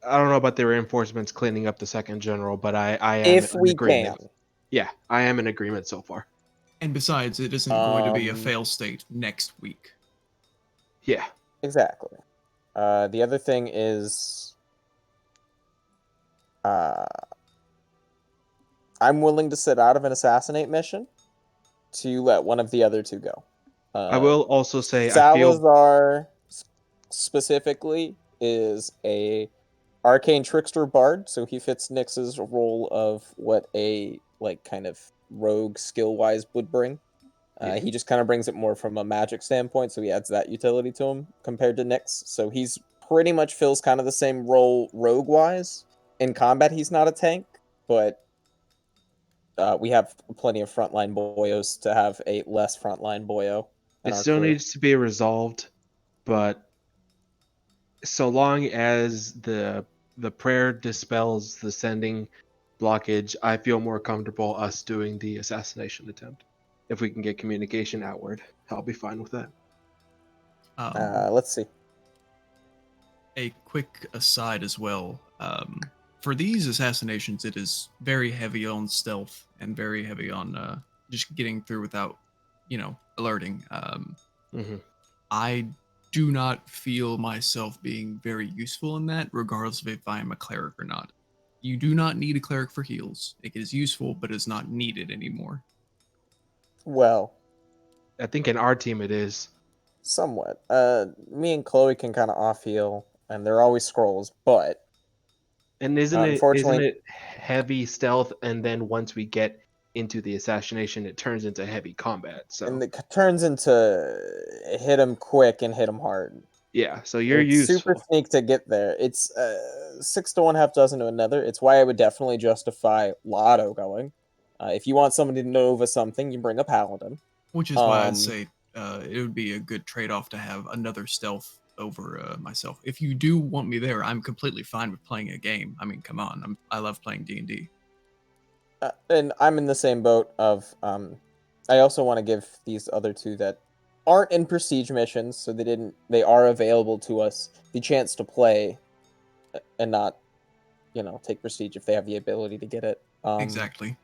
I don't know about the reinforcements cleaning up the second general, but I am If in we agreement. can. Yeah, I am in agreement so far. And besides, it isn't going to be a Um, fail state next week. Yeah. Exactly. The other thing is, I'm willing to sit out of an assassinate mission to let one of the other two go. I will also say Salazar specifically is a arcane trickster bard, so he fits Nyx's role of what a like kind of rogue skill wise would bring. Yeah. He just kind of brings it more from a magic standpoint, so he adds that utility to him compared to Nyx. So he's pretty much fills kind of the same role rogue wise. In combat, he's not a tank, but we have plenty of frontline boyos to have a less frontline boyo in it our still crew. needs to be resolved, but so long as the prayer dispels the sending blockage, I feel more comfortable us doing the assassination attempt. If we can get communication outward, I'll be fine with that. Let's see. A quick aside as well. For these assassinations, it is very heavy on stealth and very heavy on just getting through without, alerting. Mm-hmm. I do not feel myself being very useful in that, regardless of if I am a cleric or not. You do not need a cleric for heals. It is useful, but is not needed anymore. Well, I think in our team it is. somewhat. Me and Chloe can kind of off heal, and they're always scrolls, but And isn't unfortunately, it heavy stealth, and then once we get into the assassination, it turns into heavy combat. So and it turns into hit him quick and hit him hard. yeah, so you're It's super useful. sneak to get there. It's 6 to 1, half dozen to another. It's why I would definitely justify Lotto going. If you want somebody to Nova something, you bring a Paladin. Which is why I'd say it would be a good trade-off to have another stealth over myself. If you do want me there, I'm completely fine with playing a game. I mean, come on, I love playing D&D. And I'm in the same boat of I also want to give these other two that aren't in prestige missions, so they are available to us, the chance to play and not, take prestige if they have the ability to get it. Exactly.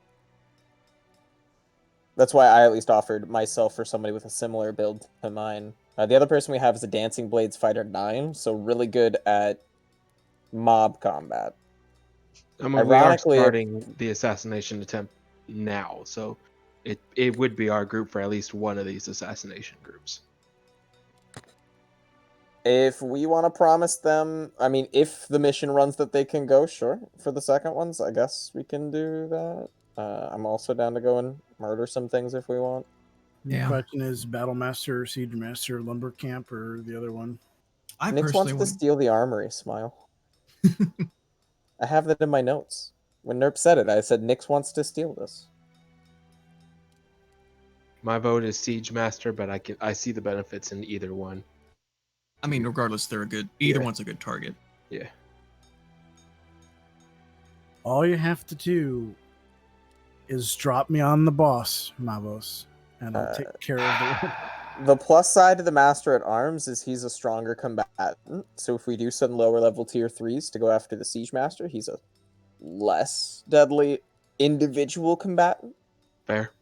That's why I at least offered myself for somebody with a similar build to mine. The other person we have is a Dancing Blades Fighter 9, so really good at mob combat. I mean, we are Ironically, starting the assassination attempt now, so it would be our group for at least one of these assassination groups. if we want to promise them, I mean, if the mission runs that they can go, sure. For the second ones, I guess we can do that. I'm also down to go and murder some things if we want. The Yeah. question is Battle Master, Siege Master, Lumber Camp, or the other one? I Nix wants personally to would. steal the armory, Smile. I have that in my notes. When Nerp said it, I said Nix wants to steal this. My vote is Siege Master, but I see the benefits in either one. I mean, regardless, they're a good. Either Yeah. one's a good target. Yeah. All you have to do is drop me on the boss, Mavos, and I'll take care of the rest. The plus side of the Master at Arms is he's a stronger combatant. So if we do send lower level tier 3s to go after the Siege Master, he's a less deadly individual combatant. Fair.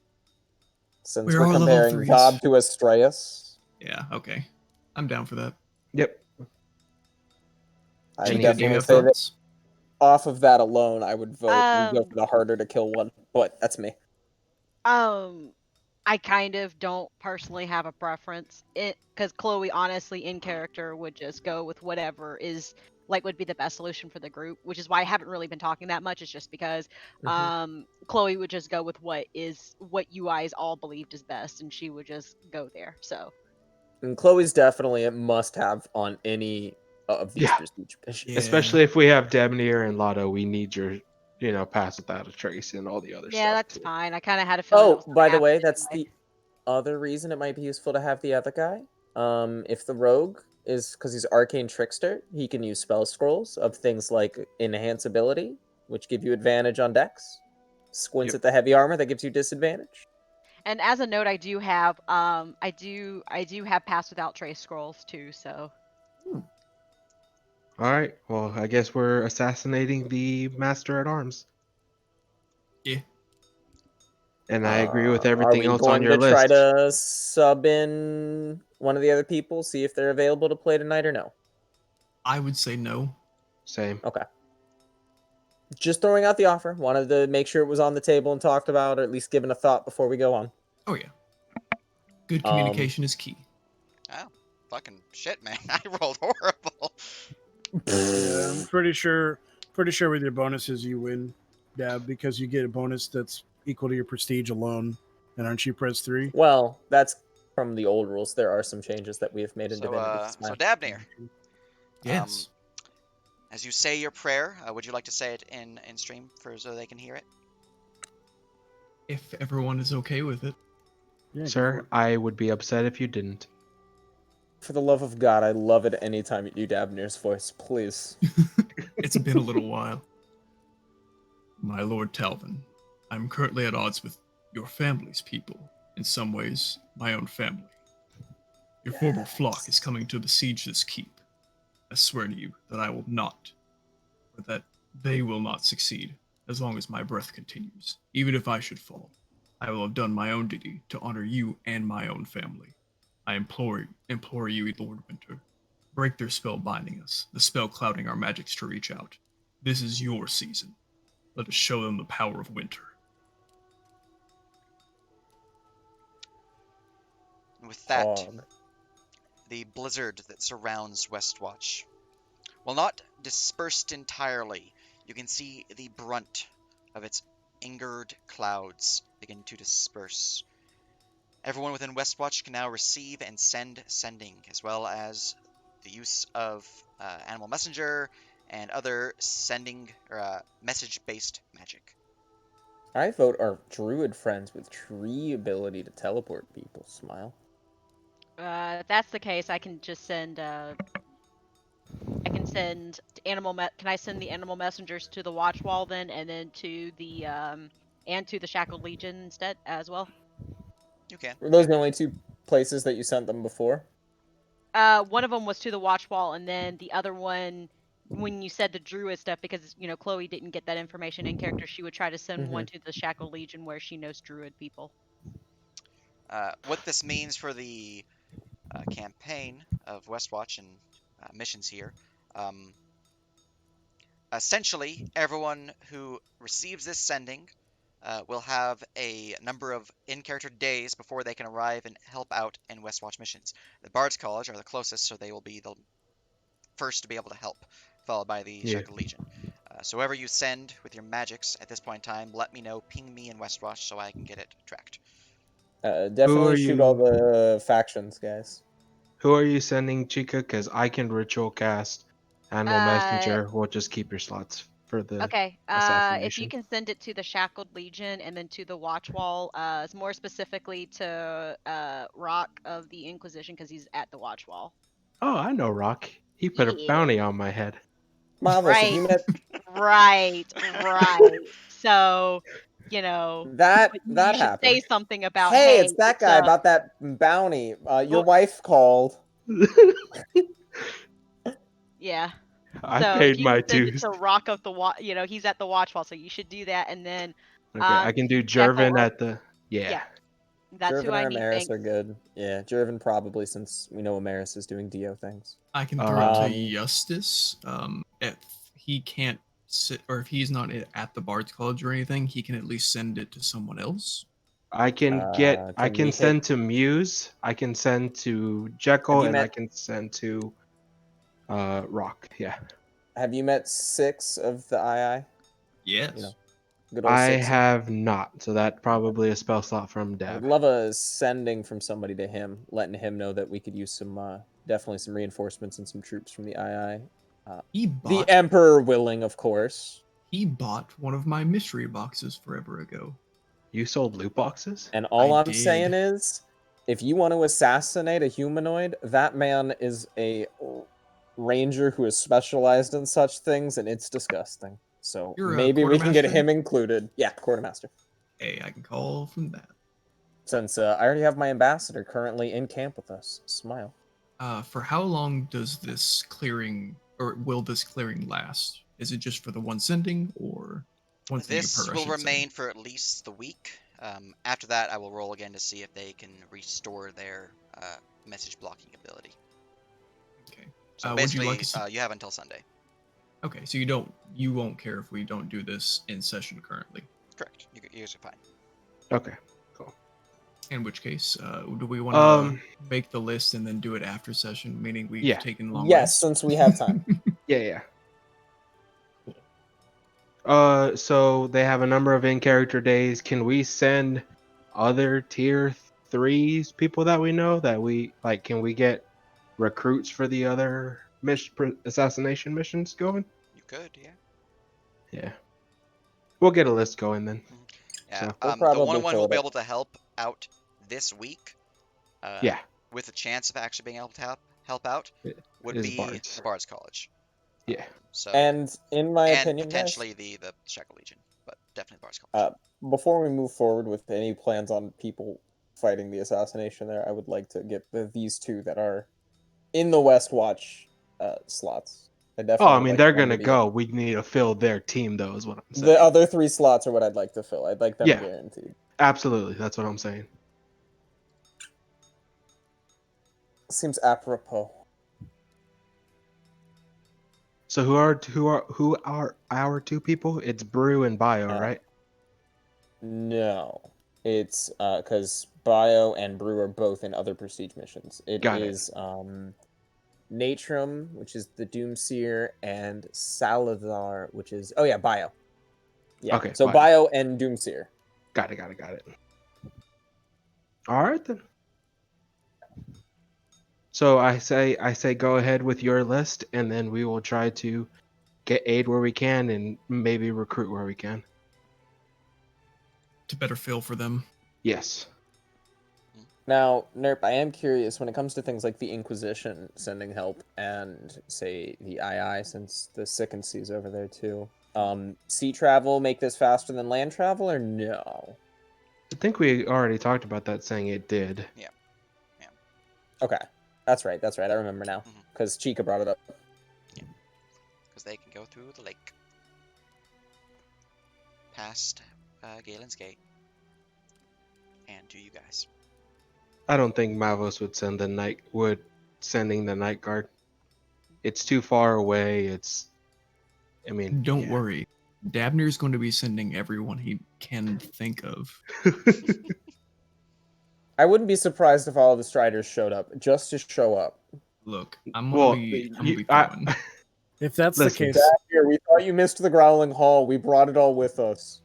Since We're we're all level comparing 3s. Job to Astreus, Yeah. Okay. I'm down for that. Yep. I Any- would Chica, do you definitely have say that thoughts? off of that alone, I would vote we go Um, for the harder to kill one. But that's me. I kind of don't personally have a preference. Because Chloe, honestly, in character, would just go with whatever would be the best solution for the group. Which is why I haven't really been talking that much. It's just because Chloe would just go with what you guys all believed is best, and she would just go there. So And Chloe's definitely a must-have on any of these Yeah. prestige missions. Yeah. Especially if we have Demnir and Lotto, we need your, pass without a trace and all the other yeah, stuff. that's too. fine. I kind of had a feeling. That Oh, was gonna by the happen way, that's anyway. the other reason it might be useful to have the other guy. If the rogue is because he's arcane trickster, he can use spell scrolls of things like enhance ability, which give you advantage on dex. Squints Yep. at the heavy armor that gives you disadvantage. And as a note, I do have pass without trace scrolls too. So All right. Well, I guess we're assassinating the Master at Arms. Yeah. And I agree with Are everything we else on going your to try list. to sub in one of the other people, see if they're available to play tonight or no? I would say no. Same. Okay. Just throwing out the offer. Wanted to make sure it was on the table and talked about, or at least given a thought before we go on. Oh yeah. Good communication is key. Oh, fucking shit, man! I rolled horrible. Yeah, I'm pretty sure with your bonuses you win, Dab, because you get a bonus that's equal to your prestige alone. And aren't you Pres 3? Well, that's from the old rules. There are some changes that we have made in So, Divinity. so Dabnir, Yes. as you say your prayer, would you like to say it in stream so they can hear it? If everyone is okay with it. Yeah, go for Sir, it. I would be upset if you didn't. For the love of God, I love it anytime you do Dabnir's voice, please. It's been a little while. My Lord Talvin, I'm currently at odds with your family's people. In some ways, my own family. Your former flock is coming to besiege this keep. I swear to you that I will not, or that they will not succeed, as long as my breath continues. Even if I should fall, I will have done my own duty to honor you and my own family. I implore you, Lord Winter, break their spell binding us, the spell clouding our magics to reach out. This is your season. Let us show them the power of winter. With that, Pog. the blizzard that surrounds Westwatch, while not dispersed entirely, you can see the brunt of its angered clouds begin to disperse. Everyone within Westwatch can now receive and send sending, as well as the use of Animal Messenger and other sending or message-based magic. I vote our druid friends with tree ability to teleport people. Smile. if that's the case, I can just send. Can I send the animal messengers to the watch wall then, and then to the Shackled Legion instead as well? You can. Were those the only two places that you sent them before? One of them was to the watch wall, and then the other one when you said the druid stuff, because Chloe didn't get that information in character, she would try to send one to the Shackle Legion where she knows druid people. What this means for the campaign of Westwatch and missions here. Essentially, everyone who receives this sending will have a number of in-character days before they can arrive and help out in Westwatch missions. The Bards College are the closest, so they will be the first to be able to help, followed by the Yeah. Shackle Legion. So whoever you send with your magics at this point in time, let me know, ping me in Westwatch so I can get it tracked. Definitely shoot all the factions, guys. Who are you sending, Chica? Because I can ritual cast Animal Messenger. We'll just keep your slots for the Okay. If you assassination. can send it to the Shackled Legion and then to the Watch Wall, more specifically to Rock of the Inquisition because he's at the Watch Wall. Oh, I know Rock. He put a bounty on my head. Marvelous. Have Right. you met Right. So, that? but you That should say happened. something about, Hey, hey, it's that guy about that bounty. Your Well- wife called. yeah. I So paid if you my can send it dues. to Rock of the he's at the Watch Wall, so you should do that, and then Okay, I can do Jekyll, Jervin at the yeah, that's who Jervin I or need. Amaris Thanks. are good. Yeah, Jervin probably, since we know Amaris is doing Dio things. I can throw it to Um, Justice. If he can't sit, or if he's not at the Bard's College or anything, he can at least send it to someone else. I can get. I can can we send hit- to Muse. I can send to Have Jekyll, you and I met- can send to Rock. Yeah. Have you met 6 of the II? Yes. You know, good old I 6. have not, so that probably a spell slot from I would Dev. love a sending from somebody to him, letting him know that we could use some, definitely some reinforcements and some troops from the II. He The bought. Emperor willing, of course. He bought one of my mystery boxes forever ago. You sold loot boxes? And all I I'm did. saying is, if you want to assassinate a humanoid, that man is a ranger who is specialized in such things, and it's disgusting. So You're a maybe we can get quartermaster? him included. Yeah, quartermaster. Hey, I can call from that. Since I already have my ambassador currently in camp with us. Smile. For how long does this clearing, or will this clearing last? Is it just for the one sending, or once the This per, I will should say? remain for at least the week. After that, I will roll again to see if they can restore their message blocking ability. Okay. So Would you basically, like us to... you have until Sunday. Okay, so you won't care if we don't do this in session currently. Correct. You guys are fine. Okay, cool. In which case, do we want to make the list and then do it after session, meaning we've Yeah. taken long Yes, rest? since we have time. Yeah. So they have a number of in-character days. Can we send other tier 3s people that we know that we like? Can we get recruits for the other assassination missions going? You could, yeah. Yeah. We'll get a list going then. Yeah. So- We'll The probably one who will fill be it. able to help out this week, Yeah. with a chance of actually being able to help out, would Is be Bards. the Bards College. Yeah. So And in my and opinion, potentially guys, the Shackle Legion, but definitely Bards College. before we move forward with any plans on people fighting the assassination there, I would like to get these 2 that are in the Westwatch slots. I definitely I would mean, like they're them gonna be go. in. We need to fill their team, though, is what I'm saying. The other 3 slots are what I'd like to fill. I'd like them Yeah. guaranteed. Absolutely, that's what I'm saying. Seems apropos. So who are our 2 people? It's Brew and Bio, right? No, it's because Bio and Brew are both in other prestige missions. It Got it. is Natrum, which is the Doomseer, and Salazar, which is Bio. Yeah. Okay, So Bio and Doomseer. Got it. All right then. So I say go ahead with your list, and then we will try to get aid where we can, and maybe recruit where we can. To better feel for them. Yes. Now, Nerp, I am curious when it comes to things like the Inquisition sending help and, say, the II, since the Sickency's over there too. Sea travel make this faster than land travel, or no? I think we already talked about that, saying it did. Yeah. Okay. That's right. I remember now. Because Chica brought it up. because they can go through the lake past Galen's Gate and to you guys. I don't think Mavos would sending the night guard. It's too far away. I mean, Don't yeah. worry. Dabner's going to be sending everyone he can think of. I wouldn't be surprised if all of the Striders showed up just to show up. Look, I'm Well, gonna be you- throwing. If that's Listen. the case, Here, we thought you missed the Growling Hall. We brought it all with us.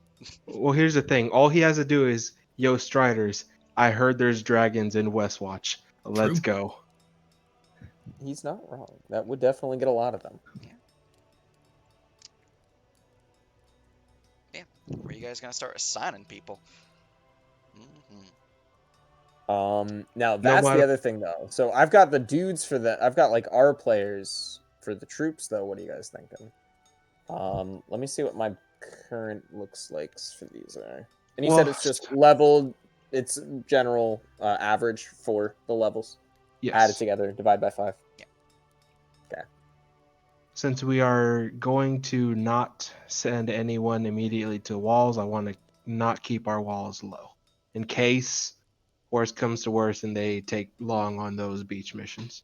Well, here's the thing. All he has to do is, yo, Striders, I heard there's dragons in Westwatch. Let's True. go. He's not wrong. That would definitely get a lot of them. Yeah. Where are you guys gonna start assigning people? Mm-hmm. Now No that's matter- the other thing though. So I've got the dudes for the. I've got like our players for the troops though. What are you guys thinking? Let me see what my current looks like for these are. And you said it's just leveled. It's general average for the levels. Yes. Added together, divide by 5. Yeah. Okay. Since we are going to not send anyone immediately to walls, I want to not keep our walls low. In case worst comes to worst and they take long on those beach missions.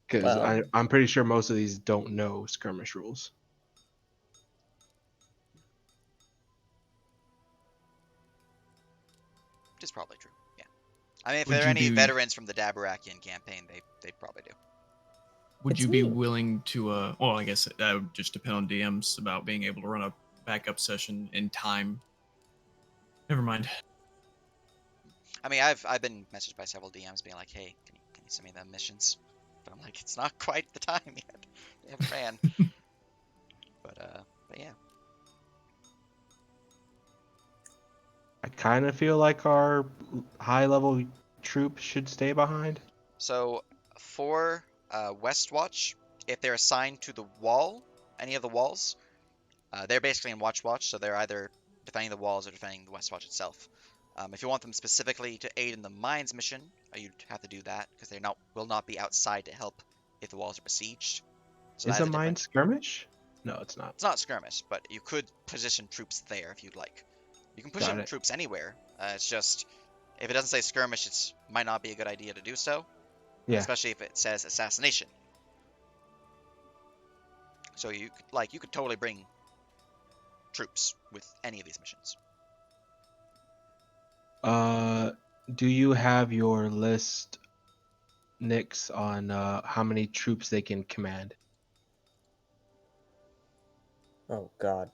Because Well, I'm pretty sure most of these don't know skirmish rules. Which is probably true. Yeah. I mean, if Would there are you any be- veterans from the Dabarakian campaign, they probably do. Would It's you be me. willing to? Well, I guess that would just depend on DMs about being able to run a backup session in time. Never mind. I mean, I've been messaged by several DMs being like, "Hey, can you send me the missions?" But I'm like, it's not quite the time yet. They haven't ran. But yeah. I kind of feel like our high level troops should stay behind. So for Westwatch, if they're assigned to the wall, any of the walls, they're basically in Watch, so they're either defending the walls or defending the Westwatch itself. If you want them specifically to aid in the mines mission, you'd have to do that because they will not be outside to help if the walls are besieged. So Is that a is mine different. skirmish? No, it's not. It's not skirmish, but you could position troops there if you'd like. You can position Got it. troops anywhere. It's just if it doesn't say skirmish, it might not be a good idea to do so. Yeah. Especially if it says assassination. So you could totally bring troops with any of these missions. Do you have your list, Nix, on how many troops they can command? Oh God.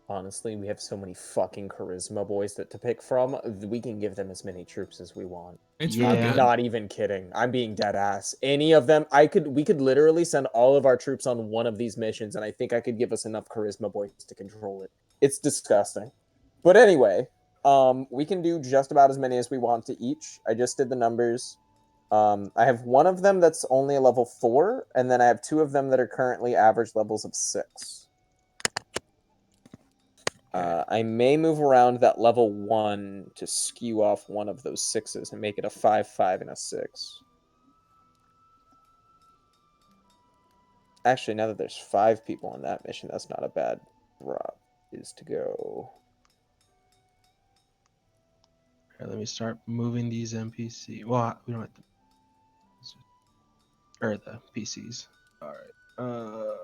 Honestly, we have so many fucking charisma boys that to pick from. We can give them as many troops as we want. It's Yeah. really I'm good. not even kidding. I'm being dead ass. Any of them, we could literally send all of our troops on one of these missions, and I think I could give us enough charisma boys to control it. It's disgusting. But anyway, we can do just about as many as we want to each. I just did the numbers. I have one of them that's only a level 4, and then I have 2 of them that are currently average levels of 6. I may move around that level 1 to skew off one of those 6s and make it a 5/5 and a 6. Actually, now that there's 5 people on that mission, that's not a bad drop. Is to go. Okay, let me start moving these NPC. Well, we don't have to. Or the PCs. All right.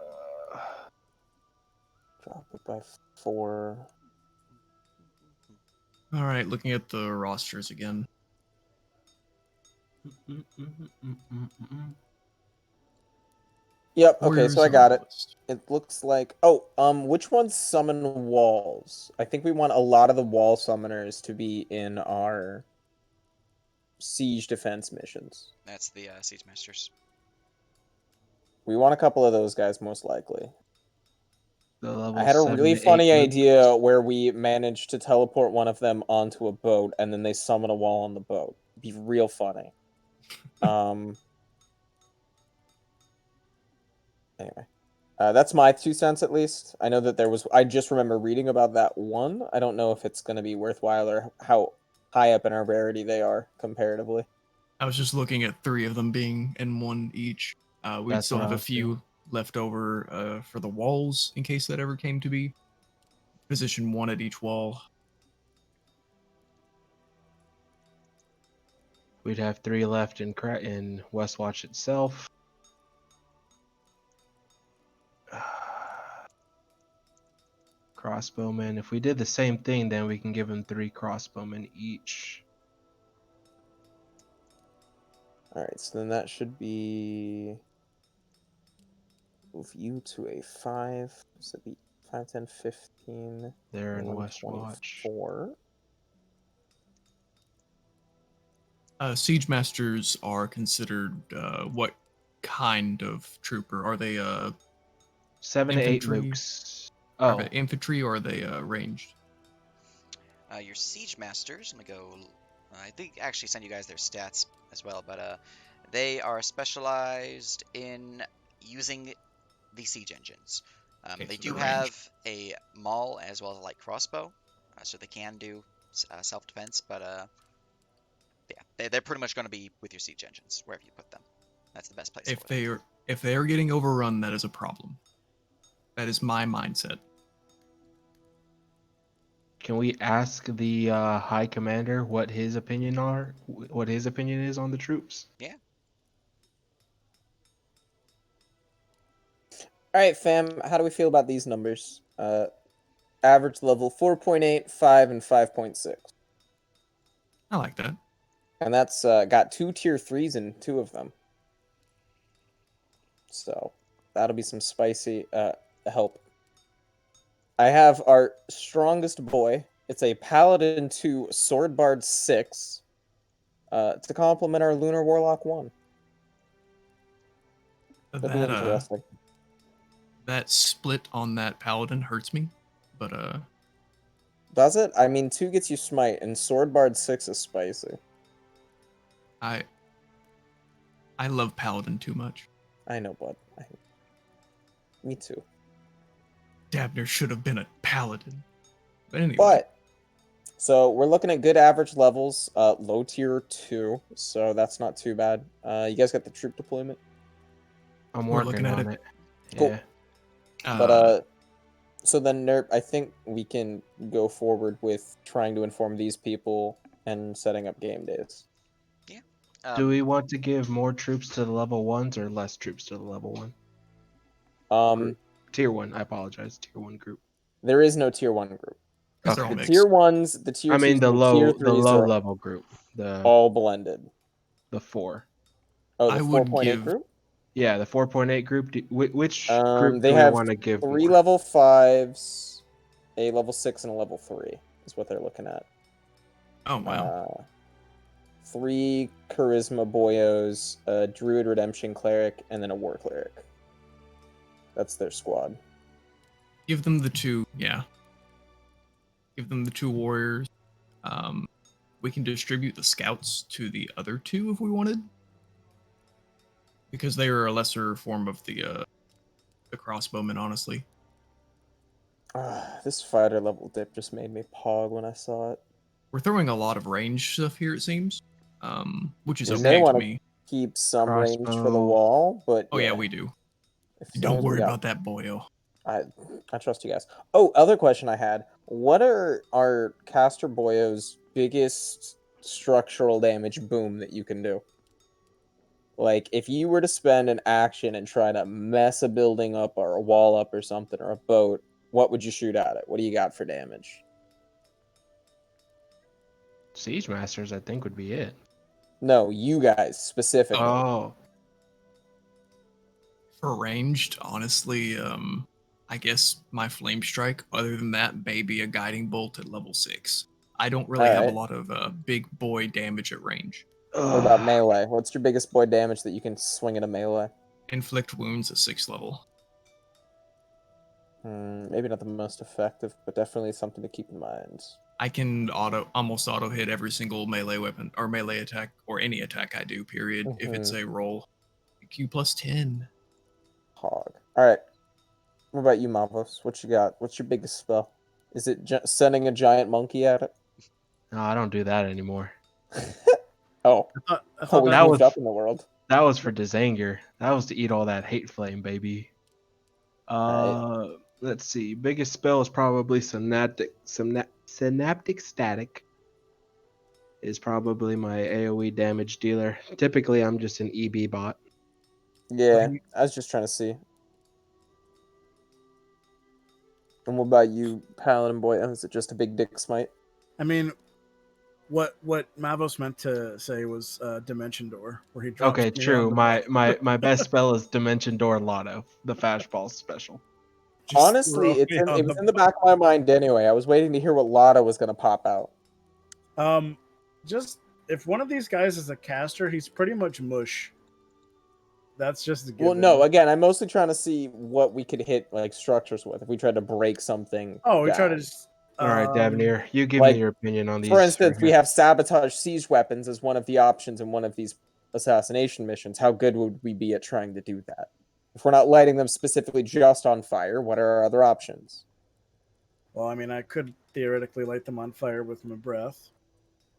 Drop it by 4. All right, looking at the rosters again. Yep. Okay, Warriors so I on got the it. list. It looks like. Oh, which ones summon walls? I think we want a lot of the wall summoners to be in our siege defense missions. That's the Siege Masters. We want a couple of those guys, most likely. The level I had a 7 really to 8 funny group. idea where we managed to teleport one of them onto a boat, and then they summon a wall on the boat. It'd be real funny. Anyway, that's my 2 cents at least. I know that there was. I just remember reading about that one. I don't know if it's going to be worthwhile or how high up in our rarity they are comparatively. I was just looking at 3 of them being in one each. We That's still what have I a was few doing. left over for the walls in case that ever came to be. Position 1 at each wall. We'd have 3 left in Westwatch itself. Crossbowmen. If we did the same thing, then we can give them 3 crossbowmen each. All right, so then that should be move you to a 5. So it'd be 5, 10, 15. They're in 21, Westwatch. 24. Siege masters are considered what kind of trooper? Are they 7 to 8 infantry? mooks. Are Oh, they infantry or are they ranged? Your siege masters. I'm gonna go. I think actually send you guys their stats as well, but they are specialized in using the siege engines. Okay, They so do they're ranged. have a maul as well as a light crossbow, so they can do self-defense. But yeah, they're pretty much going to be with your siege engines wherever you put them. That's the best place If for them. they are getting overrun, that is a problem. That is my mindset. can we ask the High Commander what his opinion is on the troops? Yeah. All right, fam. How do we feel about these numbers? Average level 4.8, 5, and 5.6. I like that. And that's got 2 tier 3s in 2 of them. So that'll be some spicy help. I have our strongest boy. It's a Paladin 2 Sword Bard 6 to complement our Lunar Warlock 1. That'll be interesting. That split on that paladin hurts me, but Does it? I mean, 2 gets you smite, and Sword Bard 6 is spicy. I love paladin too much. I know, bud. Me too. Dabner should have been a paladin. But anyway. But, so we're looking at good average levels, low tier 2, so that's not too bad. You guys got the troop deployment? I'm We're working looking at on it. it. Cool. Yeah. But, so then, Nerp, I think we can go forward with trying to inform these people and setting up game days. Do we want to give more troops to the level 1s or less troops to the level 1? Tier 1, I apologize. Tier 1 group. There is no tier 1 group. Because they're all The mixed. tier 1s, the tier 2s, I mean the and the tier low 3s are level group. The all blended. 4. Oh, the I would 4.8 give- group? Yeah, the 4.8 group. Which group They do we have want to give 3 more? level 5s, a level 6, and a level 3 is what they're looking at. Oh wow. 3 charisma boyos, a druid redemption cleric, and then a war cleric. That's their squad. Give them the 2, yeah. Give them the 2 warriors. We can distribute the scouts to the other 2 if we wanted. Because they are a lesser form of the crossbowmen, honestly. This fighter level dip just made me pog when I saw it. We're throwing a lot of range stuff here, it seems. Which is We may okay to want to me. keep some range for the Crossbow. wall, but Oh yeah, we do. If Don't worry about that, boyo. I trust you guys. Oh, other question I had. What are our caster boyo's biggest structural damage boom that you can do? Like, if you were to spend an action and try to mess a building up or a wall up or something, or a boat, what would you shoot at it? What do you got for damage? Siege Masters, I think, would be it. No, you guys specifically. Oh. For ranged, honestly, I guess my flame strike. Other than that, maybe a guiding bolt at level 6. I don't really have a lot of big boy damage at range. What about melee? What's your biggest boy damage that you can swing at a melee? Inflict wounds at 6th level. Maybe not the most effective, but definitely something to keep in mind. I can almost auto hit every single melee weapon or melee attack or any attack I do. Period. If it's a roll, Q plus 10. Hog. All right. What about you, Mavos? What you got? What's your biggest spell? Is it sending a giant monkey at it? No, I don't do that anymore. Oh, I thought we that moved was- up in the world. That was for Disanger. That was to eat all that hate flame, baby. Let's see. Biggest spell is probably synaptic static. Is probably my AoE damage dealer. Typically, I'm just an EB bot. Yeah, I was just trying to see. And what about you, Paladin Boy? Is it just a big dick smite? I mean, what Mavos meant to say was Dimension Door, where he drops Okay, me true. on the My best spell is Dimension Door Lotto, the Fastball special. just Honestly, throw me it was in the back of my mind anyway. I was waiting to hear what Lotto was going to pop out. Just if one of these guys is a caster, he's pretty much mush. That's just the given. Well, no, again, I'm mostly trying to see what we could hit like structures with if we tried to break something. Oh, we try to down. just. All right, Davnir, you give like, me your opinion on these. For instance, we have sabotage siege weapons as one of the options in one of these assassination missions. How good would we be at trying to do that? If we're not lighting them specifically just on fire, what are our other options? Well, I mean, I could theoretically light them on fire with my breath.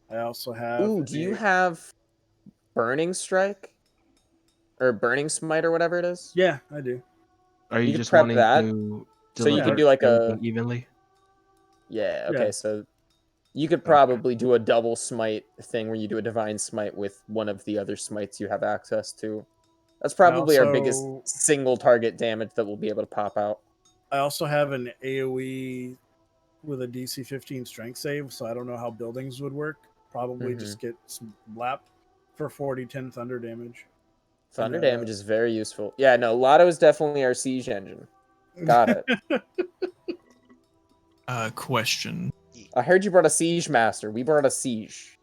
I also have. Ooh, do you have Burning Strike? Or Burning Smite or whatever it is? Yeah, I do. Are you could just prep wanting that, to so you could deliver do like everything evenly? Yeah, okay, Yeah. so you could probably do a double smite thing where you do a divine smite with one of the other smites you have access to. That's probably our biggest single target damage that we'll be able to pop out. I also have an AoE with a DC 15 strength save, so I don't know how buildings would work. Probably just get slapped for 10 thunder damage. Thunder damage is very useful. Yeah, no, Lotto is definitely our siege engine. Got it. Question. I heard you brought a siege master. We brought a siege.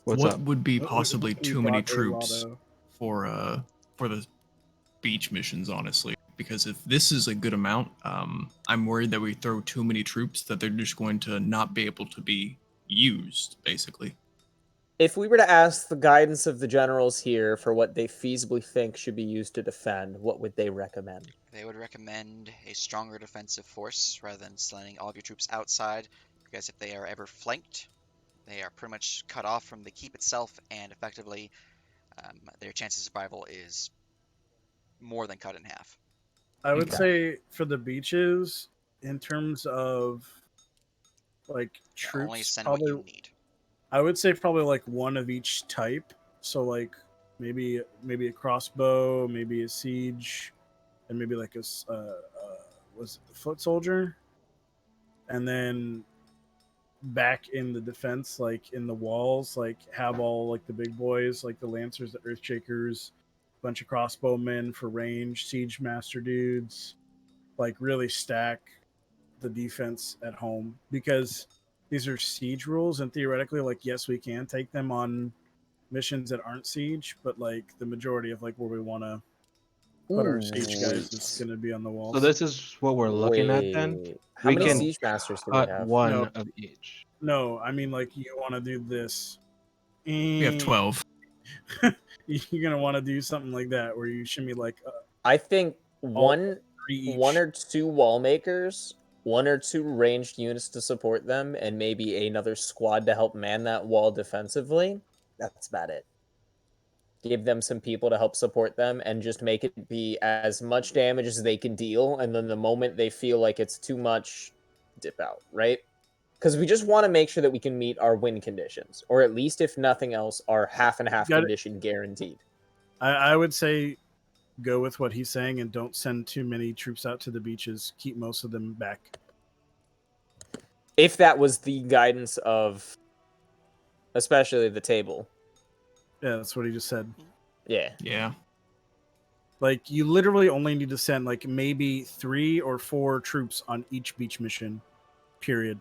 What would be possibly too many troops Lotto. for the beach missions, honestly? Because if this is a good amount, I'm worried that we throw too many troops that they're just going to not be able to be used, basically. If we were to ask the guidance of the generals here for what they feasibly think should be used to defend, what would they recommend? They would recommend a stronger defensive force rather than sending all of your troops outside, because if they are ever flanked, they are pretty much cut off from the keep itself, and effectively their chance of survival is more than cut in half. I would say for the beaches, in terms of like troops, only send probably, what you need. I would say probably like one of each type. So like maybe a crossbow, maybe a siege, and maybe like was it the foot soldier, and then back in the defense, like in the walls, like have all like the big boys, like the lancers, the earthshakers, bunch of crossbowmen for range, siege master dudes, like really stack the defense at home, because these are siege rules, and theoretically, like, yes, we can take them on missions that aren't siege, but like the majority of like where we want to put our siege guys is going to be on the walls. So this is what we're looking at then. How many siege masters do we have? One of each. No, I mean like you want to do this. We have 12. You're gonna want to do something like that where you shimmy like. I think one or two wall makers, one or two ranged units to support them, and maybe another squad to help man that wall defensively. That's about it. Give them some people to help support them, and just make it be as much damage as they can deal, and then the moment they feel like it's too much, dip out, right? Because we just want to make sure that we can meet our win conditions, or at least, if nothing else, our half and half condition guaranteed. I would say go with what he's saying and don't send too many troops out to the beaches. Keep most of them back. If that was the guidance of especially the table. Yeah, that's what he just said. Yeah. Yeah. Like, you literally only need to send like maybe 3 or 4 troops on each beach mission. Period.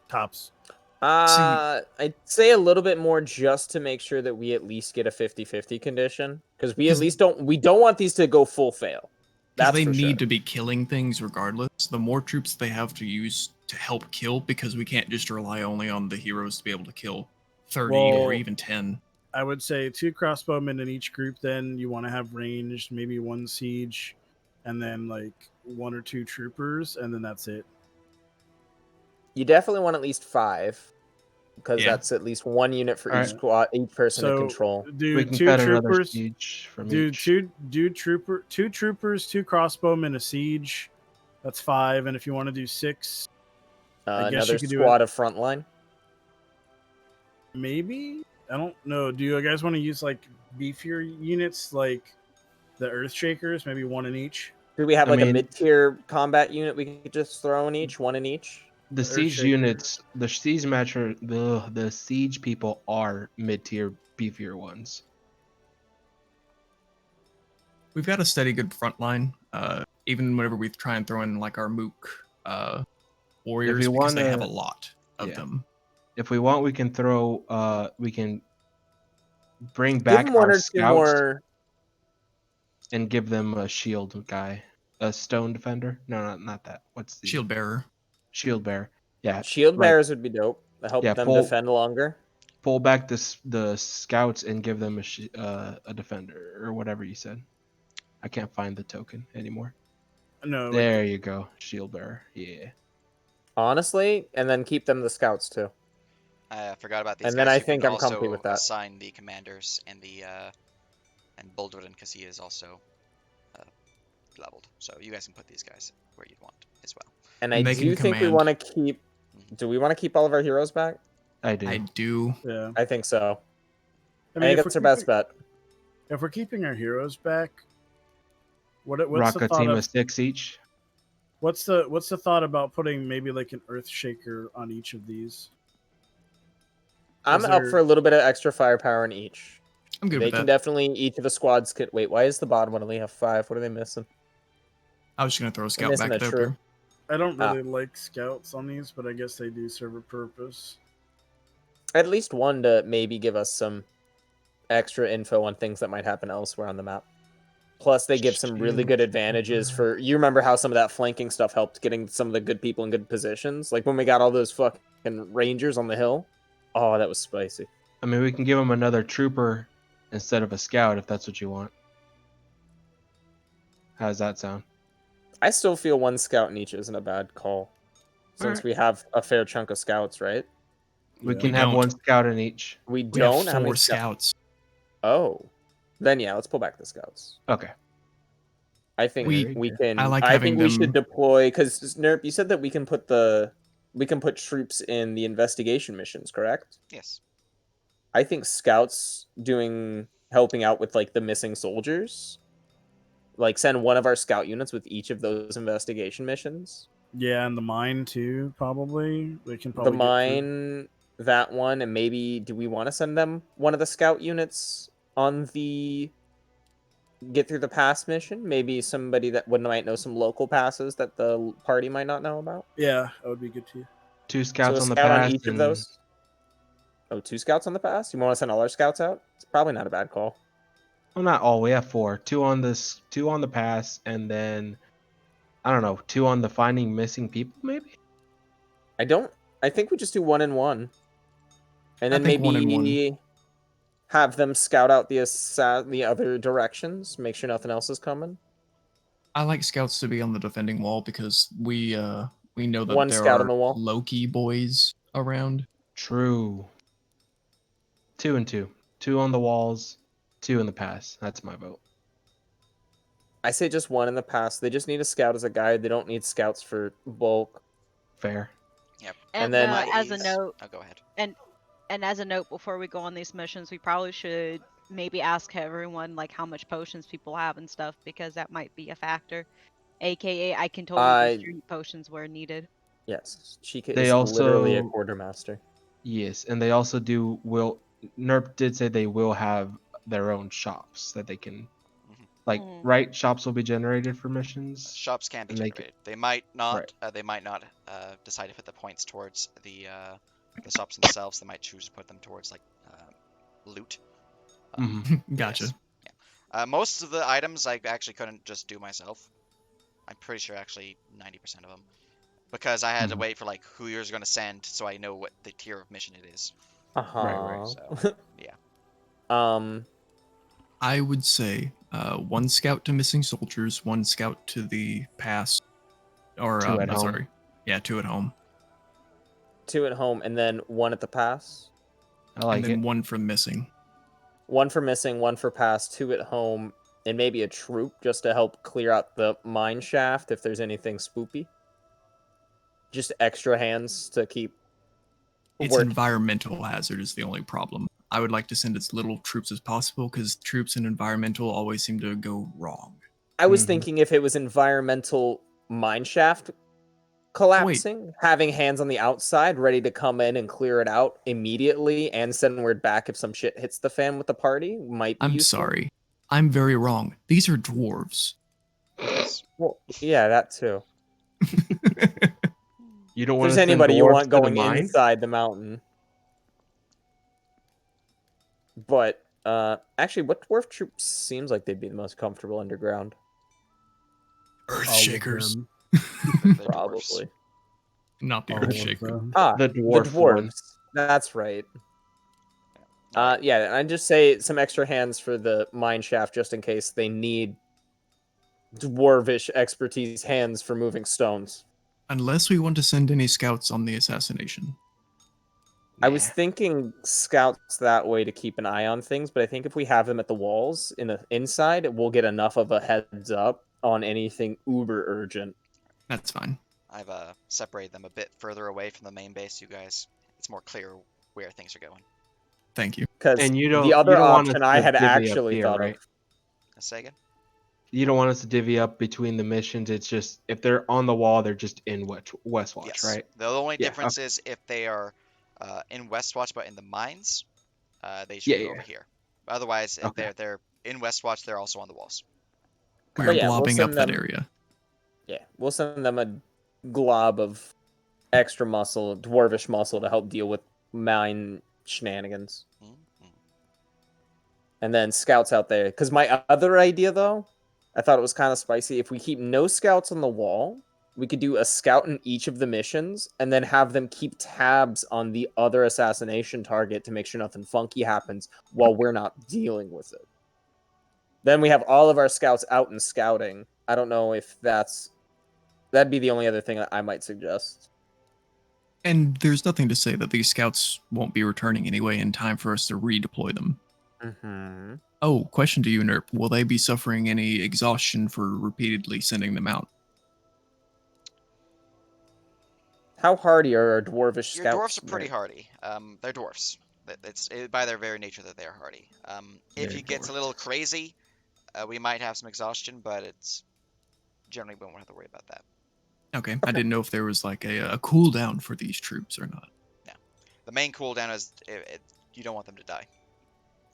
Tops. I'd say a little bit more just to make sure that we at least get a 50-50 condition, because we at least don't want these to go full fail. Because they need to be killing things regardless. The more troops they have to use to help kill, because we can't just rely only on the heroes to be able to kill 30 or even 10. I would say 2 crossbowmen in each group. Then you want to have ranged, maybe 1 siege, and then like 1 or 2 troopers, and then that's it. You definitely want at least 5. because Yeah. that's at least 1 unit for each Alright. squad, each person to So control. do We can 2 cut another troopers. siege from Do each. two troopers, 2 crossbowmen, a siege. That's 5. And if you want to do 6, I guess Another you could do squad it. of frontline. Maybe, I don't know. Do you guys want to use like beefier units, like the Earthshakers? Maybe 1 in each. Do we have I like a mean- mid-tier combat unit we could just throw in each, 1 in each? The siege Earthshaker. units, the siege matcher, the siege people are mid-tier, beefier ones. We've got a steady good front line. Even whenever we try and throw in like our Mook warriors, you because they have a wanna- lot of yeah. them. If we want, we can throw. We can bring Give back them 1 our or 2 scouts more. and give them a shield guy, a stone defender. No, not that. What's the Shield bearer. shield bearer? Yeah, Shield like, bearers would be dope. To help yeah, them pull- defend longer. pull back the scouts and give them a defender or whatever you said. I can't find the token anymore. No, like There you go, shield bearer. Yeah. Honestly, and then keep them the scouts too. I forgot about these And guys. then I You can think I'm also comfy with that. assign the commanders and the and Buldurin, because he is also leveled. So you guys can put these guys where you'd want as well. And I And they can do think we command. want to keep. Do we want to keep all of our heroes back? I do. I do. yeah. I think so. I I mean, think if that's we're our best keeping, bet. if we're keeping our heroes back, what's Rock the a thought team of of 6 each. what's the thought about putting maybe like an Earthshaker on each of these? I'm Is up there- for a little bit of extra firepower in each. I'm good They with can that. definitely, each of the squads could. Wait, why is the bottom one only have 5? What are they missing? I was just gonna throw a scout missing back a there. troop. I don't Ah. really like scouts on these, but I guess they do serve a purpose. At least 1 to maybe give us some extra info on things that might happen elsewhere on the map. Plus, they give some really good advantages for. You remember how some of that flanking stuff helped getting some of the good people in good positions? Like when we got all those fucking rangers on the hill. Oh, that was spicy. I mean, we can give them another trooper instead of a scout if that's what you want. How does that sound? I still feel 1 scout in each isn't a bad call. Since Alright. we have a fair chunk of scouts, right? We Yeah. can We have don't. 1 scout in each. We We don't have how many 4 scouts. Oh. Then yeah, let's pull back the scouts. Okay. I think We- we can. I like I having think we should them- deploy because Nerp. You said that we can put troops in the investigation missions, correct? Yes. I think scouts helping out with like the missing soldiers. Like send 1 of our scout units with each of those investigation missions. Yeah, and the mine too, probably. They can The probably get through. mine, that one, and maybe do we want to send them 1 of the scout units on the get through the pass mission? Maybe somebody that might know some local passes that the party might not know about. Yeah, that would be good too. 2 scouts so a on the scout pass on each of and- those. Oh, 2 scouts on the pass. You want to send all our scouts out? It's probably not a bad call. Well, not all. We have 4. 2 on this, 2 on the pass, and then I don't know, 2 on the finding missing people, maybe. I think we just do 1 and 1, and I then think 1 and 1. maybe have them scout out the other directions. Make sure nothing else is coming. I like scouts to be on the defending wall because we know that 1 there scout are on the wall. Loki boys around. True. 2 and 2. 2 on the walls, 2 in the pass. That's my vote. I say just 1 in the pass. They just need a scout as a guide. They don't need scouts for bulk. Fair. Yep. And And, then- as a Please. note, Oh, go ahead. and as a note, before we go on these missions, we probably should maybe ask everyone like how much potions people have and stuff, because that might be a factor. AKA, I can totally distribute potions where needed. Yes, Chica They is literally a also- quartermaster. Yes, and they also Nerp did say they will have their own shops that they can, like, Mhm. right? Shops will be generated for missions. Shops can be And they can- generated. They might not. They might not decide to put the points towards the shops themselves. They might choose to put them towards like loot. Mhm. Gotcha. Yes. Yeah. Most of the items I actually couldn't just do myself. I'm pretty sure actually 90% of them, because I had to Mhm. wait for like who you're going to send, so I know what the tier of mission it is. right. So yeah. I would say 1 scout to missing soldiers, 1 scout to the pass, or 2 at home. sorry, yeah, 2 at home. 2 at home, and then 1 at the pass. I like and then it. 1 for missing. 1 for missing, 1 for pass, 2 at home, and maybe a troop just to help clear out the mine shaft if there's anything spoopy. Just extra hands to keep Its working. environmental hazard is the only problem. I would like to send as little troops as possible because troops and environmental always seem to go wrong. I was Mhm. thinking if it was environmental mine shaft collapsing, having hands on the outside ready to come in and clear it out immediately and send word back if some shit hits the fan with the party might be I'm useful. sorry. I'm very wrong. These are dwarves. Yes. Well, yeah, that too. You don't If want there's to send anybody you dwarves want to the going mine? inside the mountain. But actually, what dwarf troop seems like they'd be the most comfortable underground? Earth All of shakers. them. They're dwarves. Probably. Not the All earth of shaker. them. Ah, The the dwarf one. dwarves. That's right. Alright. Yeah, and I just say some extra hands for the mine shaft just in case they need dwarvish expertise hands for moving stones. Unless we want to send any scouts on the assassination. I was Nah. thinking scouts that way to keep an eye on things, but I think if we have them at the walls in the inside, we'll get enough of a heads up on anything uber urgent. That's fine. I've separated them a bit further away from the main base, you guys. It's more clear where things are going. Thank you. Because And you the don't other want us option I to had divvy up actually here, thought right? of. Say again? You don't want us to divvy up between the missions. It's just if they're on the wall, they're just in Westwatch, Yes. right? The only Yeah, difference is if they are in Westwatch but in the mines, they should Yeah, be yeah. over here. Otherwise, if Okay. they're in Westwatch, they're also on the walls. We But are yeah, we'll blobbing up send that them- area. Yeah, we'll send them a glob of extra muscle, dwarvish muscle, to help deal with mine shenanigans. Mm-hmm. And then scouts out there. Because my other idea, though, I thought it was kind of spicy. If we keep no scouts on the wall, we could do a scout in each of the missions and then have them keep tabs on the other assassination target to make sure nothing funky happens while we're not dealing with it. Then we have all of our scouts out and scouting. I don't know if that'd be the only other thing I might suggest. And there's nothing to say that these scouts won't be returning anyway in time for us to redeploy them. Mm-hmm. Oh, question to you, Nerp. Will they be suffering any exhaustion for repeatedly sending them out? How hardy are our dwarvish Your scouts? dwarfs are pretty Nerp? hardy. They're dwarfs. It's by their very nature that they're hardy. If They're he gets a little crazy, we might have some exhaustion, but it's generally we won't have to worry about that. Okay, I didn't know if there was like a cooldown for these troops or not. No, the main cooldown is you don't want them to die.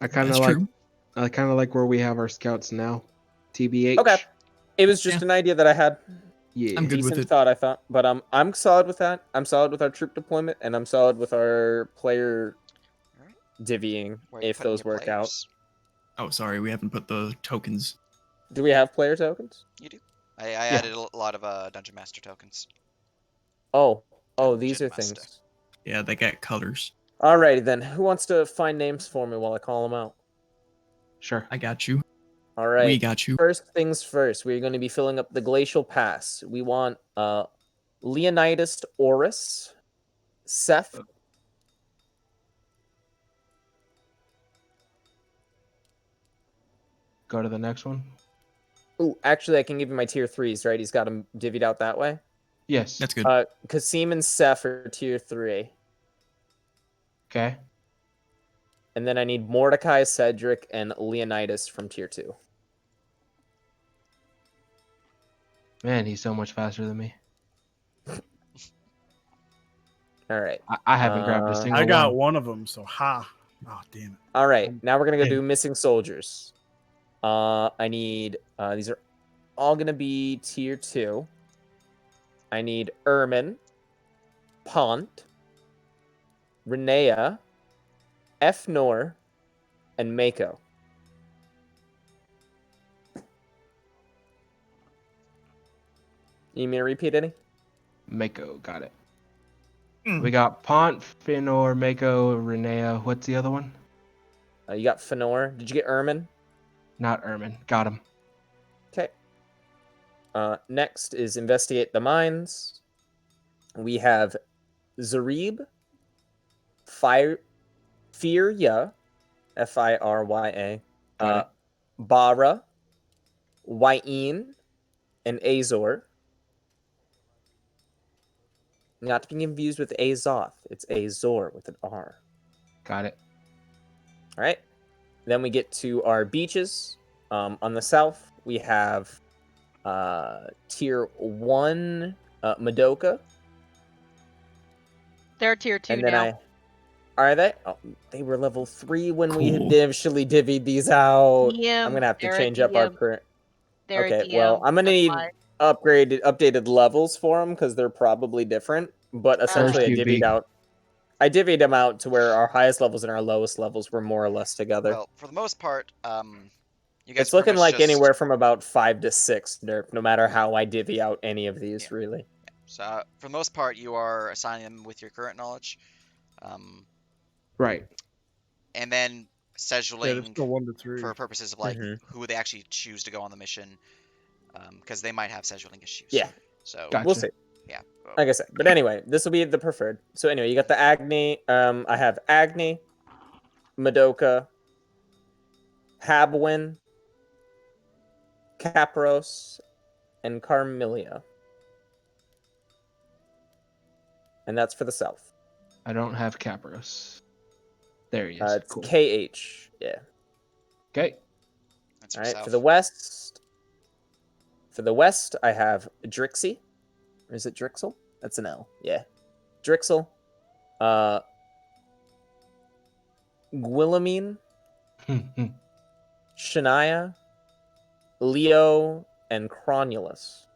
I kind of That's like. true. I kind of like where we have our scouts now. TBH. Okay. It was just Yeah. an idea that I had. Yeah. I'm good with Decent it. thought, I thought. But I'm solid with that. I'm solid with our troop deployment, and I'm solid with our player Alright. divvying Where you if putting those your work out. players? Oh, sorry, we haven't put the tokens. Do we have player tokens? You do. I added a lot of Dungeon Master tokens. Oh, Dungeon these are Master. things. Yeah, they got colors. Alrighty then. Who wants to find names for me while I call them out? Sure. I got you. All right. We got you. First things first, we're going to be filling up the Glacial Pass. We want Leonidas Orus, Seth. Go to the next one. Ooh, actually, I can give you my tier 3s, right? He's got them divvied out that way. Yes. That's good. Kasim and Seth are tier 3. Okay. And then I need Mordecai, Cedric, and Leonidas from tier 2. Man, he's so much faster than me. All right. I haven't grabbed a single I got one. one of them, so ha. Oh, damn it. All right. Now we're going to go Hey. do missing soldiers. I need, these are all going to be tier 2. I need Ermin, Pont, Renea, Fnor, and Mako. You need me to repeat any? Mako, got it. Mm. We got Pont, Finor, Mako, Renea. What's the other one? You got Fnor. Did you get Ermin? Not Ermin. Got him. Okay. Next is investigate the mines. We have Zarib, Firya, Firya, Got it. Bara, Wa'in, and Azor. Not to be confused with Azoth. It's Azor with an R. Got it. All right. Then we get to our beaches. On the south, we have tier 1 Madoka. They're tier 2 And then now. Are they? Oh, they were level 3 when we had Cool. divvied these out. DM, I'm going to have to they're a change up our DM. current... They're a Okay, well, DM, I'm going to that's need why. updated levels for them because they're probably different. But essentially, First UB. I divvied them out to where our highest levels and our lowest levels were more or less together. Well, for the most part, you guys It's pretty looking much like just... anywhere from about 5 to 6 derp, no matter how I divvy out any of these, Yeah. really. So for the most part, you are assigning them with your current knowledge, Right. and then Yeah, they're scheduling still 1 to 3. for purposes of like Mhm. who they actually choose to go on the mission, because they might have scheduling issues. Yeah. So Gotcha. We'll see. yeah. Like I said. But anyway, this will be the preferred. So anyway, you got the Agni. I have Agni, Madoka, Habwin, Capros, and Carmilia. And that's for the south. I don't have Capros. There he is. It's Cool. KH. Yeah. Okay. That's All right. yourself. For the west. I have Drixie. Or is it Drixel? That's an L. Yeah. Drixel. Guillemine, Shania, Leo, and Cronulus.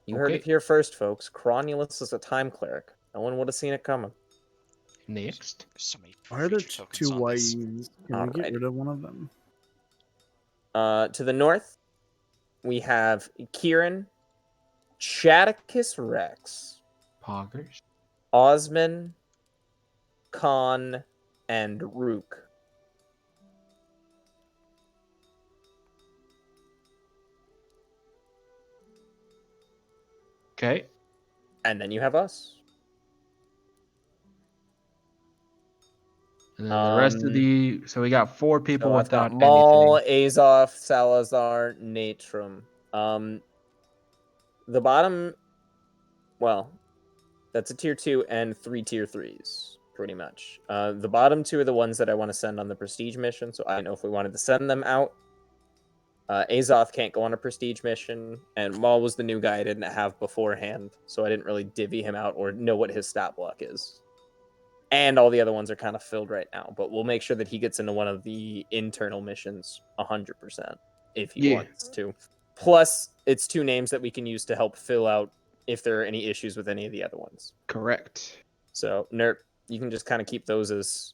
You heard it Okay. here first, folks. Cronulus is a time cleric. No one would have seen it coming. Next. There's so many Why are there creature tokens 2 on this. YEs? Can we get Alrighty. rid of one of them? To the north, we have Kieran, Chaticus Rex, Poggers. Osman, Khan, and Rook. Okay. And then you have us. And then the rest of the so we got 4 people So I've got without Maul, anything. Azoth, Salazar, Natrum. The bottom, well, that's a tier 2 and 3 tier 3s, pretty much. The bottom 2 are the ones that I want to send on the prestige mission, so I don't know if we wanted to send them out. Azoth can't go on a prestige mission, and Maul was the new guy I didn't have beforehand, so I didn't really divvy him out or know what his stat block is. And all the other ones are kind of filled right now, but we'll make sure that he gets into one of the internal missions 100% if he wants to. Plus, it's 2 names that we can use to help fill out if there are any issues with any of the other ones. Correct. So, Nerp, you can just kind of keep those as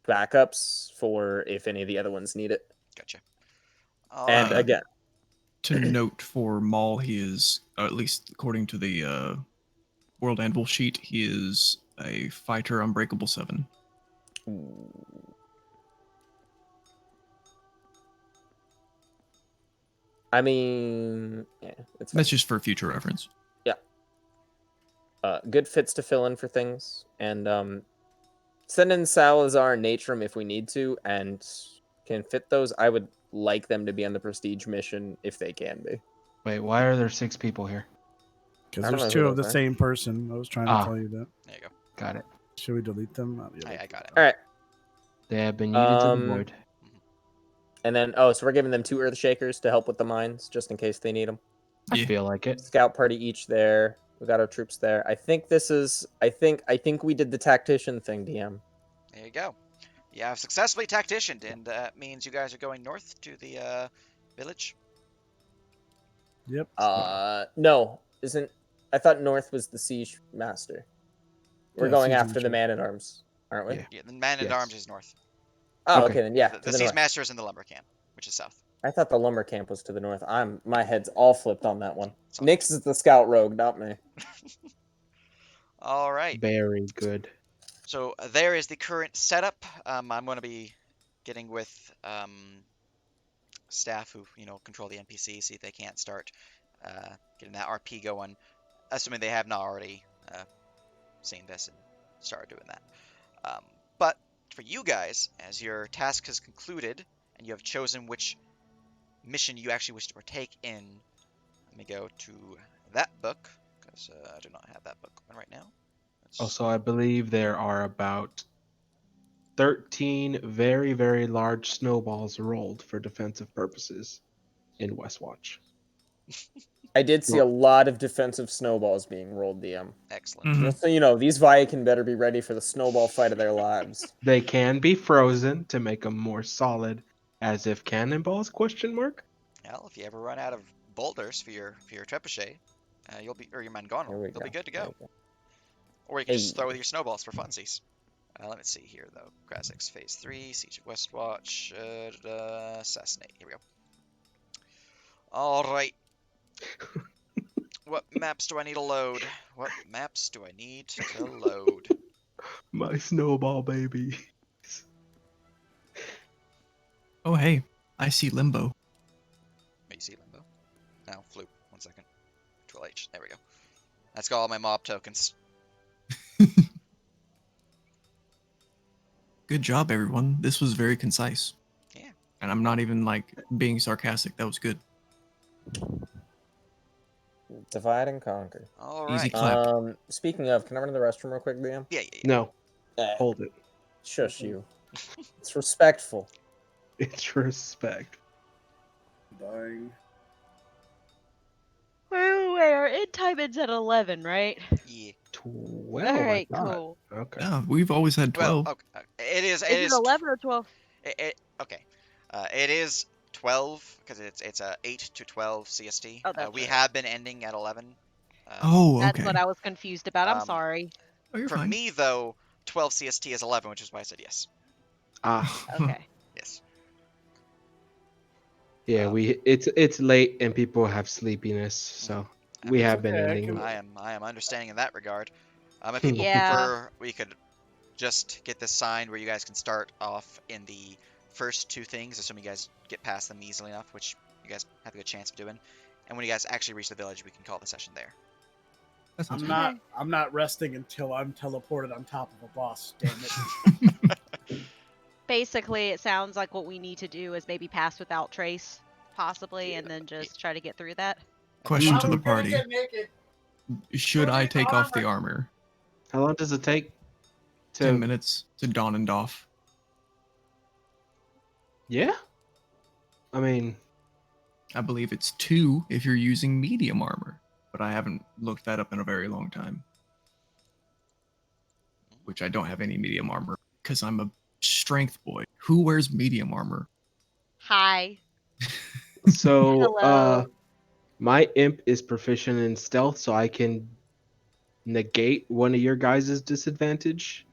backups for if any of the other ones need it. Gotcha. And Alright. again, To note for Maul, he is, at least according to the World Anvil sheet, he is a fighter unbreakable 7. I mean, yeah, it's fine. That's just for future reference. Good fits to fill in for things, and send in Salazar and Natrum if we need to, and can fit those. I would like them to be on the prestige mission if they can be. Wait, why are there 6 people here? Because I don't there's know 2 who of the those are. same person. I was trying to Ah. tell you that. There you go. Got it. Should we delete them? Yeah, I got it. All right, They have been yeeted to the void. and then so we're giving them 2 Earth Shakers to help with the mines, just in case they need them. I Yeah. feel like it. Scout party each there. We got our troops there. I think this is. I think we did the tactician thing, DM. There you go. You have successfully tacticianed, and that means you guys are going north to the village. Yep. No, isn't. I thought North was the siege master. We're Yeah, going siege after the master. man at arms, aren't we? Yeah. Yeah, the man at Yes. arms is north. Oh, Okay. okay then. Yeah, The to the siege north. master is in the lumber camp, which is south. I thought the lumber camp was to the north. My head's all flipped on that one. So- Nyx is the scout rogue, not me. All right. Very good. So there is the current setup. I'm going to be getting with staff who control the NPC, see if they can't start getting that RP going. assuming they have not already seen this and started doing that. But for you guys, as your task has concluded and you have chosen which mission you actually wish to partake in, let me go to that book because I do not have that book open right now. Also, I believe there are about 13 very, very large snowballs rolled for defensive purposes in Westwatch. I did see a lot of defensive snowballs being rolled, DM. Excellent. Mhm. Just so you know, these Viacan better be ready for the snowball fight of their lives. They can be frozen to make them more solid, as if cannonballs? Question mark. Well, if you ever run out of boulders for your trebuchet, you'll be or your Here Mangano, we they'll be good to There go. we go. Or you can just Hey. throw with your snowballs for funsies. Let me see here though. Graphics Phase 3, Siege of Westwatch, Assassinate. Here we go. Alright. What maps do I need to load? What maps do I need to load? My snowball baby. Oh, hey, I see Limbo. May you see Limbo? No, Floop. 1 second. Control H. There we go. That's got all my mob tokens. Good job, everyone. This was very concise. Yeah. And I'm not even like being sarcastic. That was good. Divide and conquer. Easy Alright. clap. Speaking of, can I run to the restroom real quick, DM? Yeah. No, Eh, hold it. shush you. It's respectful. It's respect. Dying. Wait, our end time ends at 11, right? Yeah. 12. All I right, thought. cool. Okay. Yeah, we've always had Well, 12. okay. It is. It Is is. it 11 or 12? Okay. It is 12 because it's 8 to 12 CST. Oh, that's We right. have been ending at 11. Oh, That's okay. what I was confused about. I'm Um, sorry. Oh, you're For fine. me though, 12 CST is 11, which is why I said yes. Ah, Okay. Yes. yeah. Um, It's late and people have sleepiness, so I we mean, have been okay, I ending. can- I am understanding in that regard. If people Yeah. prefer, we could just get this signed where you guys can start off in the first 2 things, assuming you guys get past them easily enough, which you guys have a good chance of doing. And when you guys actually reach the village, we can call the session there. That sounds I'm good. not. I'm not resting until I'm teleported on top of a boss. Damn it. Basically, it sounds like what we need to do is maybe pass without trace, possibly, Yeah. and then just try to get through that. Question to I'm the gonna party. get naked. Should I take off the armor? How long does it take 10 to? minutes to don and doff. Yeah. I mean, I believe it's 2 if you're using medium armor, but I haven't looked that up in a very long time. Which I don't have any medium armor because I'm a strength boy. Who wears medium armor? Hi. so Hello. my imp is proficient in stealth, so I can negate one of your guys' disadvantage.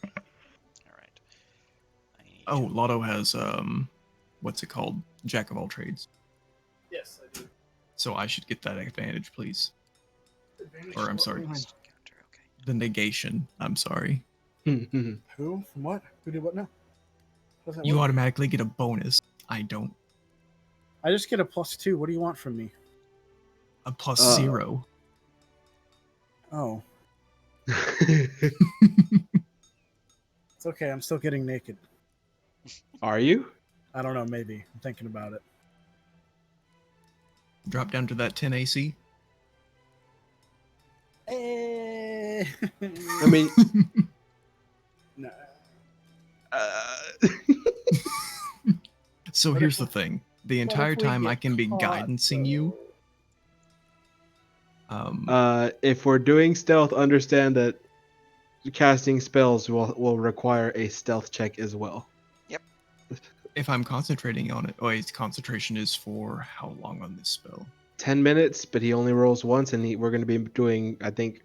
All right. I need Oh, to- Lotto has what's it called? Jack of all trades. Yes, I do. So I should get that advantage, please. Advantage Or I'm what sorry, line? Counter, okay. the negation. I'm sorry. Who? From what? Who did what now? How does that You work? automatically get a bonus. I don't. I just get a +2. What do you want from me? A plus Uh. 0. Oh, it's okay. I'm still getting naked. Are you? I don't know. Maybe I'm thinking about it. Drop down to that 10 AC. I I mean, nah. So What here's if- the thing. The What if entire we time I get can be caught, guidancing you. if we're doing stealth, understand that casting spells will require a stealth check as well. If I'm concentrating on it. Oh, wait, concentration is for how long on this spell? 10 minutes, but he only rolls once, and we're going to be doing, I think,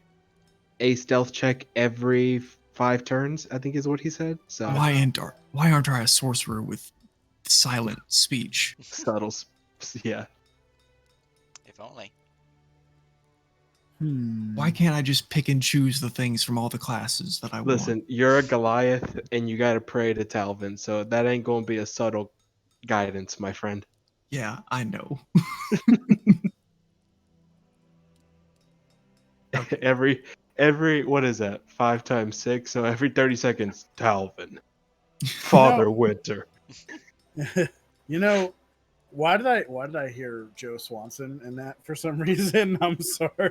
a stealth check every 5 turns, I think is what he said. So Why aren't I a sorcerer with silent speech? subtle, yeah. If only. Why can't I just pick and choose the things from all the classes that I Listen, you're a Goliath, and you got to pray to Talvin, so that ain't going to be a subtle guidance, my friend. Yeah, I know. Okay. Every what is that? 5 times 6, so every 30 seconds, Talvin. Father Winter. You know, why did I hear Joe Swanson in that for some reason? I'm sorry.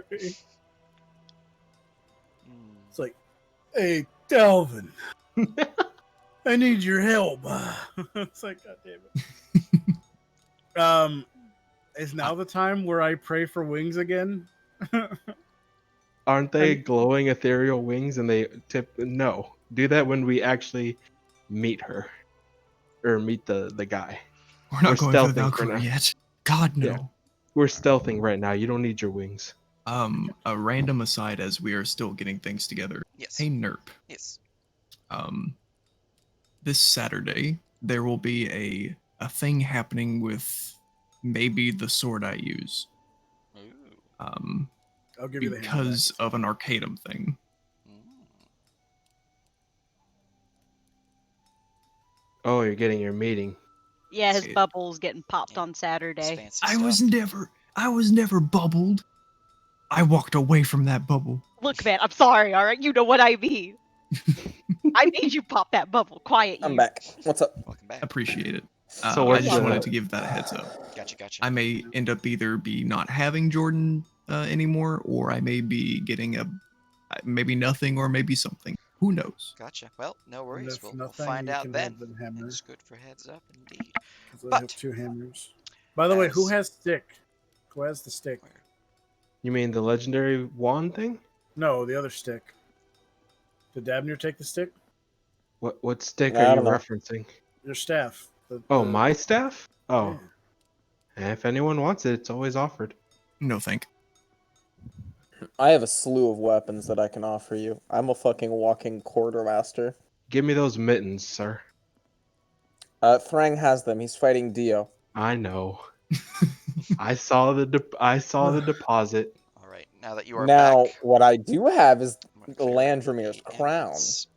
Hmm. It's like, hey, Dalvin, I need your help. It's like, God damn it. Is now the time where I pray for wings again? Aren't they glowing ethereal wings and they tip? No. Do that when we actually meet her. Or meet the guy. We're not going for the stealthing for Valkyrie now. yet. God no. Yeah. We're stealthing right now. You don't need your wings. A random aside as we are still getting things together. Yes. Hey Nerp. Yes. This Saturday there will be a thing happening with maybe the sword I use. Ooh. I'll give you the Because hand of an Arcadum thing. Mm. Oh, you're getting your meeting. Yeah, his It- bubble's getting popped Yeah, on It's Saturday. fancy I stuff. was never bubbled. I walked away from that bubble. Look, man, I'm sorry, alright? You know what I mean. I made you pop that bubble. Quiet I'm you. back. What's up? Welcome back. Appreciate it. So I what's just the- wanted to give that a heads up. Gotcha. I may end up either be not having Jordan anymore, or I may be getting maybe nothing, or maybe something. Who knows? Gotcha. Well, no And worries. if We'll nothing, find you out can then. have the hammer. It's good for heads up, indeed. Because I But have 2 hammers. By the way, who as- has stick? Who has the stick? Where? You mean the legendary wand thing? No, the other stick. Did Dabnir take the stick? What stick I are you don't know. referencing? Your staff. Oh, my staff? Oh. Yeah. If anyone wants it, it's always offered. No, thank. I have a slew of weapons that I can offer you. I'm a fucking walking quartermaster. Give me those mittens, sir. Thrang has them. He's fighting Dio. I know. I saw the deposit. All right. Now that you are Now, back, what I do have is I'm gonna clear out Landromir's the crown. enemies.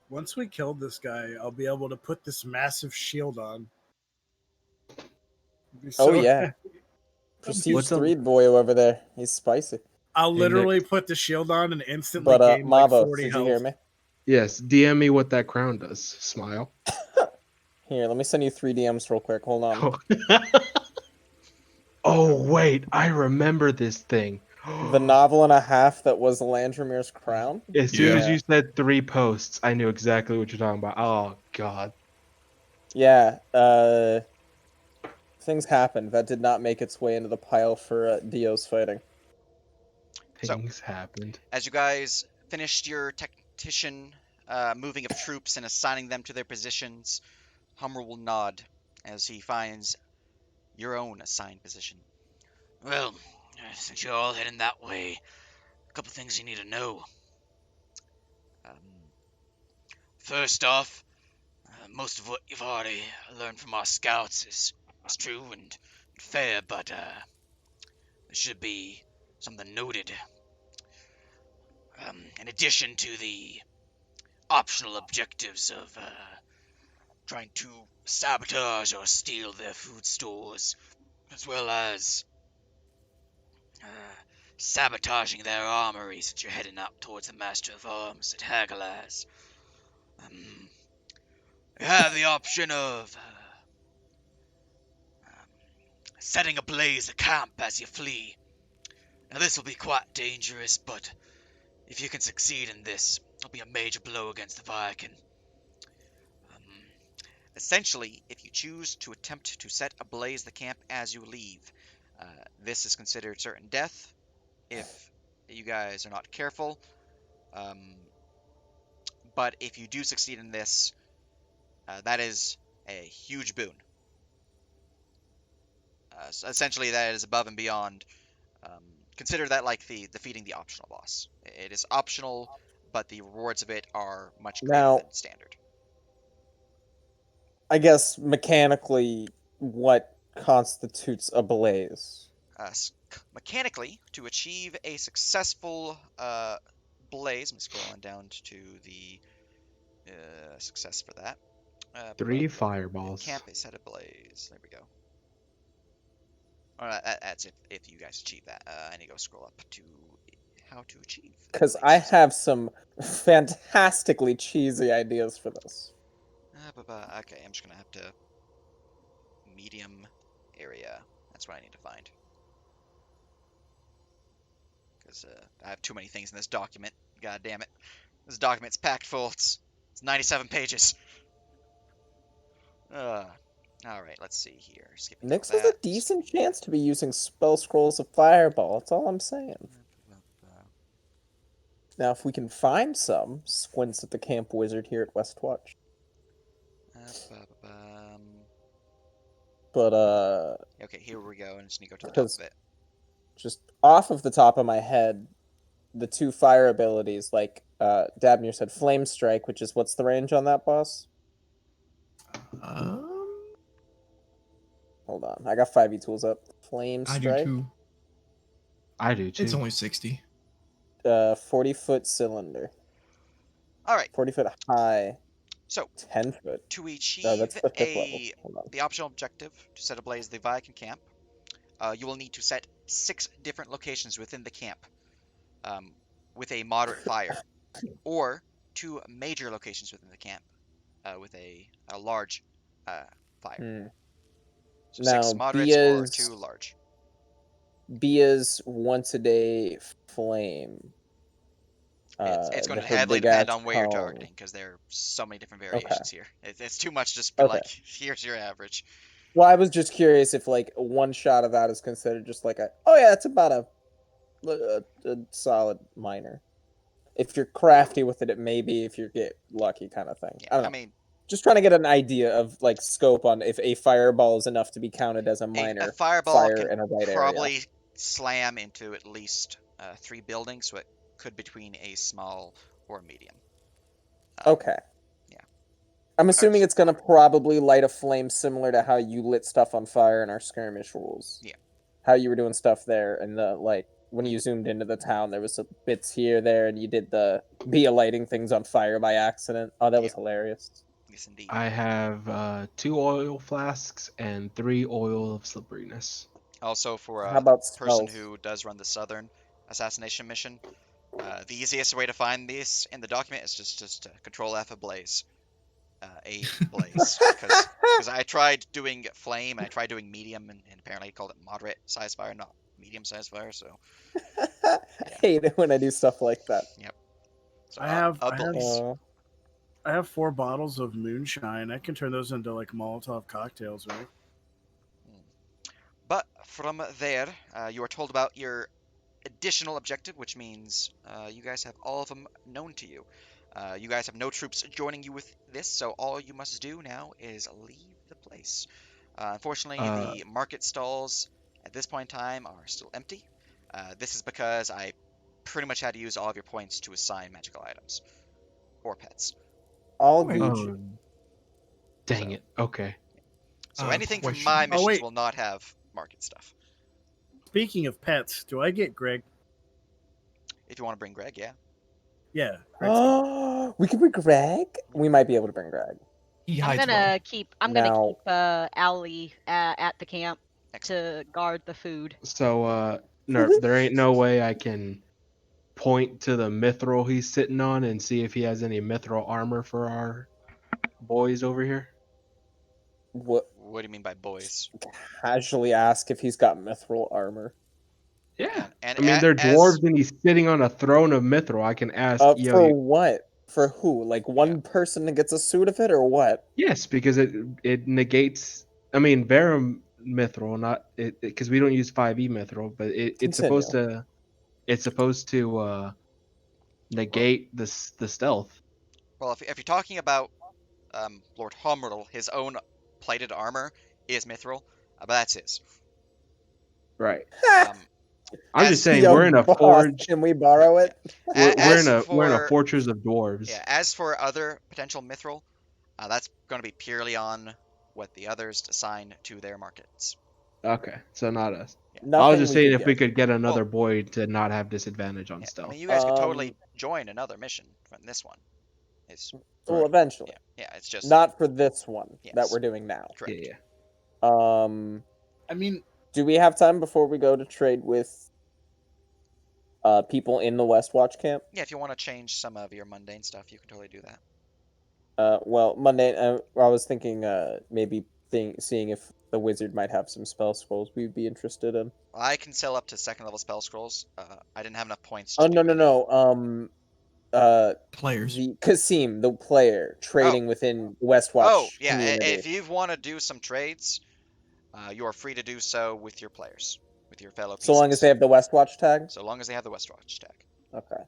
Once we killed this guy, I'll be able to put this massive shield on. I'll be Oh so yeah, happy. Prestige What's a- 3 boy over there. He's spicy. I'll Hey, literally Nick. put the shield on and instantly But gain like Mavo, 40 did health. you hear me? Yes, DM me what that crown does. Smile. Here, let me send you 3 DMs real quick. Hold on. Oh wait, I remember this thing. The novel and a half that was Landromir's crown. As soon as Yeah. you said 3 posts, I knew exactly what you're talking about. Oh god. Yeah, things happened. That did not make its way into the pile for Dio's fighting. So- Things happened. As you guys finished your tactician moving of troops and assigning them to their positions, Hummer will nod as he finds your own assigned position. Well, since you're all heading that way, a couple things you need to know. First off, most of what you've already learned from our scouts is true and fair, but there should be something noted. In addition to the optional objectives of trying to sabotage or steal their food stores, as well as sabotaging their armories that you're heading up towards the Master of Arms at Hagalaz. You have the option of setting ablaze a camp as you flee. Now this will be quite dangerous, but if you can succeed in this, it'll be a major blow against the Viking. Essentially, if you choose to attempt to set ablaze the camp as you leave, this is considered certain death if you guys are not careful. But if you do succeed in this, that is a huge boon. So essentially, that is above and beyond. Consider that like defeating the optional boss. It is optional, but the rewards of it are much greater Now- than standard. I guess mechanically, what constitutes a blaze? Mechanically, to achieve a successful blaze, I'm scrolling down to the success for that. 3 The fireballs. camp is set ablaze. There we go. That's if you guys achieve that. I need to go scroll up to how to achieve. Because the I blaze. have some fantastically cheesy ideas for this. Okay, I'm just gonna have to medium area. That's what I need to find. Because I have too many things in this document. God damn it. This document's packed full. It's 97 pages. Alright, let's see here. Skipping Nyx through has a that. decent chance to be using spell scrolls of fireball. That's all I'm saying. Now, if we can find some, squints at the camp wizard here at Westwatch. But Okay, here we go, and just need to go to the top because of it. just off of the top of my head, the 2 fire abilities, like Dabnir said, Flame Strike, which is what's the range on that boss? Um, Hold on, I got 5e tools up. Flame I do Strike, too. I do too. It's only 60. 40-foot cylinder, Alright, 40-foot high, so 10-foot. to No, achieve that's the 5th level. Hold on. the optional objective to set ablaze the Viking camp, you will need to set 6 different locations within the camp with a moderate fire, or 2 major locations within the camp with a large fire. Hmm. So 6 Now, moderates or 2 large. Bia's once a day flame. It's going The to her heavily big depend ass on where you're cone. targeting because there are so many different Okay. variations here. It's too much to just be Okay. like, here's your average. Well, I was just curious if like one shot of that is considered just like oh yeah, it's about a solid minor. If you're crafty with it, it may be. If you get lucky, kind of thing. Yeah, I don't know. I mean, Just trying to get an idea of like scope on if a fireball is enough to be counted as a minor a fireball fire can in a right area. probably slam into at least 3 buildings, so it could between a small or a medium. Okay. Yeah. I'm assuming it's gonna probably light a flame similar to how you lit stuff on fire in our skirmish rules. Yeah. How you were doing stuff there, and the like when you zoomed into the town, there was some bits here, there, and you did the lighting things on fire by accident. Oh, that was hilarious. Yes, indeed. I have 2 oil flasks and 3 oil of slipperiness. Also, for How a about person spells? who does run the Southern assassination mission, the easiest way to find these in the document is just Control F ablaze. A blaze. Because I tried doing flame and I tried doing medium, and apparently it called it moderate size fire, not medium size fire. So I hate it when I do stuff like that. yep. So I have blaze. I have 4 bottles of moonshine. I can turn those into like Molotov cocktails, right? But from there, you are told about your additional objective, which means you guys have all of them known to you. You guys have no troops joining you with this, so all you must do now is leave the place. Unfortunately, the market stalls at this point in time are still empty. This is because I pretty much had to use all of your points to assign magical items or pets. All Okay. Gucci. Dang it. Okay. So anything from Question. my missions wait. will not have market stuff. Speaking of pets, do I get Greg? If you want to bring Greg, yeah. Yeah. Greg's good. Oh, we can bring Greg. We might be able to bring Greg. He I'm hides gonna well. keep Now- Allie at the camp Excellent. to guard the food. So, Nerp, there ain't no way I can point to the mithril he's sitting on and see if he has any mithril armor for our boys over here? What? What do you mean by boys? Casually ask if he's got mithril armor. Yeah. And I mean, they're as dwarves and he's sitting on a throne of mithril. I can ask, For what? For who? Like one person that gets a suit of it, or what? Yes, because it negates. I mean, Verum mithril, not it because we don't use 5e mithril, but it's supposed to. It's supposed to negate the stealth. well, if you're talking about Lord Homrill, his own plated armor is mithril, but that's his. Right. Um, I'm as- just saying Yo, we're in a boss, forge. Can we borrow it? We're in a for- fortress of dwarves. yeah, as for other potential mithril, that's going to be purely on what the others assign to their markets. Okay, so not us. Yeah. I was Nothing just we saying could if we get. could get another boy to not have disadvantage on Yeah, I stealth. mean, you guys could totally join another mission from this one It's Well, Right. eventually. yeah. It's just Not for this one that Yes. we're doing now. correct. Yeah. I mean, Do we have time before we go to trade with people in the Westwatch camp? Yeah, if you want to change some of your mundane stuff, you can totally do that. Well, Monday. I was thinking, maybe seeing if the wizard might have some spell scrolls we'd be interested in. I can sell up to 2nd level spell scrolls. I didn't have enough points Oh to no do no any. no. Players. The Kasim, the player, trading within the Westwatch Yeah. community. If you want to do some trades, you are free to do so with your players, with your fellow So long as PCs. they have the Westwatch tag. So long as they have the Westwatch tag. Okay.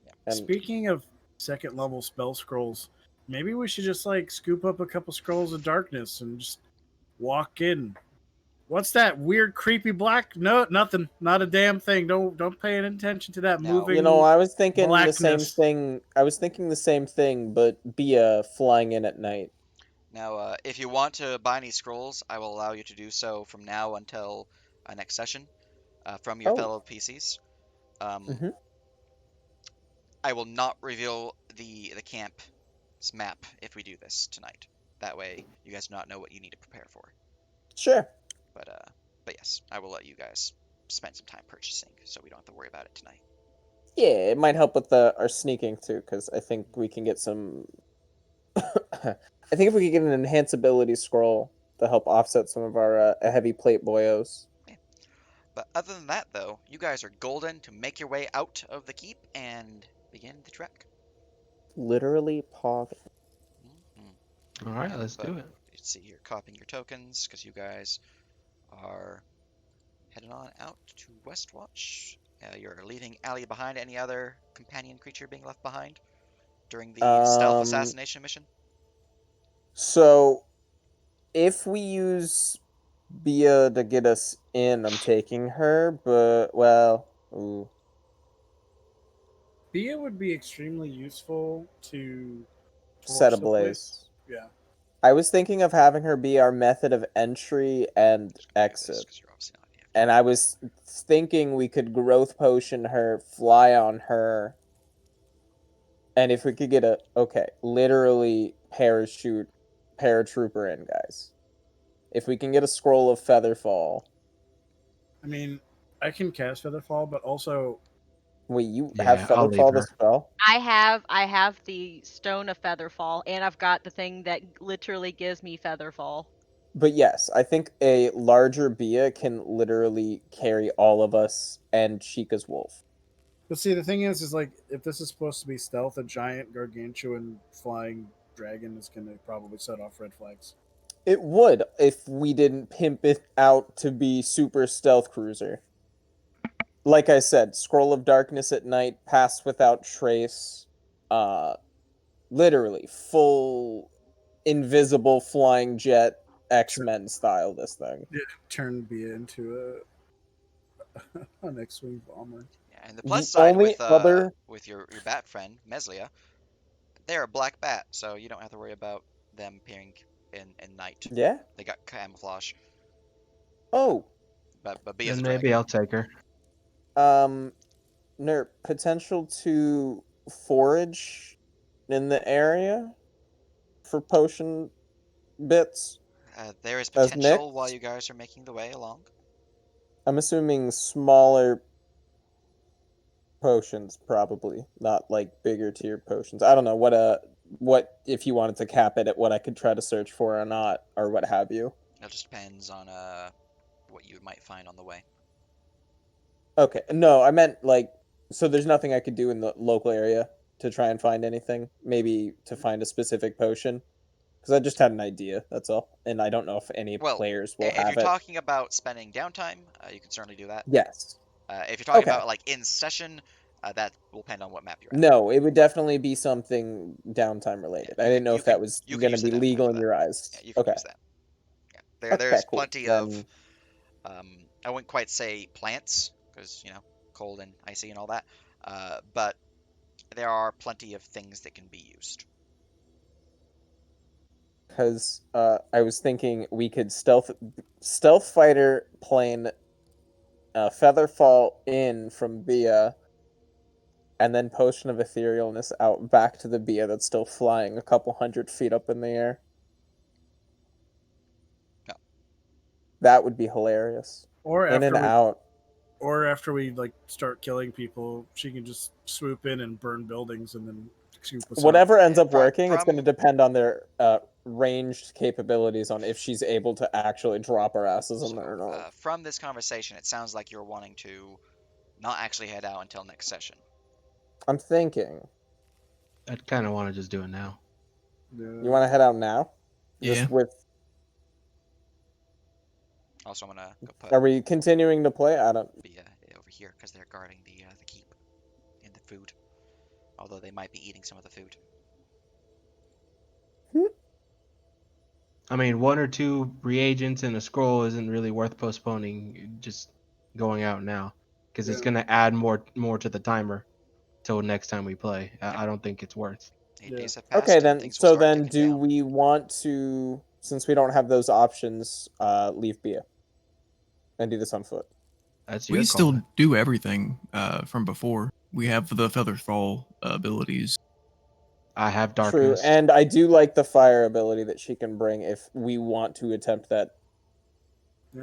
Yeah. And speaking of 2nd level spell scrolls, maybe we should just like scoop up a couple scrolls of darkness and just walk in. What's that weird, creepy black? No, nothing. Not a damn thing. Don't pay any attention to that No. moving. I was thinking the same blackness. thing. But be flying in at night. Now, if you want to buy any scrolls, I will allow you to do so from now until next session from your Oh. fellow PCs. Mhm. I will not reveal the camp's map if we do this tonight. That way, you guys do not know what you need to prepare for. Sure. But yes, I will let you guys spend some time purchasing, so we don't have to worry about it tonight. Yeah, it might help with our sneaking too, because I think we can get some. I think if we could get an enhanceability scroll to help offset some of our heavy plate boyos. But other than that, though, you guys are golden to make your way out of the keep and begin the trek. Literally pog. Mhm. All right, let's But do it. let's see here, copying your tokens because you guys are heading on out to Westwatch. You're leaving Allie behind. Any other companion creature being left behind during the stealth assassination mission? So if we use Bia to get us in, I'm taking her, but ooh. Bia would be extremely useful to Set torch the place. ablaze. Yeah. I was thinking of having her be our method of entry and Just gonna do this exit. 'cause you're obviously not here. And I was thinking we could growth potion her, fly on her, and if we could get literally paratrooper in, guys. If we can get a scroll of Featherfall. I mean, I can cast Featherfall, but also Wait, you have Yeah, I'll leave Featherfall the her. spell? I have the Stone of Featherfall, and I've got the thing that literally gives me Featherfall. But yes, I think a larger Bia can literally carry all of us and Chica's wolf. But see, the thing is like if this is supposed to be stealth, a giant gargantuan flying dragon is going to probably set off red flags. It would if we didn't pimp it out to be super stealth cruiser. Like I said, scroll of darkness at night, pass without trace, uh, literally full invisible flying jet X-Men style. This thing. Yeah, turn Bia into an X-wing bomber. Yeah, and the plus The side only other with your bat friend Meslia, they're a black bat, so you don't have to worry about them appearing in night. yeah. They got camouflage, Oh, but Bia's Then a maybe dragon. I'll take her. Nerp, potential to forage in the area for potion bits There is as potential while mixed. you guys are making the way along. I'm assuming smaller potions, probably not like bigger tier potions. I don't know what if you wanted to cap it at what I could try to search for or not, or what have you. It just depends on what you might find on the way. Okay, no, I meant like so. There's nothing I could do in the local area to try and find anything. Maybe to find a specific potion. Because I just had an idea, that's all. And I don't know if any Well, players will if you're have it. talking about spending downtime, you can certainly do that. Yes. If you're talking Okay. about like in session, that will depend on what map you're at. No, it would definitely be something downtime related. I didn't know if that was you could going to use the be downtime legal for in that. your eyes. Yeah, you can Okay. use that. Yeah, Okay, there's cool. plenty Then... of I wouldn't quite say plants because cold and icy and all that, but there are plenty of things that can be used. Because I was thinking we could stealth fighter plane Featherfall in from Bia, and then Potion of Etherealness out back to the Bia that's still flying a couple 100 feet up in the air. Yeah. That would be hilarious. Or In and after we, out. or after we like start killing people, she can just swoop in and burn buildings and then swoop us up. Whatever ends up From- working, it's going to from- depend on their ranged capabilities on if she's able to actually drop our asses in there or not. From this conversation, it sounds like you're wanting to not actually head out until next session. I'm thinking. I'd kind of want to just do it now. You want to head out now? Yeah. Just with. Also, I'm gonna go put Are we continuing to play? I don't. Bia over here because they're guarding the keep and the food. Although they might be eating some of the food. I mean, 1 or 2 reagents and a scroll isn't really worth postponing. Just going out now, because it's gonna add more to the timer till next time we play. I don't think it's worth. 8 Yeah. days have passed. Okay, and then. things will So start then, ticking do down. we want to, since we don't have those options, leave Bia and do this on foot? That's your We call. still do everything from before. We have the feather fall abilities. I have True, darkness. and I do like the fire ability that she can bring if we want to attempt that.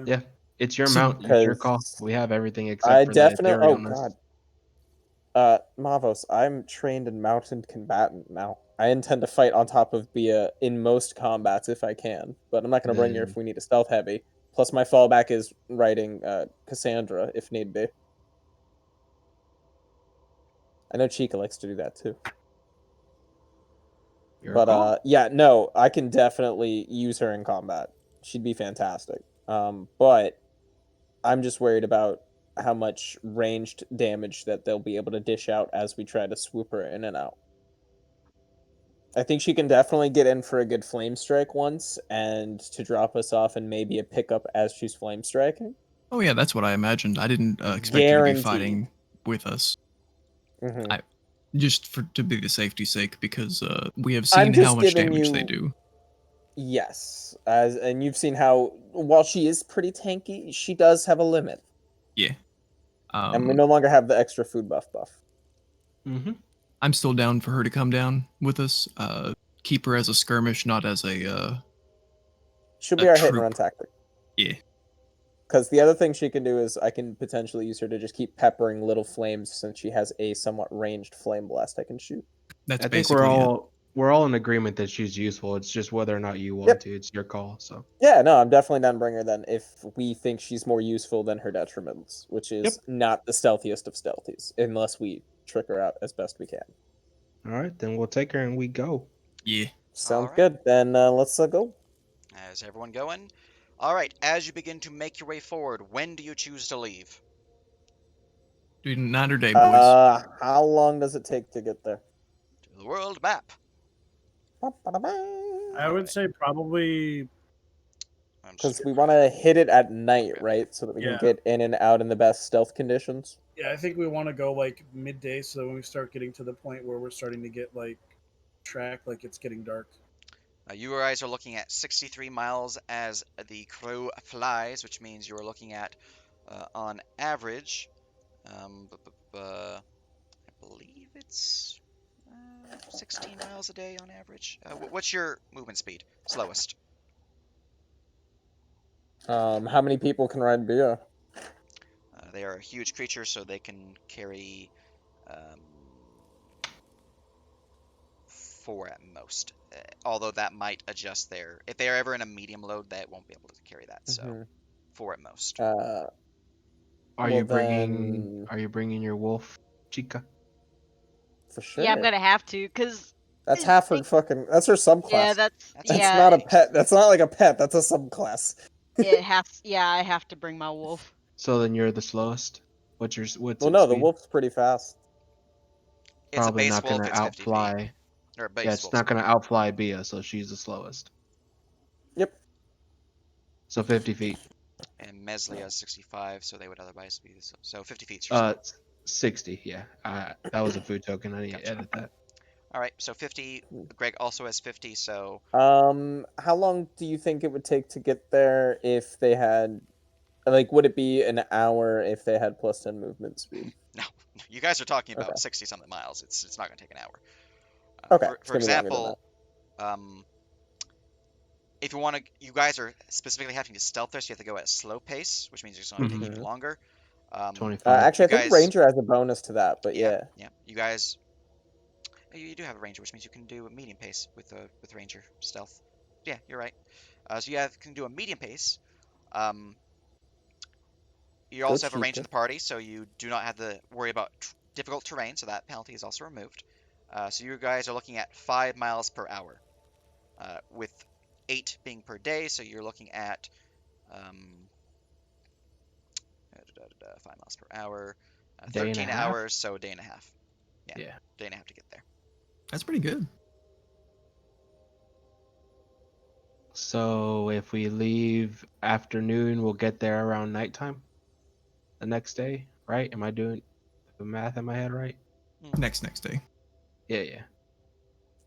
Yeah, it's your So- mount. It's your call. Because We have everything except I for definitely. the Oh etherealness. God. Mavos, I'm trained and mounted combatant now. I intend to fight on top of Bia in most combats if I can, but I'm not going to bring her Then if we need a stealth heavy. Plus, my fallback is riding Cassandra if need be. I know Chica likes to do that too. your But call. yeah, no, I can definitely use her in combat. She'd be fantastic. But I'm just worried about how much ranged damage that they'll be able to dish out as we try to swoop her in and out. I think she can definitely get in for a good flame strike once and to drop us off and maybe a pickup as she's flame striking. Oh yeah, that's what I imagined. I didn't expect you to be Guaranteed. fighting with us. Mhm. Just to be the safety sake, because we have I'm seen how just much giving damage they you- do. Yes, and you've seen how while she is pretty tanky, she does have a limit, Yeah. and we no longer have the extra food buff. Mm-hmm. I'm still down for her to come down with us. Keep her as a skirmish, not as Should be a our hit and troop. run tactic. Yeah. Because the other thing she can do is I can potentially use her to just keep peppering little flames since she has a somewhat ranged flame blast I can shoot. That's I think basically we're all in agreement that she's useful. It's just whether or not you want Yep. to. It's your call. So Yeah, no, I'm definitely down to bring her then if we think she's more useful than her detriments, which is Yep. not the stealthiest of stealthies, unless we trick her out as best we can. all right, then we'll take her and we go. Yeah. Sounds Alright. good. Then let's go. Is everyone going? All right. As you begin to make your way forward, when do you choose to leave? Dude, night or day, boys. How long does it take to get there? To the world map. I would say probably I'm just Because we want to hit it at night, Okay. right? So that we Yeah. can get in and out in the best stealth conditions. yeah, I think we want to go like midday, so when we start getting to the point where we're starting to get like track, like it's getting dark. You guys are looking at 63 miles as the crow flies, which means you are looking at, on average, I believe it's 16 miles a day on average. What's your movement speed? Slowest. How many people can ride Bia? They are a huge creature, so they can carry 4 at most. Although that might adjust their. If they are ever in a medium load, that won't be able to carry that. So Mhm. 4 at most. Are Well, you then- bringing your wolf, Chica? For sure. Yeah, I'm gonna have to, cause That's half her fucking. That's her subclass. yeah, that's That's That's yeah, not a pet. That's not like a pet. That's a subclass. it has. Yeah, I have to bring my wolf. So then you're the slowest. What's Well, its no, the speed? wolf's pretty fast. It's Probably a base not wolf. gonna It's 50 feet. outfly. Or a base Yeah, it's wolf. not gonna outfly Bia, so she's the slowest. Yep. So 50 feet. And Meslia is 65, so they would otherwise be so 50 feet. Or so. 60. Yeah. That was a food token. I need to Gotcha. edit that. All right, so 50. Greg also has 50, so How long do you think it would take to get there if they had, like, would it be an hour if they had +10 movement speed? No, you guys are talking about Okay. 60 something miles. It's not going to take an hour. Okay, it's For gonna be longer than example, if you want to, you guys are specifically having to stealth there, so you have to go at a slow pace, which means it's going to take Mhm. even Mhm. longer. 25. Actually, You I think guys, Ranger has a bonus to that, but yeah, yeah. yeah, you guys, you do have a ranger, which means you can do a medium pace with ranger stealth. Yeah, you're right. So you can do a medium pace. Um, you Go also have a range in Chica. the party, so you do not have to worry about difficult terrain, so that penalty is also removed. So you guys are looking at 5 miles per hour, with 8 being per day, so you're looking at 5 miles per hour, Day and a 13 half? hours, so a day and a half. Yeah, Yeah. day and a half to get there. That's pretty good. So if we leave afternoon, we'll get there around nighttime the next day, right? Am I doing the math in my head right? Next day. Yeah, yeah.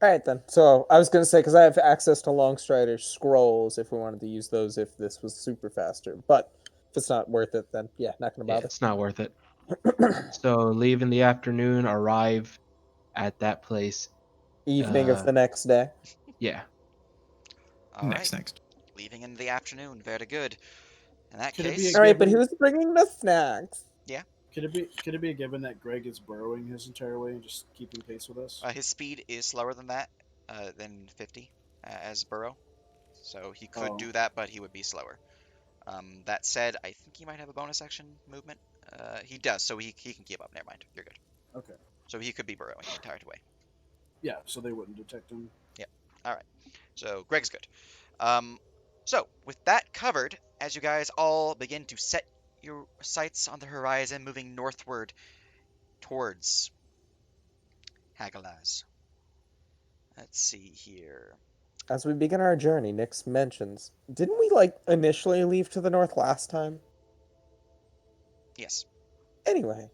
All right then. So I was gonna say because I have access to Longstrider's scrolls if we wanted to use those if this was super faster, but if it's not worth it, then yeah, not gonna Yeah, bother. it's not worth it. So leave in the afternoon, arrive at that place. Evening of the next day. Yeah. All right, Next. leaving in the afternoon. Very good. In that Could it be a case, All right, but given? who's bringing the snacks? yeah, Could it be a given that Greg is burrowing his entire way and just keeping pace with us? his speed is slower than that, than 50 as Burrow, so he could Oh, do that, but he would be slower. That said, I think he might have a bonus action movement. He does, so he can keep up. Never mind, you're good. okay. So he could be burrowing the entire way. Yeah, so they wouldn't detect him. Yep. All right. So Greg's good. Um, so with that covered, as you guys all begin to set your sights on the horizon, moving northward towards Hagalaz. Let's see here. As we begin our journey, Nyx mentions, didn't we like initially leave to the north last time? Yes. Anyway.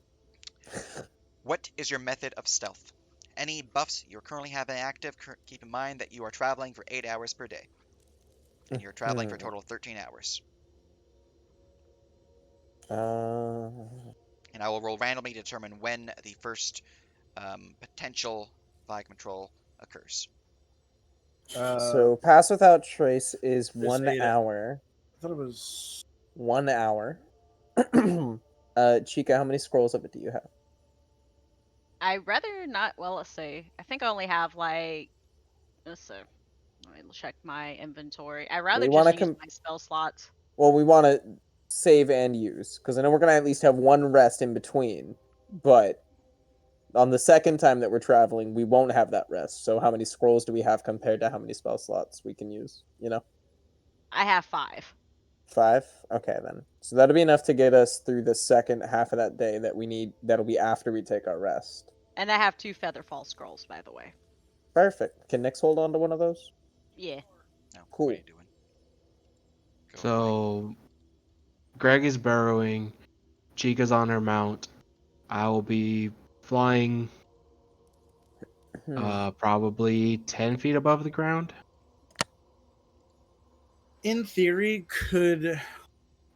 What is your method of stealth? Any buffs you're currently having active, keep in mind that you are traveling for 8 hours per day. And you're traveling for a Hmm. total of 13 hours. Uh, And I will roll randomly to determine when the first potential flag control occurs. so pass without trace is It's 1 8. hour. I thought it was. 1 hour. Chica, how many scrolls of it do you have? I'd rather not. Well, let's see. I think I only have like. Let's see. Let me check my inventory. I'd rather We just want use to my spell slots. Well, we want to save and use because I know we're gonna at least have one rest in between. But on the second time that we're traveling, we won't have that rest. So how many scrolls do we have compared to how many spell slots we can use? You know, I have 5. 5. Okay, then. So that'll be enough to get us through the second half of that day that we need. That'll be after we take our rest. And I have 2 Featherfall scrolls, by the way. Perfect. Can Nyx hold on to one of those? Yeah. No, Cool. what are you doing? Go, Mike. So Greg is burrowing. Chica's on her mount. I will be flying probably 10 feet above the ground. In theory, could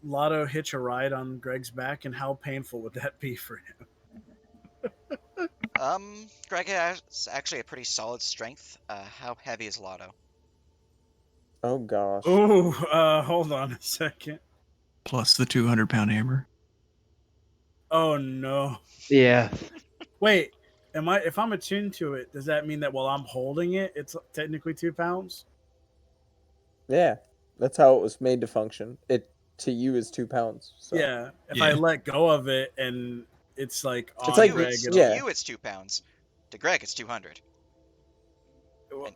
Lotto hitch a ride on Greg's back, and how painful would that be for him? Greg has actually a pretty solid strength. How heavy is Lotto? Oh gosh. Oh, hold on a second. Plus the 200-pound hammer. Oh no. Yeah. Wait, if I'm attuned to it, does that mean that while I'm holding it, it's technically 2 pounds? Yeah, that's how it was made to function. It to you is 2 pounds. So. Yeah. If Yeah. I let go of it and it's like To on like- Greg, to it'll. you, it's 2 pounds. To Greg, it's 200.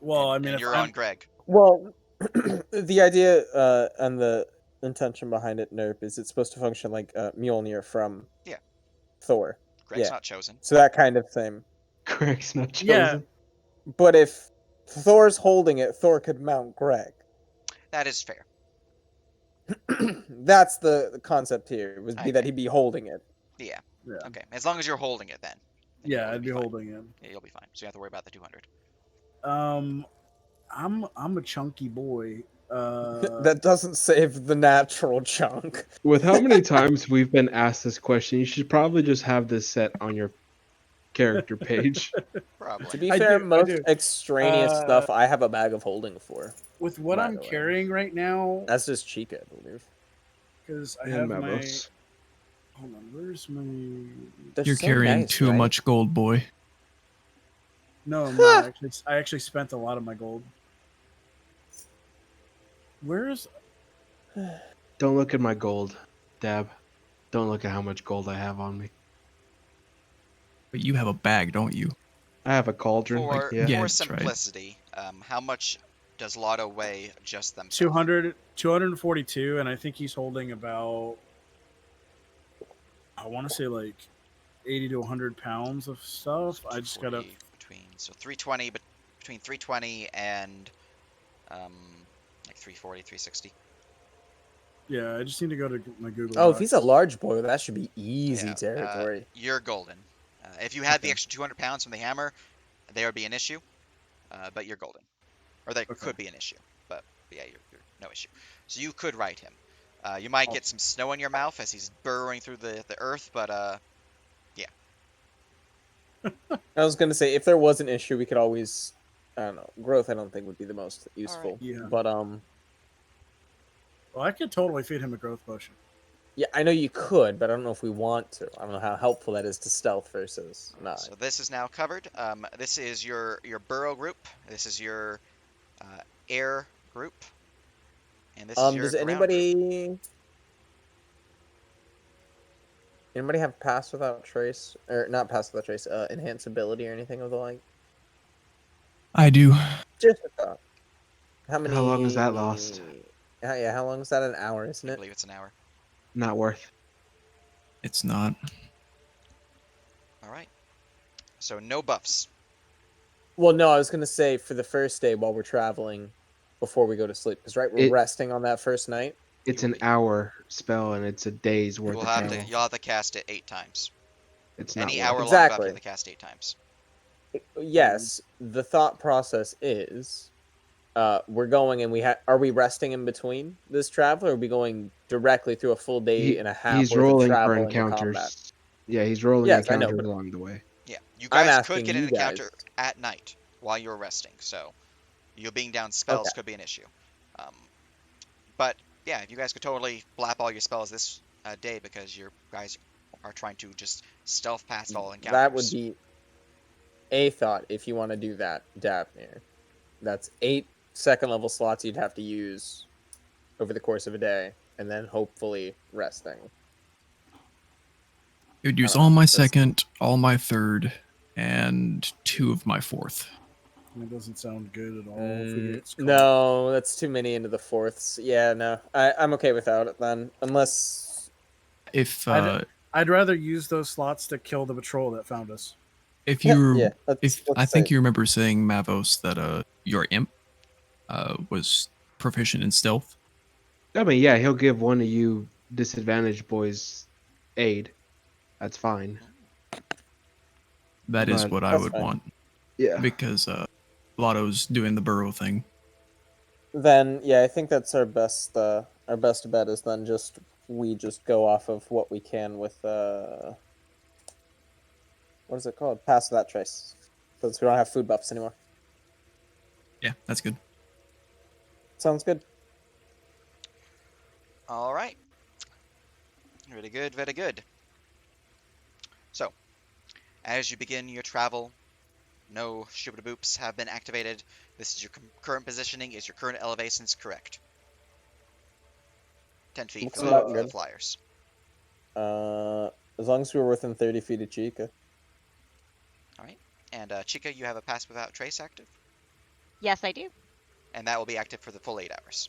Well, I mean, if you're I'm on Greg. Well, the idea and the intention behind it, Nerp, is it's supposed to function like Mjolnir from Yeah. Thor. Greg's Yeah. not chosen. So that kind of thing. Greg's not Yeah. chosen. But if Thor's holding it, Thor could mount Greg. That is fair. That's the concept here, would I be that agree. he'd be holding it. Yeah. Yeah. Okay. As long as you're holding it, then. Yeah, you'll I'd be fine. holding him. Yeah, you'll be fine. So you don't have to worry about the 200. I'm a chunky boy. That doesn't save the natural chunk. With how many times we've been asked this question, you should probably just have this set on your character page. To Probably. be I fair, do, I most do. extraneous stuff I have a bag of holding for. With what By I'm the way. carrying right now, That's just Chica, I believe. because I And have my. Mavos. Hold on, where's my? They're You're so carrying nice, too right? much gold, boy. No, I'm not. Actually, I actually spent a lot of my gold. Where's? Don't look at my gold, Dab. Don't look at how much gold I have on me. But you have a bag, don't you? I have a cauldron. For yeah. yeah. for that's right. simplicity, how much does Lotto weigh just themselves? 242, and I think he's holding about. I want to say like 80 to 100 pounds of stuff. So I just gotta. 240 between 320, but between 320 and like 340, 360. Yeah, I just need to go to my Google. Oh, if Docs. he's a large boy, that should be easy Yeah, territory. you're golden. If you had the Okay. extra 200 pounds from the hammer, there would be an issue. But you're golden, or that Okay. could be an issue. But yeah, you're no issue. So you could ride him. You might get some snow in your mouth as he's burrowing through the earth, but yeah. I was gonna say if there was an issue, we could always, I don't know, growth. I don't think would be the most useful. Yeah. But Well, I could totally feed him a growth potion. yeah, I know you could, but I don't know if we want to. I don't know how helpful that is to stealth versus not. So this is now covered. This is your burrow group. This is your air group, and this is your Does ground group. Anybody have pass without trace, or not pass without trace? Enhance ability or anything of the like? I do. Just a thought. How many? How long is that last? Yeah, how long is that? An hour, isn't I it? believe it's an hour. Not worth. It's not. All right. So no buffs. Well, no, I was gonna say for the first day while we're traveling, before we go to sleep, because right, we're resting on that first night. It's an hour spell and it's a day's worth You'll of have travel. you'll have to cast it 8 times. It's not Any worth hour it. long buff you Exactly. have to cast 8 times. Yes, the thought process is, we're going and are we resting in between this travel, or are we going directly through a full day and a half He's worth of rolling for travel into combat? encounters. Yeah, he's rolling Yes, I know, encounters but along the way. Yeah, you I'm guys could asking get an you guys. encounter at night while you're resting, so you being down spells could be an issue. But yeah, if you guys could totally blap all your spells this day because you guys are trying to just stealth past all encounters. That would be a thought if you want to do that, Daphne. That's 8 second level slots you'd have to use over the course of a day, and then hopefully resting. It would use all my second, all my third, and 2 of my fourth. That doesn't sound good at all. If we get caught. No, that's too many into the fourths. Yeah, no, I'm okay without it then, unless If I'd rather use those slots to kill the patrol that found us. if you yeah, I think you remember saying, Mavos, that your imp was proficient in stealth. I mean, yeah, he'll give one of you disadvantaged boys aid. That's fine. That is But- what I That's would fine. want, Yeah. because Lotto's doing the burrow thing. Then yeah, I think that's our best bet is then we just go off of what we can with what is it called? Pass that trace. Since we don't have food buffs anymore. Yeah, that's good. Sounds good. All right. Very good, very good. So, as you begin your travel, no shubba-boops have been activated. This is your current positioning. Is your current elevations correct? 10 feet Looks for about the good. flyers. As long as we were within 30 feet of Chica. All right. And Chica, you have a pass without trace active, Yes, I do. and that will be active for the full 8 hours.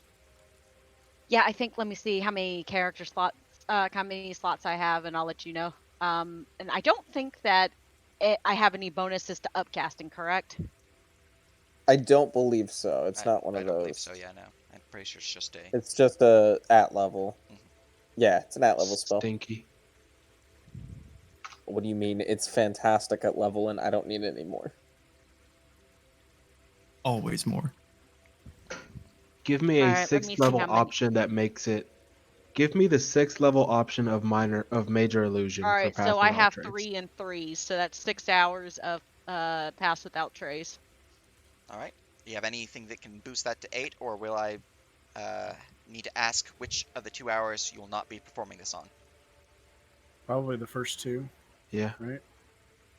Yeah, I think. Let me see how many character slots, how many slots I have, and I'll let you know. And I don't think that I have any bonuses to upcasting. Correct? I don't believe so. It's I not one of don't those. believe so. Yeah, no. I'm pretty sure it's just a. It's just a at level. Mhm. Yeah, it's an at level spell. Stinky. What do you mean? It's fantastic at level, and I don't need it anymore. Always more. Give me a Alright, let sixth me see level how many. option that makes it. Give me the sixth level option of major illusion for Alright, pass so I without have trace. 3 and 3, so that's 6 hours of pass without trace. All right. Do you have anything that can boost that to 8, or will I need to ask which of the 2 hours you will not be performing this on? Probably the first 2, Yeah. right?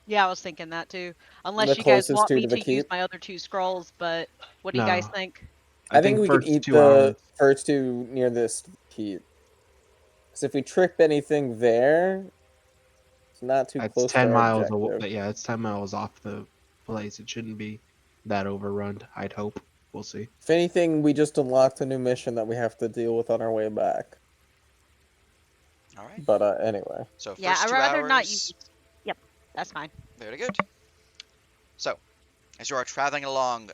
Yeah, I was thinking that too. The Unless you guys closest want two me to the to use keep. my other 2 scrolls, but what do you guys No. think? I think we could first eat 2 the hours. first 2 near this keep. Because if we trip anything there, it's not too That's close to 10 our miles away. objective. Yeah, it's 10 miles off the place. It shouldn't be that overrun. I'd hope. We'll see. If anything, we just unlocked a new mission that we have to deal with on our way back. All right. But anyway. So Yeah, first I'd 2 rather not use. hours. Yep, that's fine. Very good. So, as you are traveling along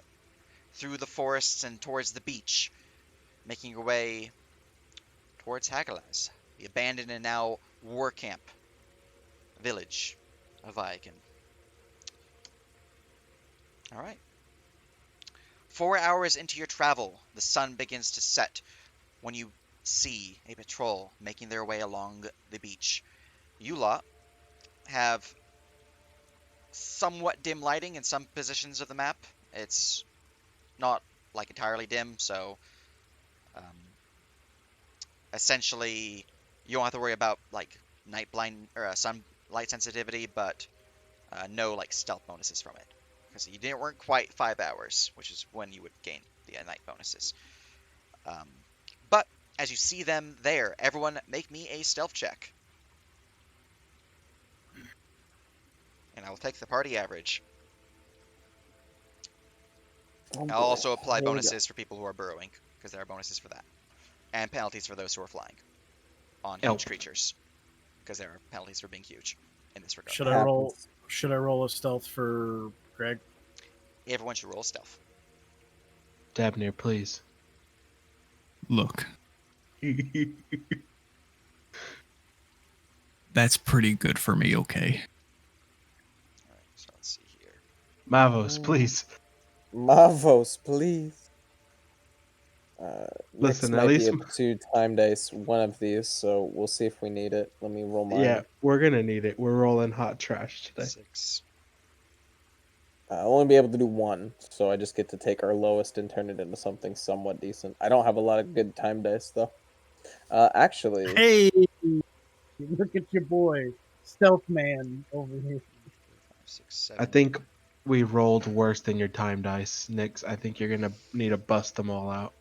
through the forests and towards the beach, making your way towards Hagalaz, the abandoned and now war camp village of Viakin. All right. 4 hours into your travel, the sun begins to set when you see a patrol making their way along the beach. You lot have somewhat dim lighting in some positions of the map. It's not like entirely dim, so um, essentially you don't have to worry about like night blind or sunlight sensitivity, but no like stealth bonuses from it because weren't quite 5 hours, which is when you would gain the night bonuses. Um, but as you see them there, everyone make me a stealth check, and I will take the party average. Oh I'll boy. also apply Here we go. bonuses for people who are burrowing because there are bonuses for that, and penalties for those who are flying on huge Elp. creatures because there are penalties for being huge in this regard. Should I roll? Happens. Should I roll a stealth for Greg? Everyone should roll stealth. Dabnir, please. Look, that's pretty good for me, okay? All right, so let's see here. Mavos, please. Mavos, please. Nyx Listen, at might be least. able to time dice one of these, so we'll see if we need it. Let me roll mine. Yeah, we're going to need it. We're rolling hot trash today. 6. I'll only be able to do one, so I just get to take our lowest and turn it into something somewhat decent. I don't have a lot of good time dice, though. Actually, Hey, look at your boy, Stealth Man over here. 5, 6, 7. I think we rolled worse than your time dice, Nyx. I think you're going to need to bust them all out.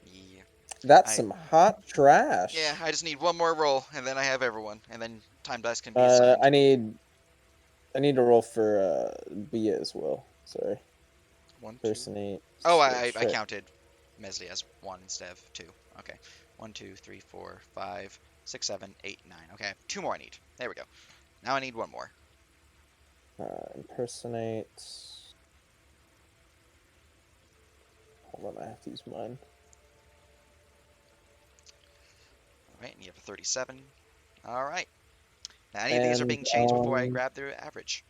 Yeah. that's I- some hot trash. Yeah, I just need one more roll, and then I have everyone, and then time dice can be assigned. I need to roll for B as well. Sorry. 1, 2. Personate. Oh, I shit. counted Mesli as 1 instead of 2. Okay. 1, 2, 3, 4, 5, 6, 7, 8, 9. Okay, 2 more I need. There we go. Now I need 1 more. Impersonate. Hold on, I have to use mine. Alright, and you have a 37. Alright. Now any of these are being changed before I grab their average.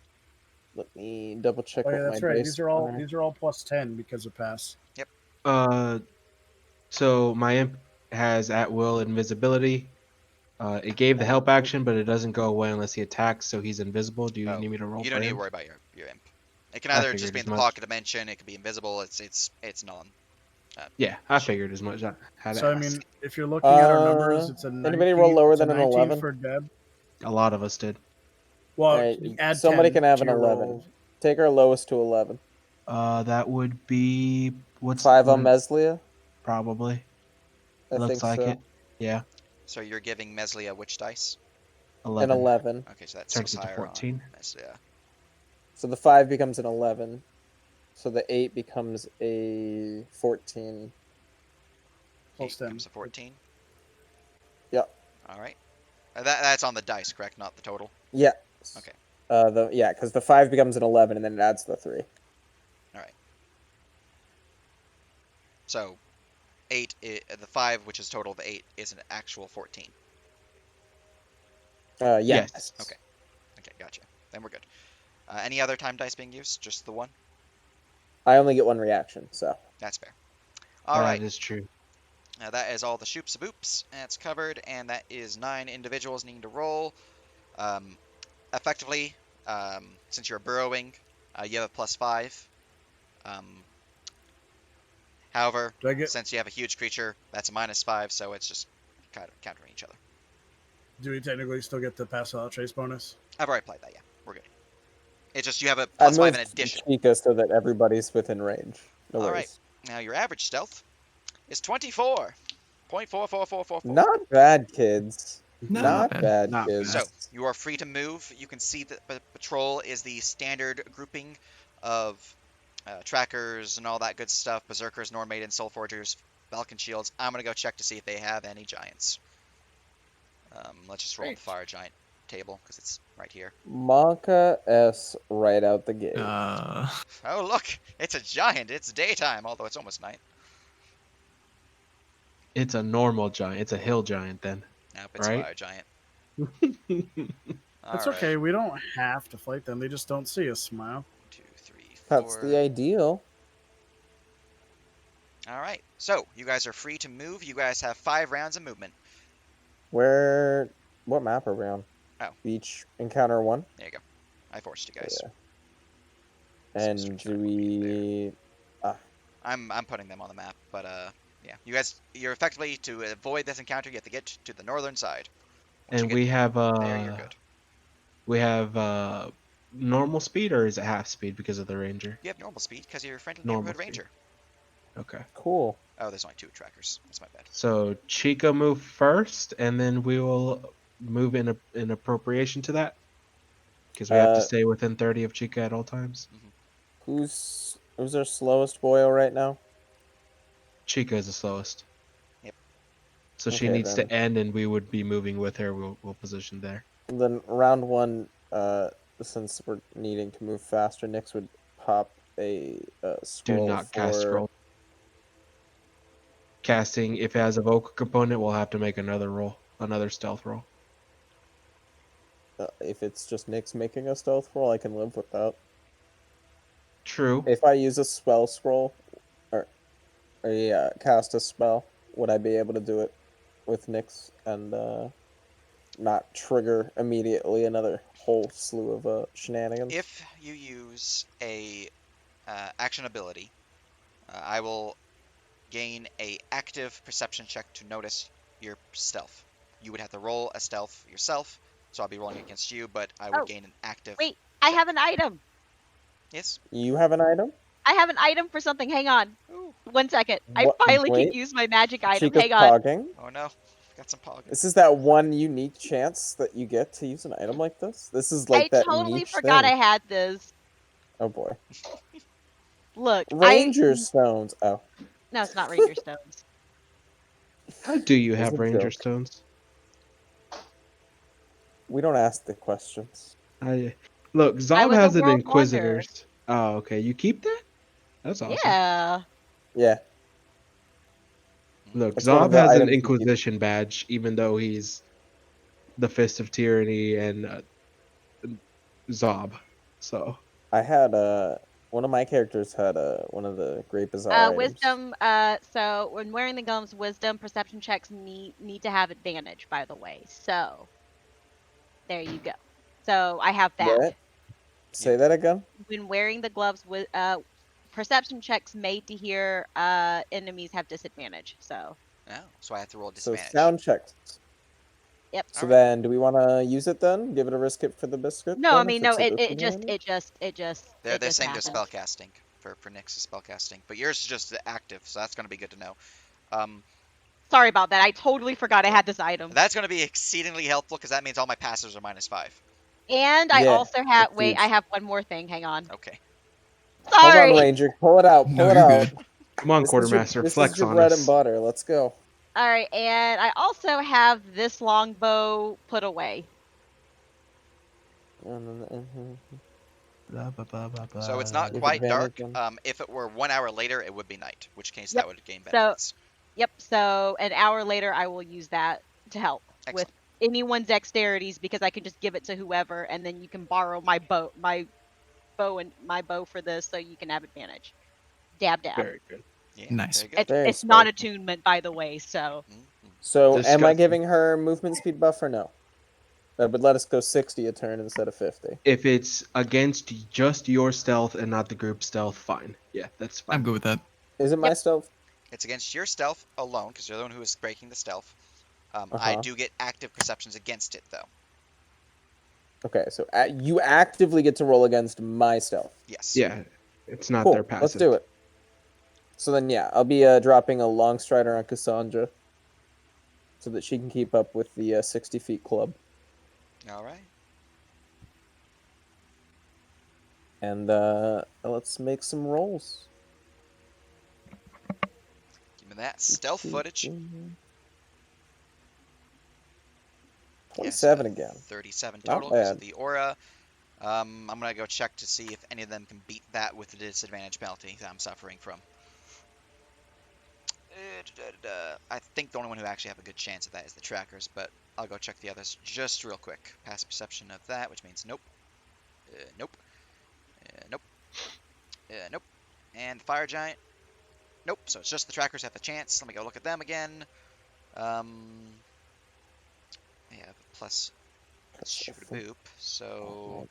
Let me double check Oh what yeah, my that's right. dice These are all plus 10 because of pass. So my imp has at will invisibility. It gave the help action, but it doesn't go away unless he attacks, so he's invisible. Do you Oh, need me to roll you for don't need to him? worry about your imp. It can I either just figured be in as the much. pocket dimension, it can be invisible, it's non. Yeah, I figured as much. I had to So I ask. mean, if you're looking at our numbers, it's a 19. Anybody roll lower it's a than an 19 11? for Deb. A lot of us did. Well, Alright, add somebody 10 can have to an your 11. roll. Take our lowest to 11. That would be what's 5 on Meslia? probably. I Looks think like so. it. Yeah, So you're giving Meslia which dice? 11. An 11. Okay, so that's Turns 6 into higher 14. on Meslia. So the 5 becomes an 11. So the 8 becomes a 14. Plus 8 10. becomes a 14. Yep. Alright. That's on the dice, correct? Not the total? Yeah. Okay. Because the 5 becomes an 11 and then it adds the 3. Alright. So, 8, the 5, which is total of 8, is an actual 14. Yes. Yes. Okay. Okay, gotcha. Then we're good. Any other time dice being used? Just the one? I only get one reaction, so. That's fair. All right. That is true. Now that is all the shoops a boops. That's covered, and that is 9 individuals needing to roll. Effectively, since you're burrowing, you have a +5. However, Do I get? since you have a huge creature, that's a -5, so it's just kind of countering each other. Do we technically still get the pass without trace bonus? I've already played that, yeah. We're good. It's just you have a I +5 in moved addition. Chica so that everybody's within range. No All right. worries. Now your average stealth is 24.44444. Not bad, kids. No, Not not bad. bad, Not kids. So you are free to move. You can see that patrol is the standard grouping of trackers and all that good stuff. Berserkers, Norn Maidens, Soul Forgers, Falcon Shields. I'm gonna go check to see if they have any giants. Let's just roll the Great. fire giant table because it's right here. Monka S right out the gate. Oh look, it's a giant. It's daytime, although it's almost night. It's a normal giant. It's a hill giant then. Nope, it's Right? fire giant. That's All right. okay. We don't have to fight them. They just don't see us. Smile. 1, 2, 3, 4. That's the ideal. All right. So you guys are free to move. You guys have 5 rounds of movement. What map are we on? Oh. Beach Encounter 1? There you go. I forced you guys. Yeah. So And switch do back will be we... I'm putting them on the map, but yeah. You're effectively, to avoid this encounter, you have to get to the northern side. Once And you we get have there, you're good. we have normal speed, or is it half speed because of the ranger? You have normal speed because you're a friendly Normal neighborhood speed. ranger. Okay. Cool. Oh, there's only 2 trackers. That's my bad. So Chica move first, and then we will move in appropriation to that, because we have to stay within 30 of Chica at all times. Who's our slowest boyo right now? Chica is the slowest. Yep. So she Okay, needs then. to end, and we would be moving with her. We'll position there. Then round 1, since we're needing to move faster, Nyx would pop a Do scroll not for... cast scroll. Casting, if it has a vocal component, we'll have to make another roll, another stealth roll. if it's just Nyx making a stealth roll, I can live with that. True. If I use a spell scroll, or cast a spell, would I be able to do it with Nyx and not trigger immediately another whole slew of shenanigans? If you use a action ability, I will gain a active perception check to notice your stealth. You would have to roll a stealth yourself, so I'll be rolling against you, but I would gain an active... Wait, I have an item. Yes? You have an item? I have an item for something. Hang on. Ooh. 1 second. I What- finally wait. can use my magic item. Chica's Hang on. pogging. Oh no, got some pogging. This is that one unique chance that you get to use an item like this. This is like I that totally niche forgot thing. I had this. Oh boy. Look, Ranger stones. Oh, No, it's not Ranger Stones. How do you It was have a ranger joke. stones? we don't ask the questions. Look, Zob was a has an world wonder. Inquisitors. Oh, okay. You keep that? That's awesome. Yeah. Yeah. Look, It's one of Zob the has an items you keep. Inquisition badge, even though he's the Fist of Tyranny and Zob. So I had one of my characters had one of the Great Bazaar items. Wisdom. So when wearing the gloves, wisdom perception checks need to have advantage. By the way, so there you go. So I have that. What? Say that again. When wearing the gloves, with perception checks made to hear enemies have disadvantage. So. Oh, so I have to roll So disadvantage. sound checks. Yep. So Alright. then, do we want to use it then? Give it a risk hit for the biscuit? No, I then, mean if no. it's a It just disadvantage? They're just saying they're happened. spellcasting for Nyx's spellcasting, but yours is just active, so that's going to be good to know. Sorry about that. I totally forgot I had this item. That's going to be exceedingly helpful because that means all my passives are -5. And I Yeah, also have. that's Wait, huge. I have one more thing. Hang on. Okay. Hold Sorry. on, Ranger. Pull it out. No, Pull it you're out. good. come on, This is Quartermaster, this flex is your on bread us. and butter. Let's go. All right, and I also have this longbow put away. So it's not With quite dark. advantage on- If it were 1 hour later, it would be night, which case Yep. that would gain So- benefits. Yep. So an hour later, I will use that to help with Excellent. anyone's dexterities because I can just give it to whoever, and then you can borrow my bow for this, so you can have advantage. Dab dab. Very good. Yeah, Nice. very good. Very It's smart. non-attunement, by the way. So Mhm. So, am I Disgusting. giving her movement speed buff or no? That would let us go 60 a turn instead of 50. If it's against just your stealth and not the group stealth, fine. Yeah, that's fine. I'm good with that. Is it my stealth? It's against your stealth alone, because you're the one who is breaking the stealth. I Uh-huh. do get active perceptions against it, though. Okay, so you actively get to roll against my stealth. Yes. Yeah, it's not Cool. their passive. Let's do it. So then, yeah, I'll be dropping a long strider on Cassandra so that she can keep up with the 60 feet club. All right. And let's make some rolls. Give me that stealth footage. 27 Yes, again. 37 Not total because of bad. the aura. I'm gonna go check to see if any of them can beat that with the disadvantage penalty that I'm suffering from. I think the only one who actually have a good chance of that is the trackers, but I'll go check the others just real quick. Pass perception of that, which means nope. Nope. Nope. Nope. And the fire giant. Nope. So it's just the trackers have a chance. Let me go look at them again. They have a plus shoot a boop. So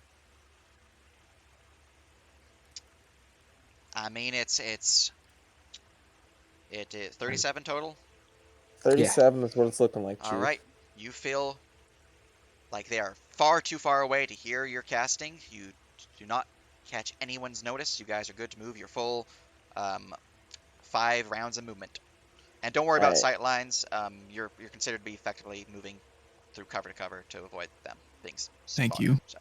I mean it is 37 total. 37 is what it's looking like, Chief. All right. You feel like they are far too far away to hear your casting. You do not catch anyone's notice. You guys are good to move your full 5 rounds of movement. And don't worry about Alright. sight lines. You're considered to be effectively moving through cover to cover to avoid them being Thank spotted. you. So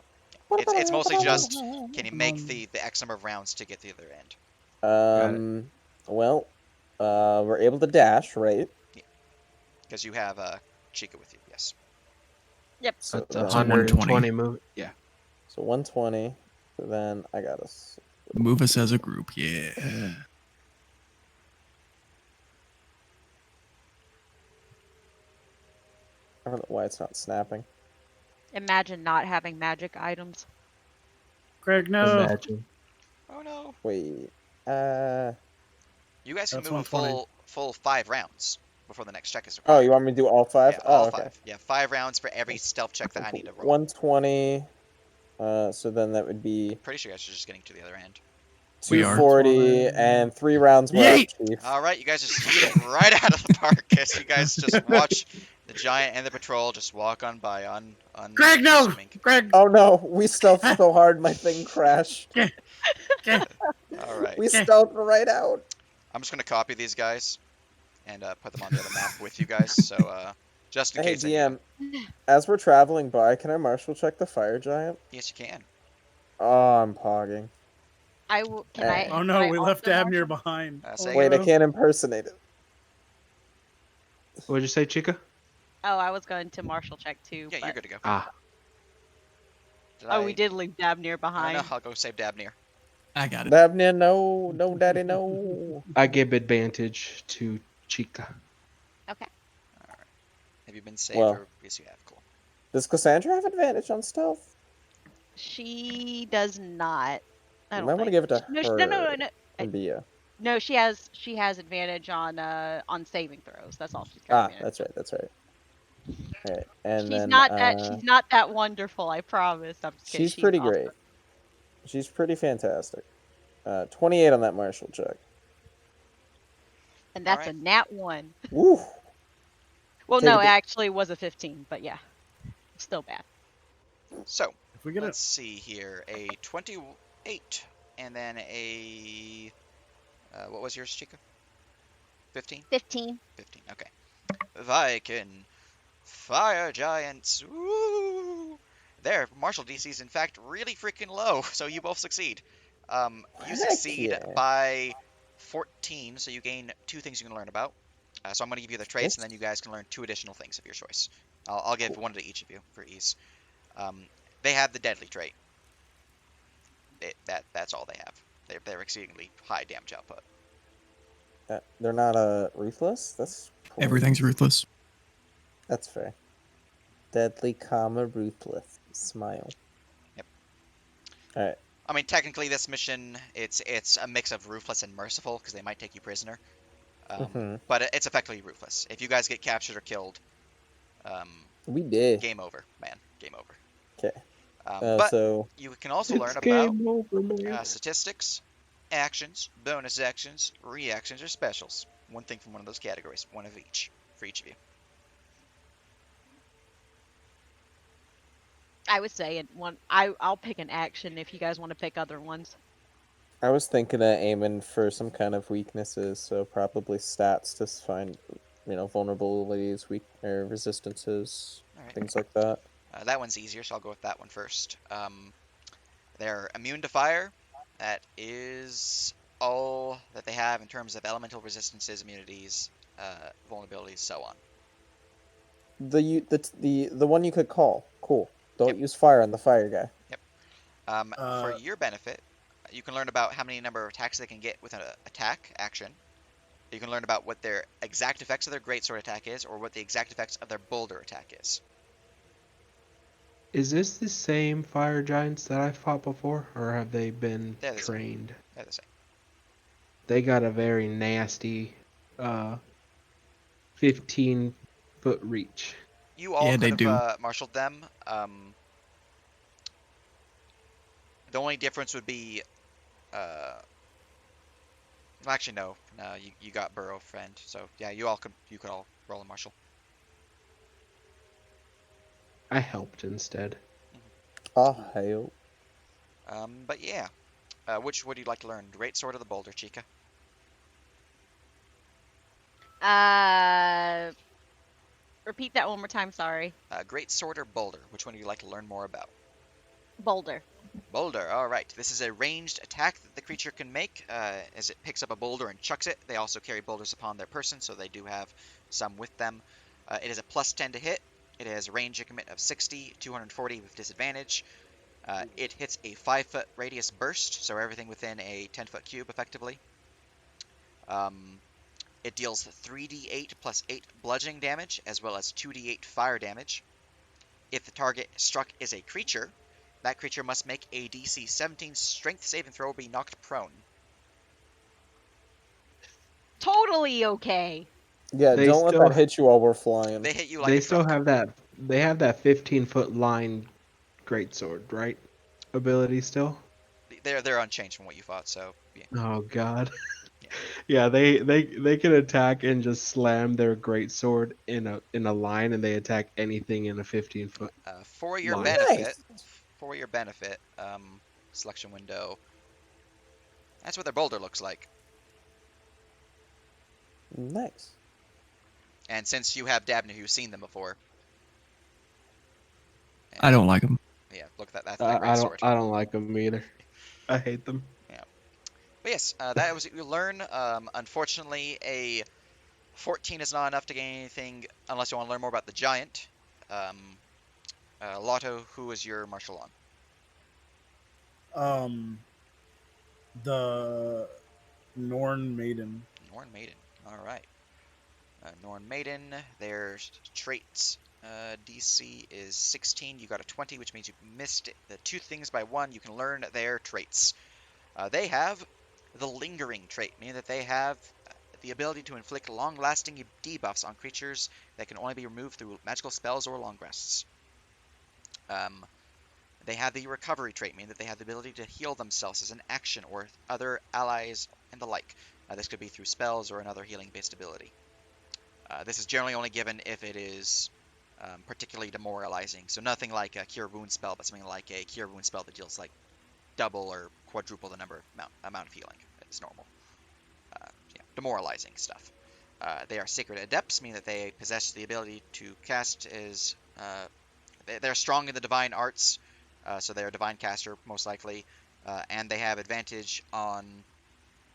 yeah. It's mostly just can you make the X number of rounds to get to the other end? Well, we're able to dash, right? Because you have Chica with you. Yes. So That's then, 120 move. Yeah. So 120. So then I got us. Move us as a group. Yeah. I don't know why it's not snapping. imagine not having magic items. Greg, no. Imagine. Oh no. Wait. You guys can That's move a 120. full 5 rounds before the next check is Oh, required. you want me to do all 5? Yeah, Oh, all okay. 5. Yeah, 5 rounds for every stealth check that I need to roll. 120. So then that would be Pretty sure you guys are just getting to the other end. We are. 240 and 3 rounds were up, Yeet! Chief. All right, you guys just yeet it right out of the park as you guys just watch the giant and the patrol just walk on by Greg, no. unassuming. Greg. Oh no, we stealthed so hard my thing crashed. All right, We stealthed right out. I'm just gonna copy these guys and put them on the other map with you guys. So just in Hey case I need them. DM, as we're traveling by, can I marshal check the fire giant? Yes, you can. Oh, I'm pogging. I will. Can I? Oh no, can I we left also Abner marshal? behind. Say Wait, I no. can't impersonate it. What did you say, Chica? Oh, I was going to marshal check too. Yeah, but... you're good to go. Ah, We did leave Dabnir Oh behind. no, I'll go save Dabnir. I got it. Dabney, no, no, daddy, no. I give advantage to Chica. Okay. All right. Have you been saved? Well. Or... Yes, you have. Cool. Does Cassandra have advantage on stealth? She does not. I You don't might want to think. give it to No, her. no. And Bia. No, she has advantage on saving throws. That's all she's got. That's right. That's right. All right, and She's then not that wonderful. I promise. I'm just kidding. she's pretty great. She's pretty fantastic. 28 on that martial check. And that's Alright. a nat 1. Woo! Well, Take no, a it bit- actually was a 15, but yeah, still bad. So If we get let's see here. A 28, and then a what was yours, Chica? 15. 15. 15. Okay. Viking fire giants. Woo! Their martial DC is in fact really freaking low, so you both succeed. You Heck succeed yeah. by 14, so you gain 2 things you can learn about. So I'm going to give you the traits, and then you guys can learn 2 additional things of your choice. I'll give one to each of you for ease. They have the deadly trait. That's all they have. They're exceedingly high damage output. They're not ruthless. That's cool. Everything's ruthless. That's fair. Deadly, ruthless. Smile. Yep. All right. I mean, technically, this mission it's a mix of ruthless and merciful because they might take you prisoner. Mhm. But it's effectively ruthless. If you guys get captured or killed, We did. game over, man. Game over. Okay. But So you can also It's learn about game over, man. statistics, actions, bonus actions, reactions, or specials. One thing from one of those categories, one of each for each of you. I would say I'll pick an action if you guys want to pick other ones. I was thinking of aiming for some kind of weaknesses, so probably stats to find, vulnerabilities, weak or resistances, All right. things like that. That one's easier, so I'll go with that one first. They're immune to fire. That is all that they have in terms of elemental resistances, immunities, vulnerabilities, so on. The one you could call. Cool. Don't Yep. use fire on the fire guy. For your benefit, you can learn about how many number of attacks they can get with an attack action. You can learn about what their exact effects of their greatsword attack is, or what the exact effects of their boulder attack is. Is this the same fire giants that I fought before, or have they been They're the same. trained? They're the same. They got a very nasty 15-foot reach. You all Yeah, they could do. have marshaled them. The only difference would be, actually no, you got Burrow friend, so yeah, you could all roll a marshal. I helped instead. Ah, hail. But yeah, which would you like to learn? Great Sword of the Boulder, Chica. Repeat that one more time. Sorry. Great Sword or Boulder? Which one would you like to learn more about? Boulder. Boulder, alright. This is a ranged attack that the creature can make as it picks up a boulder and chucks it. They also carry boulders upon their person, so they do have some with them. It is a plus 10 to hit. It has a range increment of 60, 240 with disadvantage. It hits a 5-foot radius burst, so everything within a 10-foot cube, effectively. It deals 3d8 plus 8 bludgeoning damage, as well as 2d8 fire damage. If the target struck is a creature, that creature must make a DC 17 strength saving throw or be knocked prone. Totally okay. Yeah, They don't let still that hit you while we're flying. They hit you like they a still truck. have that. They have that 15-foot line greatsword, right? Ability still. They're unchanged from what you fought, so yeah. Oh God. Yeah. Yeah, they can attack and just slam their greatsword in a line, and they attack anything in a 15-foot. For your Line. benefit, Nice. selection window. That's what their boulder looks like. Nice. And since you have Dabney who's seen them before, I don't like them. yeah, look that's that great sword. I don't like them either. I hate them. Yeah, but yes, that was what you learn. Unfortunately, a 14 is not enough to gain anything unless you want to learn more about the giant. Lotto, who is your martial on? The Norn Maiden. Norn Maiden. All right. Norn Maiden. Their traits. DC is 16. You got a 20, which means you missed the two things by one. You can learn their traits. They have the Lingering trait, meaning that they have the ability to inflict long-lasting debuffs on creatures that can only be removed through magical spells or long rests. They have the Recovery trait, meaning that they have the ability to heal themselves as an action or other allies and the like. This could be through spells or another healing-based ability. This is generally only given if it is particularly demoralizing. So nothing like a Cure Wound spell, but something like a Cure Wound spell that deals like double or quadruple the amount of healing. It's normal. Yeah, demoralizing stuff. They are Sacred Adepts, meaning that they possess the ability to cast as... they're strong in the Divine Arts, so they're a Divine Caster, most likely. And they have advantage on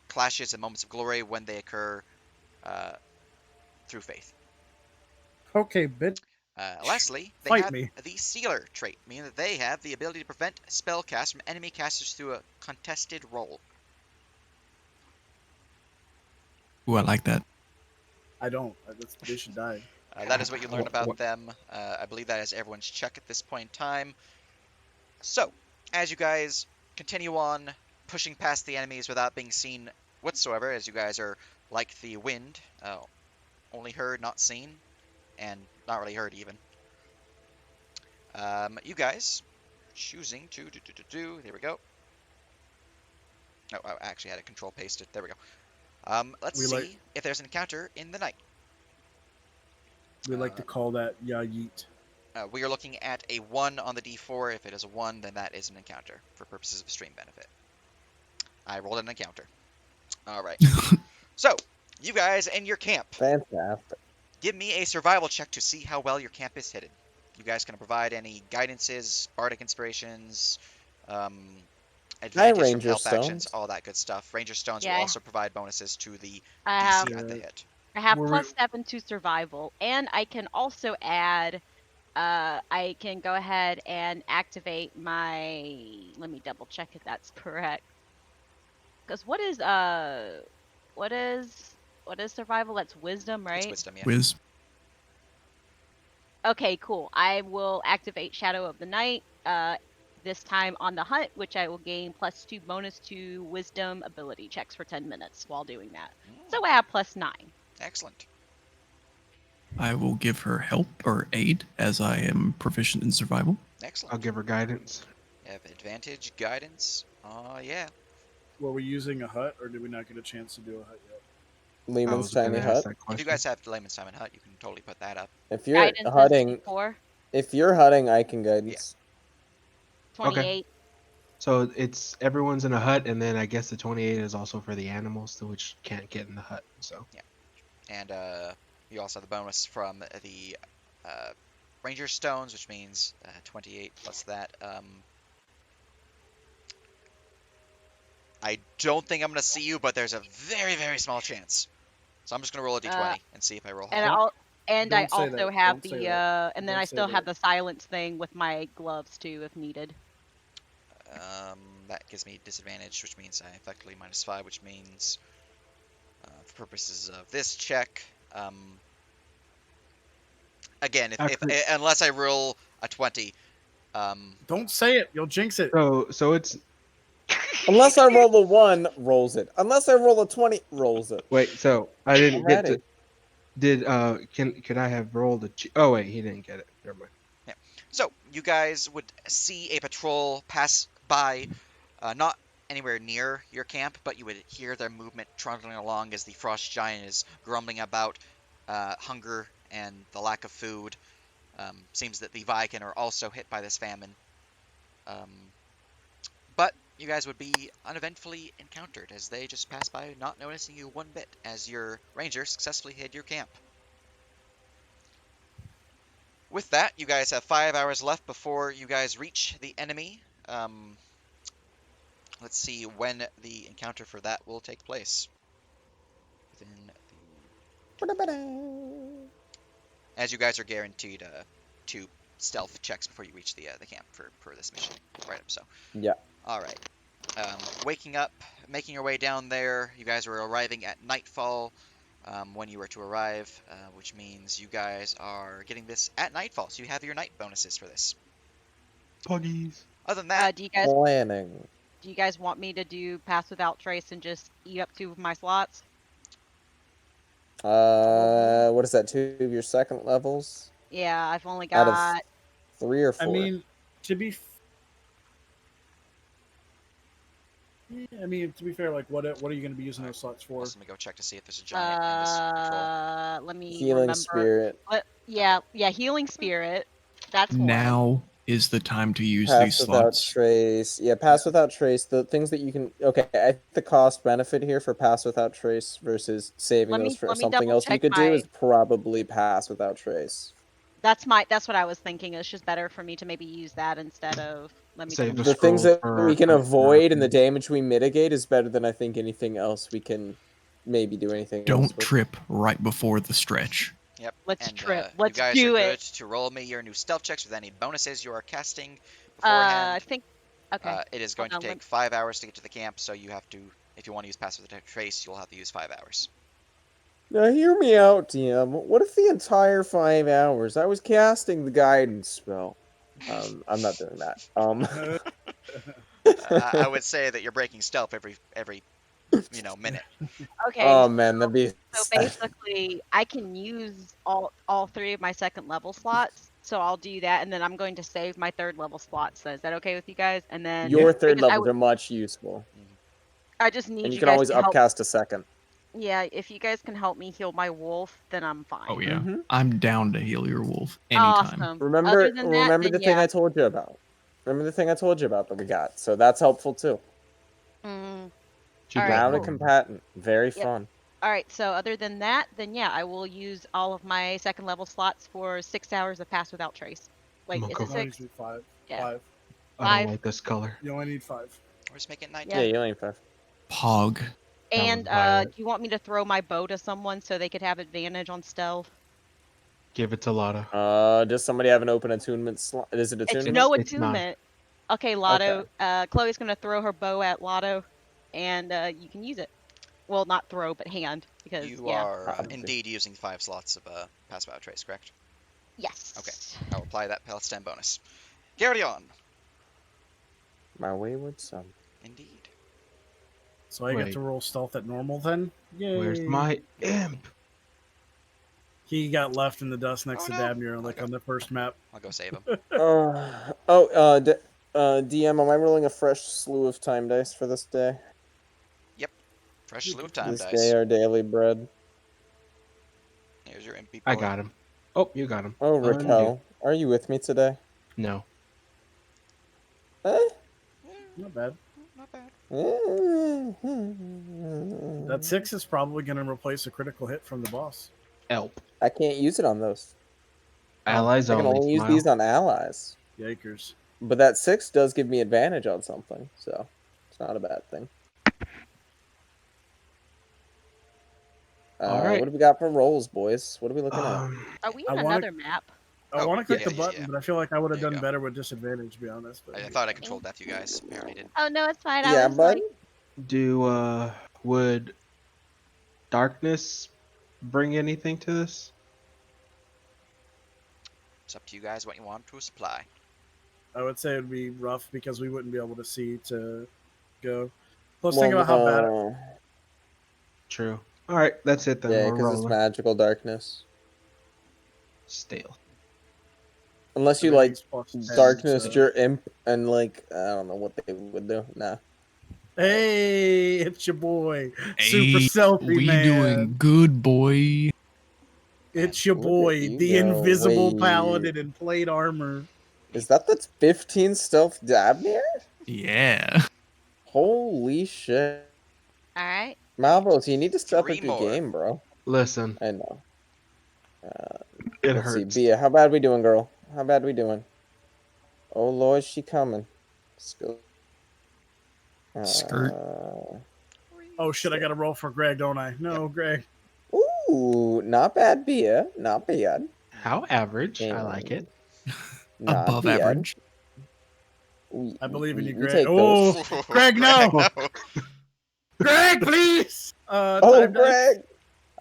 clashes and moments of glory when they occur through faith. Okay, bitch. Lastly, they Fight have me. the Sealer trait, meaning that they have the ability to prevent spell cast from enemy casters through a contested roll. Ooh, I like that. I don't. They should die. That is what you learn about them. I believe that is everyone's check at this point in time. So, as you guys continue on pushing past the enemies without being seen whatsoever, as you guys are like the wind, only heard, not seen, and not really heard even. You guys choosing to there we go. Oh, I actually had a control pasted. There we go. Let's We see like- if there's an encounter in the night. We like to call that ya yeet. We are looking at a 1 on the d4. If it is a 1, then that is an encounter for purposes of stream benefit. I rolled an encounter. All right. So, you guys in your camp, Fantastic. give me a survival check to see how well your camp is hidden. You guys can provide any guidances, bardic inspirations, advantage from Ranger help actions, Stones. all that good stuff. Ranger Stones will Yeah. also provide bonuses to the I DC have at the hit. I have Were we- +7 to survival, and I can also add. I can go ahead and activate my. Let me double check if that's correct. Because what is survival? That's wisdom, right? It's wisdom, yeah. Wiz. Okay, cool. I will activate Shadow of the Night. This time on the hunt, which I will gain +2 bonus to Wisdom ability checks for 10 minutes while doing that. So I have +9. Excellent. I will give her help or aid as I am proficient in survival. Excellent. I'll give her guidance. You have advantage, guidance. Yeah. Were we using a hut, or did we not get a chance to do a hut yet? I Lehman's was gonna tiny ask hut. that If question. you guys have Layman's Time and Hut, you can totally put that up. If you're Guidance is hutting, 4, if you're hutting, I can guidance. 28. So it's everyone's in a hut, and then I guess the 28 is also for the animals, which can't get in the hut. So And you also have the bonus from the Ranger Stones, which means 28 plus that. I don't think I'm going to see you, but there's a very, very small chance. So I'm just going to roll a d20 and see if I roll And high. I Don't say also that. have Don't say the that. and then Don't I say still have that. the silence thing with my gloves too if needed. That gives me disadvantage, which means I effectively -5, which means for purposes of this check, again, unless I roll a 20, Don't say it. You'll jinx it. so it's Unless I roll a 1, rolls it. Unless I roll a 20, rolls it. wait. So I didn't I'm get ready. to. Did could I have rolled a? Oh wait, he didn't get it. Never mind. So you guys would see a patrol pass by, not anywhere near your camp, but you would hear their movement trundling along as the frost giant is grumbling about hunger and the lack of food. Seems that the Viking are also hit by this famine. But you guys would be uneventfully encountered as they just pass by, not noticing you one bit, as your ranger successfully hid your camp. With that, you guys have 5 hours left before you guys reach the enemy. Let's see when the encounter for that will take place. As you guys are guaranteed 2 stealth checks before you reach the camp for this mission. Right up so. Yeah. All right. Waking up, making your way down there. You guys are arriving at nightfall when you were to arrive, which means you guys are getting this at nightfall. So you have your night bonuses for this. Puggies. Other than that, Do Planning. you guys want me to do Pass Without Trace and just eat up 2 of my slots? What is that? 2 of your second levels Yeah, I've only out of got 3 or 4. I mean, to be fair, like what are you going to be using those slots for? let me go check to see if there's a giant in this patrol. let me Healing remember. spirit. Yeah, healing spirit. That's one. Now is the time to use Pass these without slots. trace. Yeah, pass without trace. The things that you can. Okay, I think the cost benefit here for pass without trace versus saving Let those me for something double else you check could do my- is probably pass without trace. That's what I was thinking. It's just better for me to maybe use that instead of Save double the The things scroll that for we can for avoid and the options. damage we mitigate is better than I think anything else we can maybe do anything else Don't with. trip right before the stretch. Yep. Let's and, trip. You Let's guys do are it. good to roll me your new stealth checks with any bonuses you are casting I beforehand. think. Okay. It is going to Hold on, take 5 hours to get to the camp, so you have to, if you want to use Pass Without Trace, you'll have to use 5 hours. Now hear me out, DM. What if the entire 5 hours I was casting the guidance spell? I'm not doing that. I would say that you're breaking stealth every minute. Okay, Oh man, that'd be so sad. basically, I can use all 3 of my second level slots. So I'll do that, and then I'm going to save my 3rd level slot. So is that okay with you guys? And then Your I third just levels are much useful, I just need and you you can guys always to help. upcast a second. Yeah, if you guys can help me heal my wolf, then I'm fine. Oh yeah, Mhm. I'm down to heal your wolf anytime. Awesome. Remember, Other than that, remember then the thing yeah. I told you about. Remember the thing I told you about that we got. So that's helpful too. Mm, She All does right, Round a cool. combatant, very Yep. fun. All right, so other than that, then yeah, I will use all of my second level slots for 6 hours of Pass Without Trace. Wait, is Monko. it No, 6? usually 5. Yeah. 5. I don't 5. like this color. You only need 5. We're just making Yeah. Yeah, you only need 5. Pog. And was violet. do you want me to throw my bow to someone so they could have advantage on stealth? Give it to Lotta. Does somebody have an open attunement slot? Is it It's attunement? no It's not. attunement. Okay, Lotto. Chloe's gonna throw her bow at Lotto, and you can use it. Well, not throw, but hand, because You yeah. are Obviously. indeed using 5 slots of Pass Without Trace, correct? Yes. Okay. I'll apply that Pal Stem bonus. Carry on. My wayward son. Indeed. So I get Wait. to roll stealth at normal then? Yay. Where's my imp? He got left in the dust next Oh, to no. Dabnir, like Okay. on the first map. I'll go save him. DM, am I rolling a fresh slew of time dice for this day? Fresh slew of time This dice. day, our daily bread. Here's your MP boy. I got him. Oh, you got him. Oh, Undo. Raquel, are you with me today? No. Eh? Not bad. Not bad. That 6 is probably going to replace a critical hit from the boss. Elp. I can't use it on those. Allies I can only. only use Smile. these on allies. Yikers. But that 6 does give me advantage on something, so it's not a bad thing. All right. What do we got for rolls, boys? What are we looking at? Are we I in wanna- another map? I Oh, want to click yeah, the yeah, button, yeah. but I feel like I would have There you done go. better with disadvantage, to be honest. But I thought I controlled that for you guys. Apparently didn't. Oh no, it's fine. Yeah, I was bud. Do would darkness bring anything to this? It's up to you guys what you want to supply. I would say it would be rough because we wouldn't be able to see to go. Plus, think about how bad. True. All right, that's it then. Yeah, We're because it's rolling. magical darkness. Stale. Unless you like everything's plus 10, darkness, so- your imp, and like I don't know what they would do. Nah. Hey, it's your boy, Super Hey, Selfie we Man. doing good, boy. It's your Look at boy, you the go. invisible Wait. paladin in plate armor. Is that the 15 stealth Dabnir? Yeah. Holy shit. All right. Malvos, you need to step 3 up your more. game, bro. Listen, I know. it Let's see, hurts. Bia, how bad we doing, girl? How bad we doing? Oh Lord, she coming. Let's go. Skirt. Oh shit, I gotta roll for Greg, don't I? No, Greg. Ooh, not bad, Bia. Not bad. How average? I like it. Not Above bad. average. I believe in you, We Greg. take those. Oh, Greg, no! Greg, please! Oh, Time dice? Greg!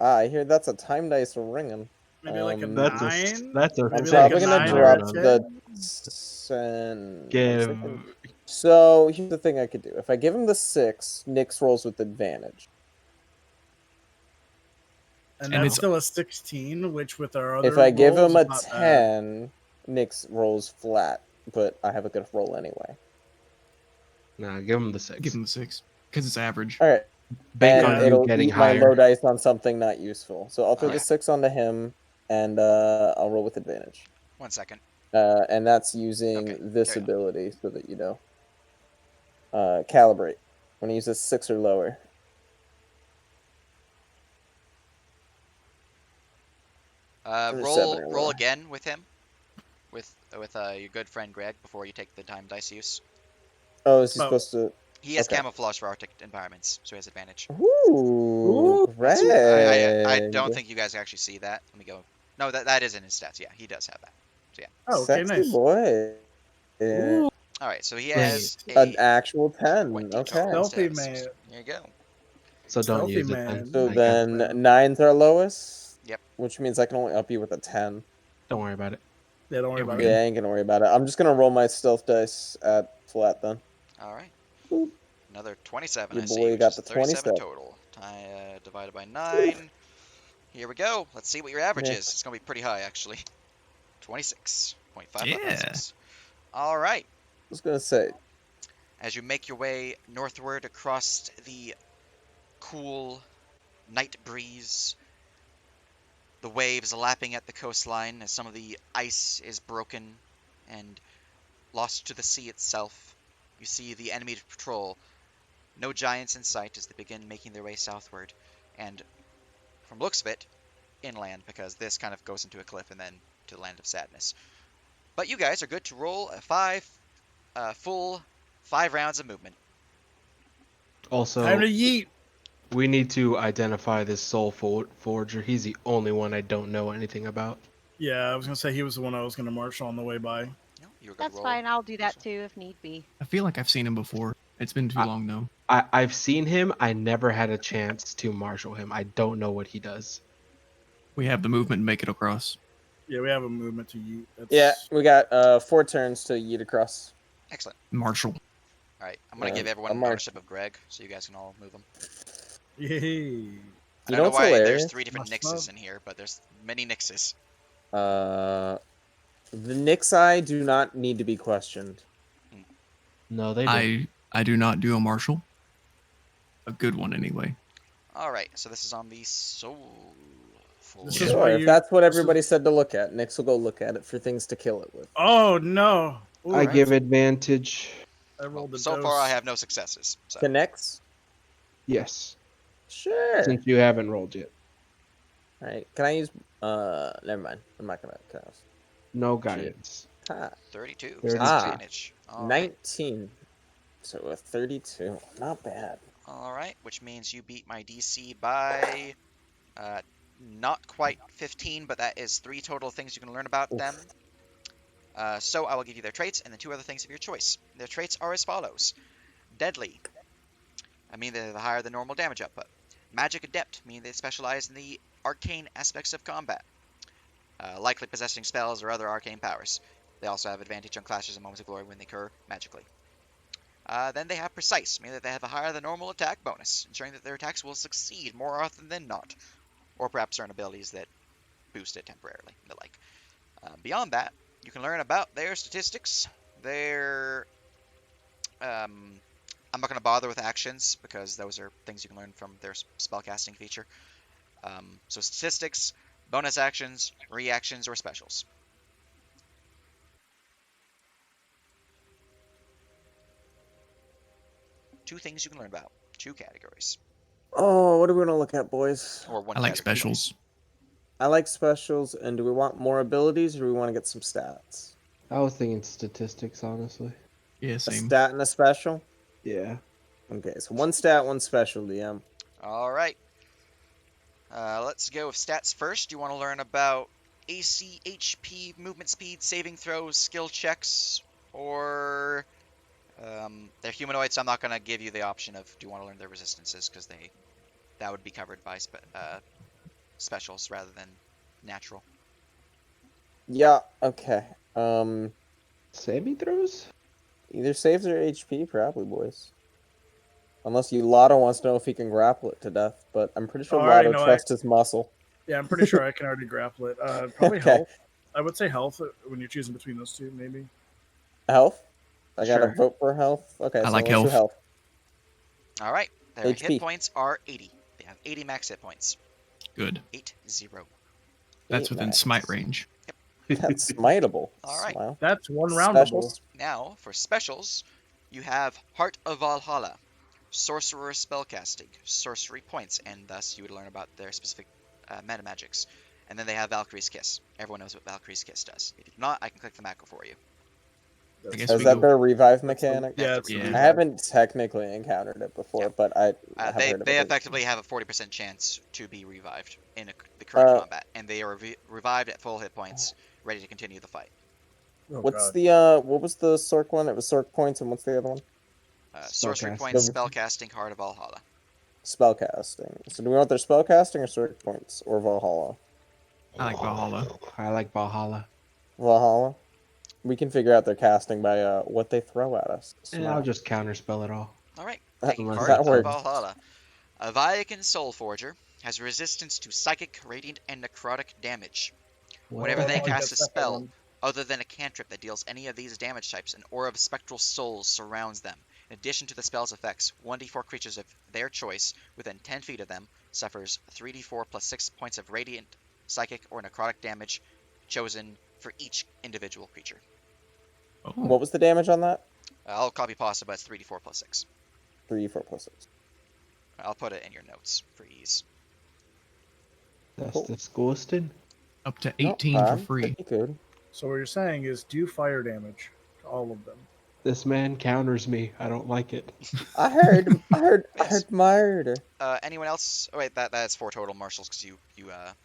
I hear that's a time dice ringing. Maybe like a That's 9? That's a I'm Maybe six. like a probably gonna 9 drop or a 10? the. Give. So here's the thing I could do. If I give him the 6, Nyx rolls with advantage. And And that's it's- still a 16, which with our other If I give rolls him a is not bad. 10, Nyx rolls flat, but I have a good roll anyway. Nah, give him the 6. Give him the 6 because it's average. All right, Bank Yeah. on and you it'll getting eat my higher. low dice on something not useful. So I'll throw Okay. the 6 onto him, and I'll roll with advantage. 1 second. And that's using Okay, this carry on. ability so that you know. Calibrate. When you use a 6 or lower. Or Roll 7 or roll lower. again with him. With your good friend Greg before you take the time dice use. Oh, is he Oh. supposed to? He has Okay. camouflage for Arctic environments, so he has advantage. Ooh, That's- I Greg. don't think you guys actually see that. Let me go. No, that is in his stats. Yeah, he does have that. Oh, okay, Sexy nice. boy. Yeah. All right, so he Wait. has An a actual 10. 20 Okay. total Stealthy stats. man. There you go. So don't Stealthy use it man. then. So I got then it. 9's our lowest. Yep. Which means I can only up you with a 10. Don't worry about it. Yeah, don't worry Yeah, about we're it. Yeah, I ain't gonna worry about it. I'm just gonna roll my stealth dice at flat then. All right. Another 27, Your I see, boy which got is the 37 27. total. Divided by 9. Here we go. Let's see what your average is. Next. It's going to be pretty high, actually. 26.5556. Yeah. All right. I was gonna say, As you make your way northward across the cool night breeze, the waves lapping at the coastline as some of the ice is broken and lost to the sea itself, you see the enemy patrol. No giants in sight as they begin making their way southward, and from looks of it, inland, because this kind of goes into a cliff and then to the land of sadness. But you guys are good to roll a full 5 rounds of movement. Time Also, to yeet. we need to identify this soul forger. He's the only one I don't know anything about. Yeah, I was gonna say he was the one I was gonna marshal on the way by. No, you're good That's to roll. fine. I'll do that too if need be. I feel like I've seen him before. It's been too long though. I've seen him. I never had a chance to marshal him. I don't know what he does. We have the movement to make it across. Yeah, we have a movement to yeet. That's... yeah, we got 4 turns to yeet across. Excellent. Marshall. All right, I'm going to give everyone I'm ownership of Greg, so you guys can all move them. Yay. You I know don't know what's why there's hilarious? 3 different Must Nixes love. in here, but there's many Nixes. The Nixi do not need to be questioned. No, they don't. I do not do a marshal. A good one anyway. All right, so this is on the soul This forge. is why Sure, if you- that's what this is- everybody said to look at, Nix will go look at it for things to kill it with. Oh no! Ooh, I give advantage. I rolled a So dose. far, I have no successes. So. To Nix? Yes, Sure. since you haven't rolled yet. All right. Can I use? Never mind. I'm not gonna cast. No guidance. Ha. 32. So 30. that's Ah. advantage. All right. 19. So a 32. Not bad. All right, which means you beat my DC by not quite 15, but that is 3 total things you can learn about them. So I will give you their traits and then 2 other things of your choice. Their traits are as follows. Deadly. I mean they're the higher the normal damage output. Magic Adept, meaning they specialize in the arcane aspects of combat. Likely possessing spells or other arcane powers. They also have advantage on clashes and moments of glory when they occur magically. Then they have Precise, meaning that they have a higher than normal attack bonus, ensuring that their attacks will succeed more often than not. Or perhaps certain abilities that boost it temporarily, the like. Beyond that, you can learn about their statistics, their... I'm not going to bother with actions, because those are things you can learn from their spellcasting feature. So statistics, bonus actions, reactions, or specials. Two things you can learn about. 2 categories. Oh, what are we gonna look at, boys? Or 1 I like category. specials. I like specials, and do we want more abilities, or do we want to get some stats? I was thinking statistics, honestly. Yeah, A same. stat and a special. Yeah. Okay, so 1 stat, 1 special, DM. All right. Let's go with stats first. You want to learn about AC, HP, movement speed, saving throws, skill checks, or they're humanoids. So I'm not going to give you the option of do you want to learn their resistances, because that would be covered by specials rather than natural. Yeah. Okay. Saving throws? Either saves or HP, probably, boys. Unless Lotto wants to know if he can grapple it to death, but I'm pretty sure Oh, I already Lotto know trusts his muscle. Yeah, I'm pretty sure I can already grapple it. Probably Okay. health. I would say health when you're choosing between those 2, maybe. Health? I gotta Sure. vote for health? Okay, I so like let's do health. health. All right. Their HP. hit points are 80. They have 80 max hit points. Good. 80. That's 8 within max. smite range. That's smiteable. All right. Wow. That's 1 roundable. Specials? Now, for specials, you have Heart of Valhalla, Sorcerer Spellcasting, Sorcery Points, and thus you would learn about their specific meta magics. And then they have Valkyrie's Kiss. Everyone knows what Valkyrie's Kiss does. If you do not, I can click the macro for you. I guess Is we that go. their revive That's the- mechanic? yeah, That's it's the the Yeah. I revive. haven't technically encountered it before, Yeah. but I have They heard of it. effectively have a 40% chance to be revived in the current combat, and they are revived at full hit points, ready to continue the fight. Oh, What's God. the what was the Sork one? It was Sork points, and what's the other one? Sorcery Spellcasting. Points, Spellcasting, Heart of Valhalla. Spellcasting. So do we want their spellcasting or Sork points or Valhalla? I like Valhalla. I like Valhalla. Valhalla. We can figure out their casting by what they throw at us. And I'll just counterspell it all. All right, That- taking Unless part that in worked. Valhalla. A Viacan Soul Forger has resistance to psychic, radiant, and necrotic damage. What Whenever the they I like heck? cast that a second spell one. other than a cantrip that deals any of these damage types, an aura of spectral souls surrounds them. In addition to the spell's effects, 1d4 creatures of their choice within 10 feet of them suffers 3d4 plus 6 points of radiant, psychic, or necrotic damage chosen for each individual creature. Oh, What was the damage on that? I'll copy pasta, but it's 3d4 plus 6. 3, 4 plus 6. I'll put it in your notes for ease. That's Cool. disgusting. up to Not 18 for bad. free. Pretty good. So what you're saying is do fire damage to all of them. This man counters me. I don't like it. I heard Yes. murder. Anyone else? Oh wait, that's 4 total marshals because you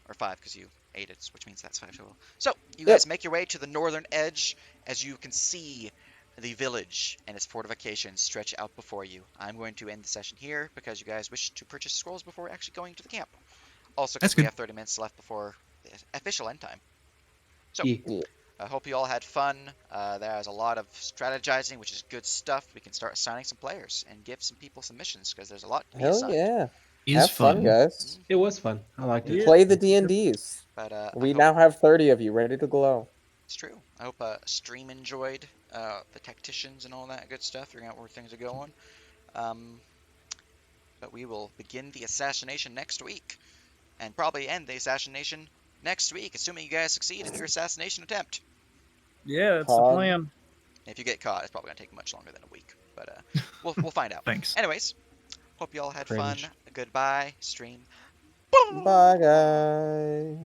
or 5 because you ate it, which means that's 5 total. So you Yep. guys make your way to the northern edge as you can see the village and its fortifications stretch out before you. I'm going to end the session here because you guys wish to purchase scrolls before actually going to the camp. Also, That's because we good. have 30 minutes left before the official end time. So Yeah. I hope you all had fun. There's a lot of strategizing, which is good stuff. We can start assigning some players and give some people some missions because there's a lot to be Hell assigned. yeah. Is Have fun, guys. It was fun. I liked it. Yeah. Play the D&Ds. But I We hope now have 30 of you ready to glow. it's true. I hope Stream enjoyed the tacticians and all that good stuff, figuring out where things are going. But we will begin the assassination next week, and probably end the assassination next week, assuming you guys succeed in your assassination attempt. Yeah, it's the Pog. plan. If you get caught, it's probably gonna take much longer than a week, but we'll find out. Thanks. Anyways, hope you all had Cringe. fun. Goodbye, stream. Bye, guys.